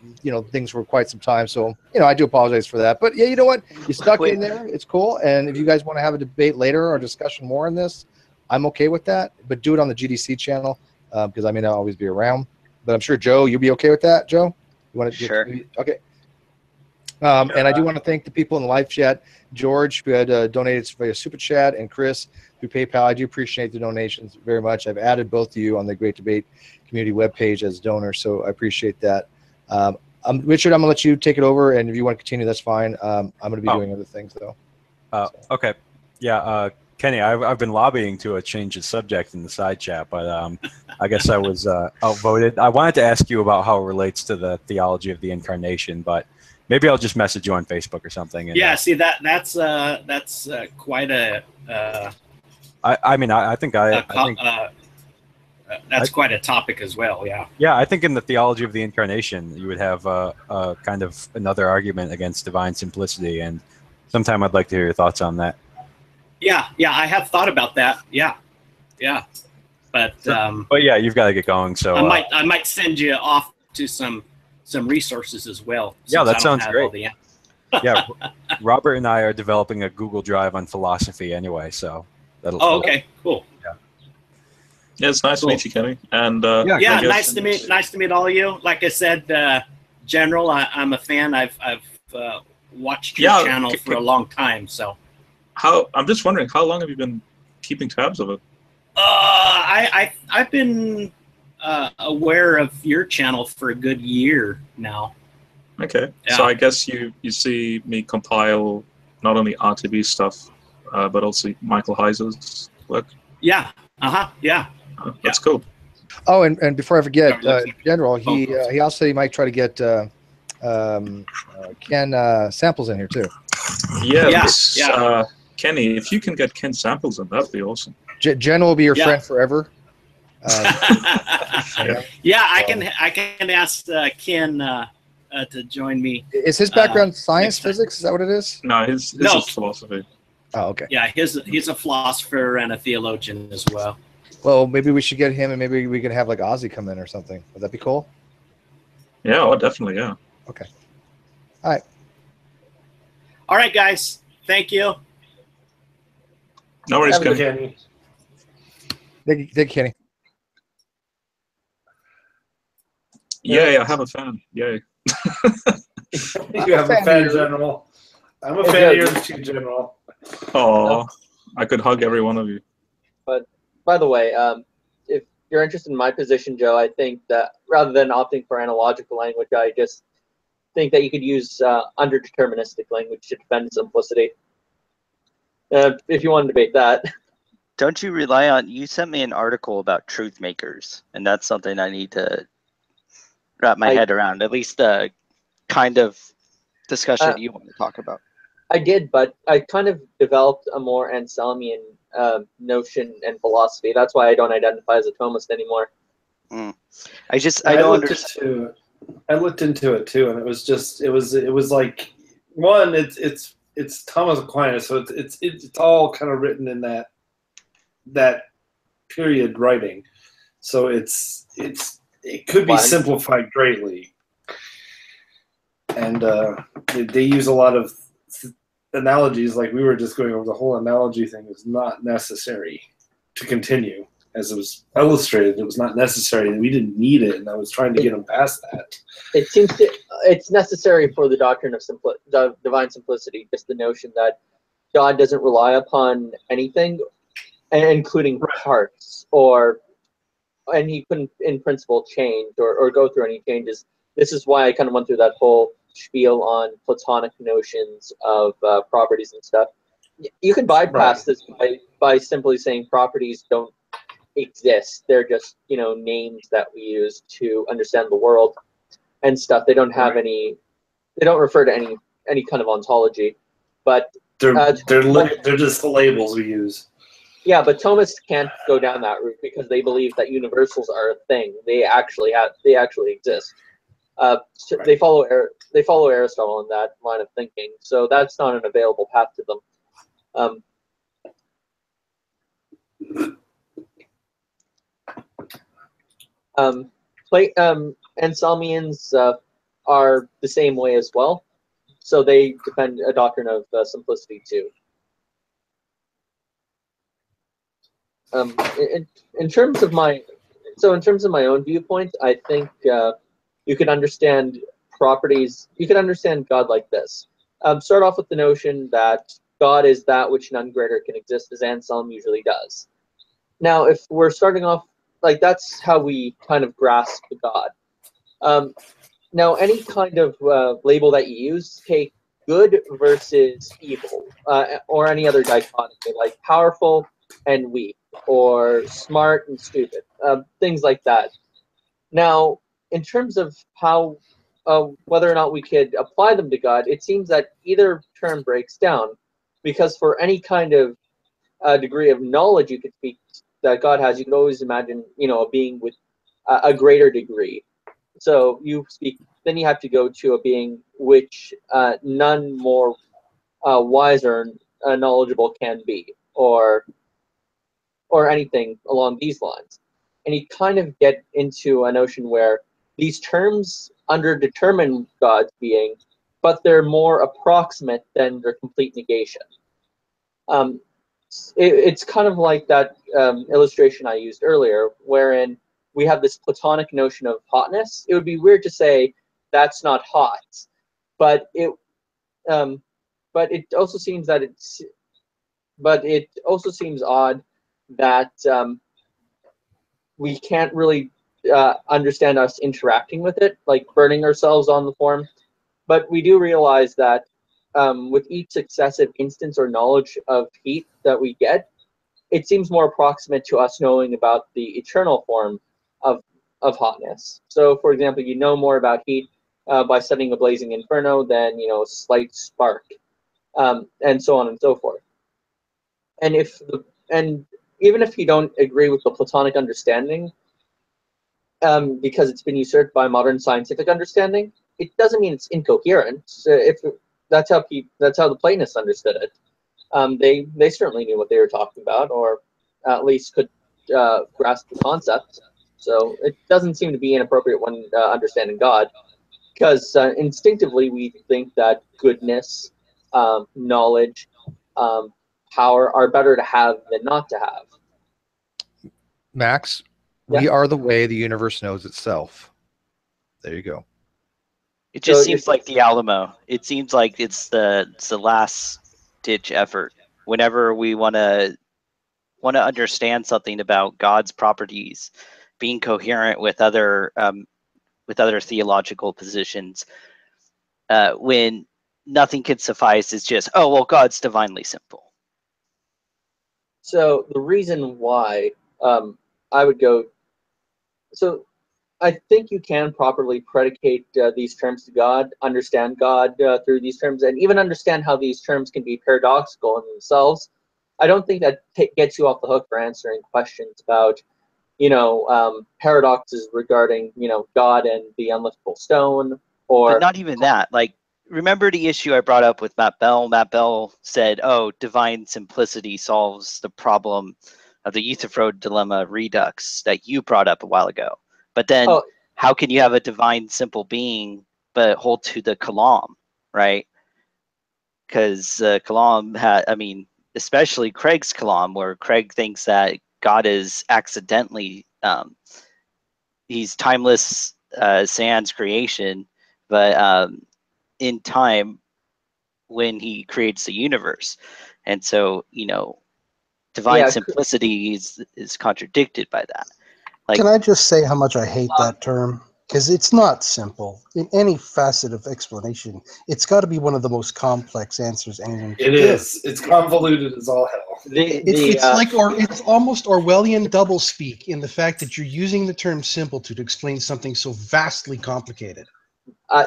things for quite some time, so I do apologize for that. But yeah, you know what? You stuck in there. It's cool. And if you guys want to have a debate later or discussion more on this, I'm okay with that. But do it on the GDC channel because I may not always be around. But I'm sure Joe, you'll be okay with that. Joe, you want to? Sure. Okay. And I do want to thank the people in the live chat, George, who had donated via Super Chat, and Chris through PayPal. I do appreciate the donations very much. I've added both of you on the Great Debate Community webpage as donors, so I appreciate that. Richard, I'm going to let you take it over, and if you want to continue, that's fine. I'm going to be doing other things, though. Okay. Yeah, Kenny, I've been lobbying to change the subject in the side chat, but I guess I was outvoted. I wanted to ask you about how it relates to the theology of the incarnation, but maybe I'll just message you on Facebook or something. And, see that's quite a. I think that's quite a topic as well. Yeah. Yeah, I think in the theology of the incarnation, you would have kind of another argument against divine simplicity, and sometime I'd like to hear your thoughts on that. Yeah, I have thought about that. Yeah. But yeah, you've got to get going. So I might send you off to some resources as well. Yeah, that sounds great. Yeah, Robert and I are developing a Google Drive on philosophy anyway, so that'll. Oh, okay, cool. Yeah, it's nice to meet you, Kenny. And nice to meet all of you. Like I said, General, I'm a fan. I've watched your channel for a long time. So, I'm just wondering, how long have you been keeping tabs of it? I've been aware of your channel for a good year now. Okay, so I guess you see me compile not only RTB stuff, but also Michael Heiser's work. Yeah. That's cool. Oh, and before I forget, General, he also might try to get Ken samples in here too. Yeah. Kenny, if you can get Ken samples in, that'd be awesome. Jen will be your friend forever. I can ask Ken to join me. Is his background science, physics? Is that what it is? No, his is philosophy. Oh, okay. Yeah, he's a philosopher and a theologian as well. Well, maybe we should get him, and maybe we can have like Ozzy come in or something. Would that be cool? Yeah, definitely, yeah. Okay. All right. All right, guys. Thank you. No worries, Kenny. Thank you, Kenny. Yay, I have a fan. Yay. You have a fan, General. I'm a fan of yours too, General. Oh, I could hug every one of you. But by the way, if you're interested in my position, Joe, I think that rather than opting for analogical language, I just think that you could use underdeterministic language to defend simplicity. If you want to debate that. Don't you rely on? You sent me an article about truth makers, and that's something I need to wrap my head around. At least the kind of discussion you want to talk about. I did, but I kind of developed a more Anselmian notion and philosophy. That's why I don't identify as a Thomist anymore. I don't understand. I looked into it too, and it was like one. It's Thomas Aquinas, so it's all kind of written in that period writing. So it could be simplified greatly, and they use a lot of analogies. Like we were just going over, the whole analogy thing is not necessary to continue. As it was illustrated, it was not necessary, and we didn't need it, and I was trying to get them past that. It seems it's necessary for the doctrine of divine simplicity, just the notion that God doesn't rely upon anything, including parts, and he couldn't, in principle, change or go through any changes. This is why I kind of went through that whole spiel on Platonic notions of properties and stuff. You can bypass this by simply saying properties don't exist. They're just names that we use to understand the world and stuff. They don't have any. They don't refer to any kind of ontology, but they're just the labels we use. Yeah, but Thomists can't go down that route because they believe that universals are a thing. They actually exist. So Right. they follow Aristotle in that line of thinking. So that's not an available path to them. Anselmians are the same way as well. So they defend a doctrine of simplicity too. In terms of my own viewpoint, I think you could understand properties. You could understand God like this. Start off with the notion that God is that which none greater can exist, as Anselm usually does. Now, if we're starting off like that's how we kind of grasp God. Now, any kind of label that you use, take good versus evil, or any other dichotomy, like powerful and weak, or smart and stupid, things like that. Now, in terms of how, whether or not we could apply them to God, it seems that either term breaks down, because for any kind of degree of knowledge you could speak that God has, you could always imagine, a being with a greater degree. So then you have to go to a being which none more wiser and knowledgeable can be, or anything along these lines. And you kind of get into a notion where these terms underdetermine God's being, but they're more approximate than their complete negation. It's kind of like that illustration I used earlier, wherein we have this Platonic notion of hotness. It would be weird to say that's not hot, but it also seems that it also seems odd that we can't really understand us interacting with it, like burning ourselves on the form. But we do realize that with each successive instance or knowledge of heat that we get, it seems more approximate to us knowing about the eternal form of hotness. So, for example, you know more about heat by studying a blazing inferno than a slight spark, and so on and so forth. And even if you don't agree with the Platonic understanding, because it's been usurped by modern scientific understanding, it doesn't mean it's incoherent. If that's how the Platonists understood it, they certainly knew what they were talking about, or at least could grasp the concept. So it doesn't seem to be inappropriate when understanding God, because instinctively we think that goodness, knowledge, power are better to have than not to have. Max, we are the way the universe knows itself. There you go. It just seems like the Alamo. It seems like it's the last ditch effort. Whenever we want to understand something about God's properties, being coherent with other theological positions, when nothing can suffice, it's just, oh well, God's divinely simple. So the reason why I would go, so I think you can properly predicate these terms to God, understand God through these terms, and even understand how these terms can be paradoxical in themselves. I don't think that gets you off the hook for answering questions about, paradoxes regarding, God and the unliftable stone, or. But not even that. Like, remember the issue I brought up with Matt Bell? Matt Bell said, "Oh, divine simplicity solves the problem of the Euthyphro dilemma redux that you brought up a while ago." But then, how can you have a divine simple being but hold to the kalam, right? Because kalam had, especially Craig's kalam, where Craig thinks that God is accidentally, he's timeless, sans creation, but in time when he creates the universe. And so, divine simplicity is contradicted by that. Like, can I just say how much I hate that term? Because it's not simple. In any facet of explanation, it's got to be one of the most complex answers anyone can give. It is. It's convoluted as all hell. It's almost Orwellian doublespeak in the fact that you're using the term simple to explain something so vastly complicated.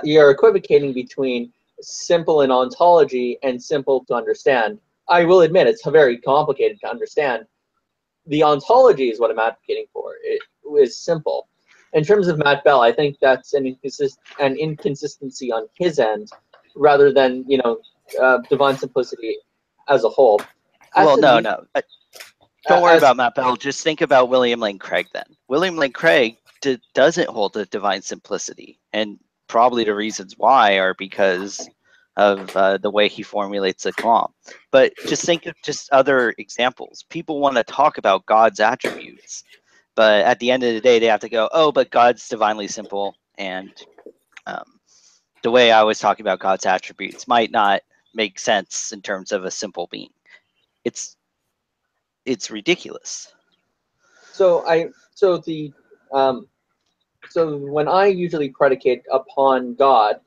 You're equivocating between simple in ontology and simple to understand. I will admit it's very complicated to understand, the ontology is what I'm advocating for. It is simple. In terms of Matt Bell, I think that's an inconsistency on his end, rather than divine simplicity as a whole. Well, no. Don't worry about Matt Bell. Just think about William Lane Craig then. William Lane Craig doesn't hold the divine simplicity, and probably the reasons why are because of the way he formulates the Kalam. But just think of just other examples. People want to talk about God's attributes, but at the end of the day, they have to go, oh, but God's divinely simple, and the way I was talking about God's attributes might not make sense in terms of a simple being. It's ridiculous. So when I usually predicate upon God,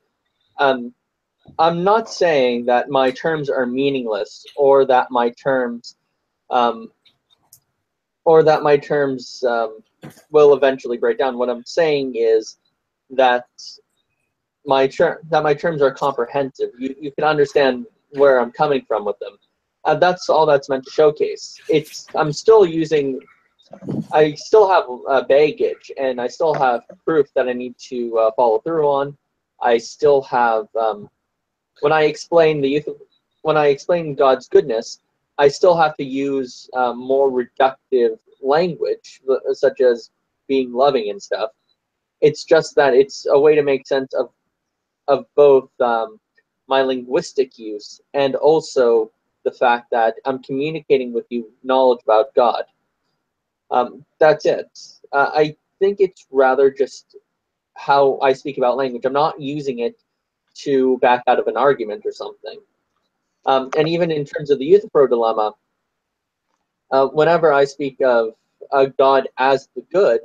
I'm not saying that my terms are meaningless, or that my terms will eventually break down. What I'm saying is that my terms are comprehensive. You can understand where I'm coming from with them. That's all that's meant to showcase. I still have baggage, and I still have proof that I need to follow through on. I still have when I explain God's goodness, I still have to use more reductive language, such as being loving and stuff. It's just that it's a way to make sense of both my linguistic use and also the fact that I'm communicating with you knowledge about God. That's it. I think it's rather just how I speak about language. I'm not using it to back out of an argument or something. And even in terms of the Euthyphro dilemma, whenever I speak of God as the good,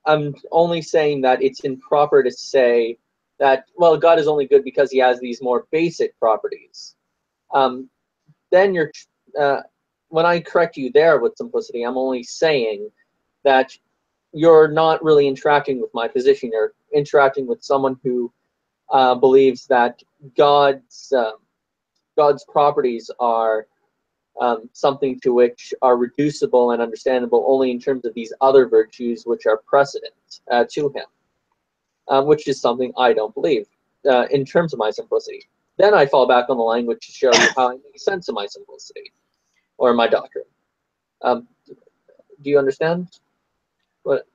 I'm only saying that it's improper to say that, well, God is only good because he has these more basic properties. Then when I correct you there with simplicity, I'm only saying that you're not really interacting with my position. You're interacting with someone who believes that God's properties are something to which are reducible and understandable only in terms of these other virtues which are precedent to him, which is something I don't believe in terms of my simplicity. Then I fall back on the language to show you how I make sense of my simplicity or my doctrine. Do you understand? What?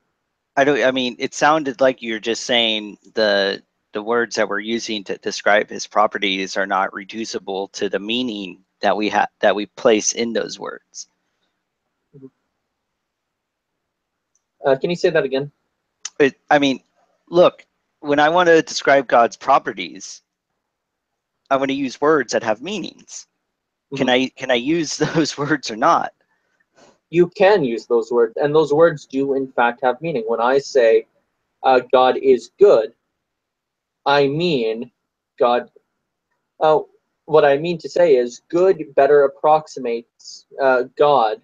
I mean, it sounded like you're just saying the words that we're using to describe his properties are not reducible to the meaning that we place in those words. Can you say that again? I mean, look, when I want to describe God's properties, I want to use words that have meanings. Mm-hmm. Can I use those words or not? You can use those words, and those words do in fact have meaning. When I say God is good, I mean God. What I mean to say is good better approximates God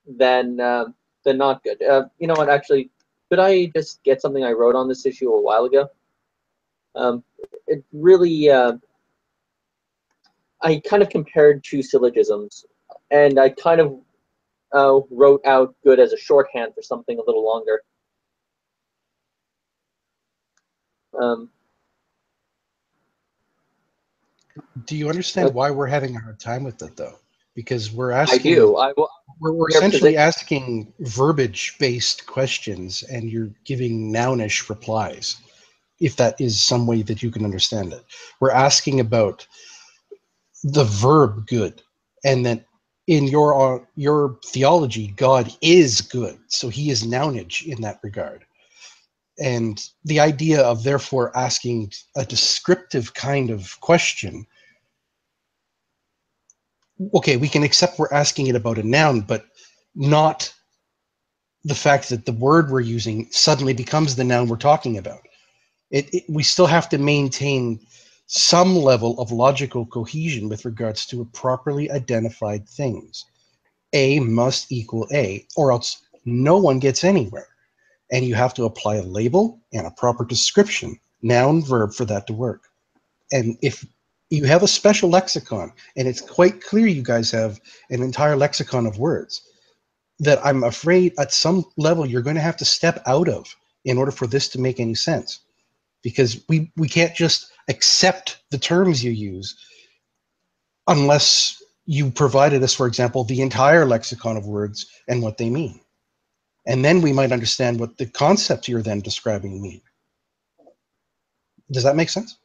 than not good. You know what? Actually, could I just get something I wrote on this issue a while ago? It really. I kind of compared two syllogisms, and I kind of wrote out good as a shorthand for something a little longer. Do you understand why we're having a hard time with it, though? Because we're asking. I do. We're essentially asking verbiage-based questions, and you're giving nounish replies, if that is some way that you can understand it. We're asking about the verb good, and that in your theology, God is good, so he is nounage in that regard. And the idea of therefore asking a descriptive kind of question, okay, we can accept we're asking it about a noun, but not the fact that the word we're using suddenly becomes the noun we're talking about. We still have to maintain some level of logical cohesion with regards to a properly identified things. A must equal A, or else no one gets anywhere. And you have to apply a label and a proper description, noun, verb, for that to work. And if you have a special lexicon, and it's quite clear you guys have an entire lexicon of words, that I'm afraid at some level you're going to have to step out of in order for this to make any sense. Because we can't just accept the terms you use unless you provided us, for example, the entire lexicon of words and what they mean. And then we might understand what the concepts you're then describing mean. Does that make sense?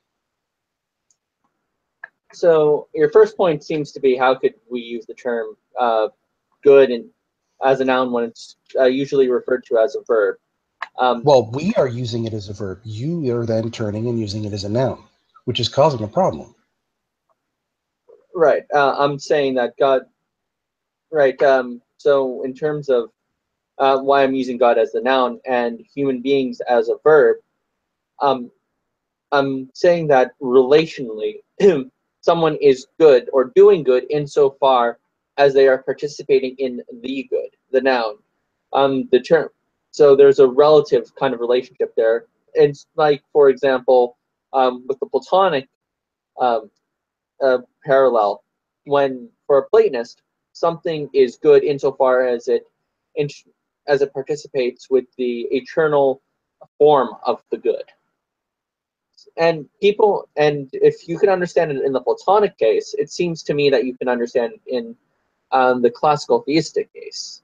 So your first point seems to be, how could we use the term good and as a noun when it's usually referred to as a verb? Well, we are using it as a verb. You are then turning and using it as a noun, which is causing a problem. Right. I'm saying that God. Right. So in terms of why I'm using God as the noun and human beings as a verb, I'm saying that relationally, someone is good or doing good insofar as they are participating in the good, the noun, the term. So there's a relative kind of relationship there. It's like, for example, with the Platonic parallel, when for a Platonist, something is good insofar as it participates with the eternal form of the good. And if you can understand it in the Platonic case, it seems to me that you can understand it in the classical theistic case.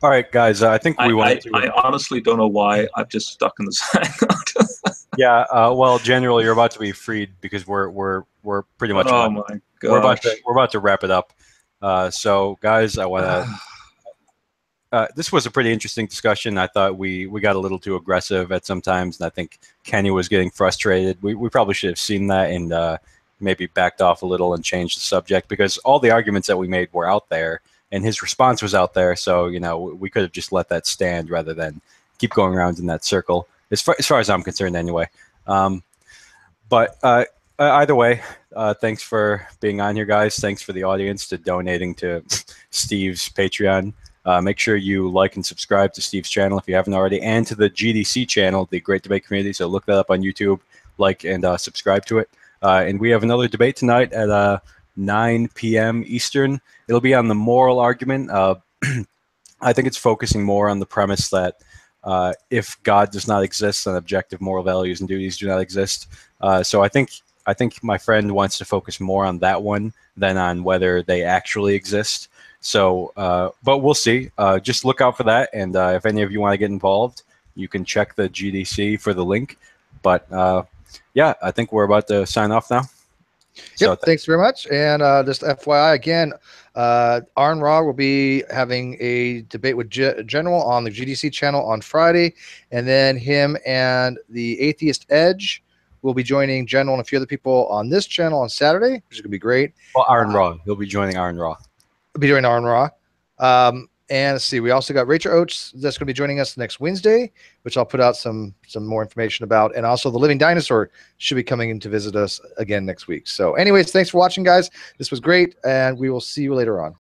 All right, guys. I think we want to. I honestly don't know why I'm just stuck in this hangout. Yeah. Well, generally, you're about to be freed because we're pretty much. Oh my gosh. We're about to wrap it up. So, guys, I want to. This was a pretty interesting discussion. I thought we got a little too aggressive at some times, and I think Kenny was getting frustrated. We probably should have seen that and maybe backed off a little and changed the subject, because all the arguments that we made were out there. And his response was out there, so we could have just let that stand rather than keep going around in that circle. As far as I'm concerned, anyway. But either way, thanks for being on here, guys. Thanks for the audience to donating to Steve's Patreon. Make sure you like and subscribe to Steve's channel if you haven't already, and to the GDC channel, the Great Debate Community. So look that up on YouTube, like and subscribe to it. And we have another debate tonight at 9 p.m. Eastern. It'll be on the moral argument. I think it's focusing more on the premise that if God does not exist, then objective moral values and duties do not exist. So I think my friend wants to focus more on that one than on whether they actually exist. So, but we'll see. Just look out for that. And if any of you want to get involved, you can check the GDC for the link. But yeah, I think we're about to sign off now. Yep, thanks very much. And just FYI, again, Arn Ra will be having a debate with General on the GDC channel on Friday. And then him and the Atheist Edge will be joining General and a few other people on this channel on Saturday, which is going to be great. Well, Arn Ra. He'll be joining Arn Ra. He'll be joining Arn Ra. And let's see, we also got Rachel Oates that's going to be joining us next Wednesday, which I'll put out some more information about. And also the Living Dinosaur should be coming in to visit us again next week. So anyways, thanks for watching, guys. This was great, and we will see you later on.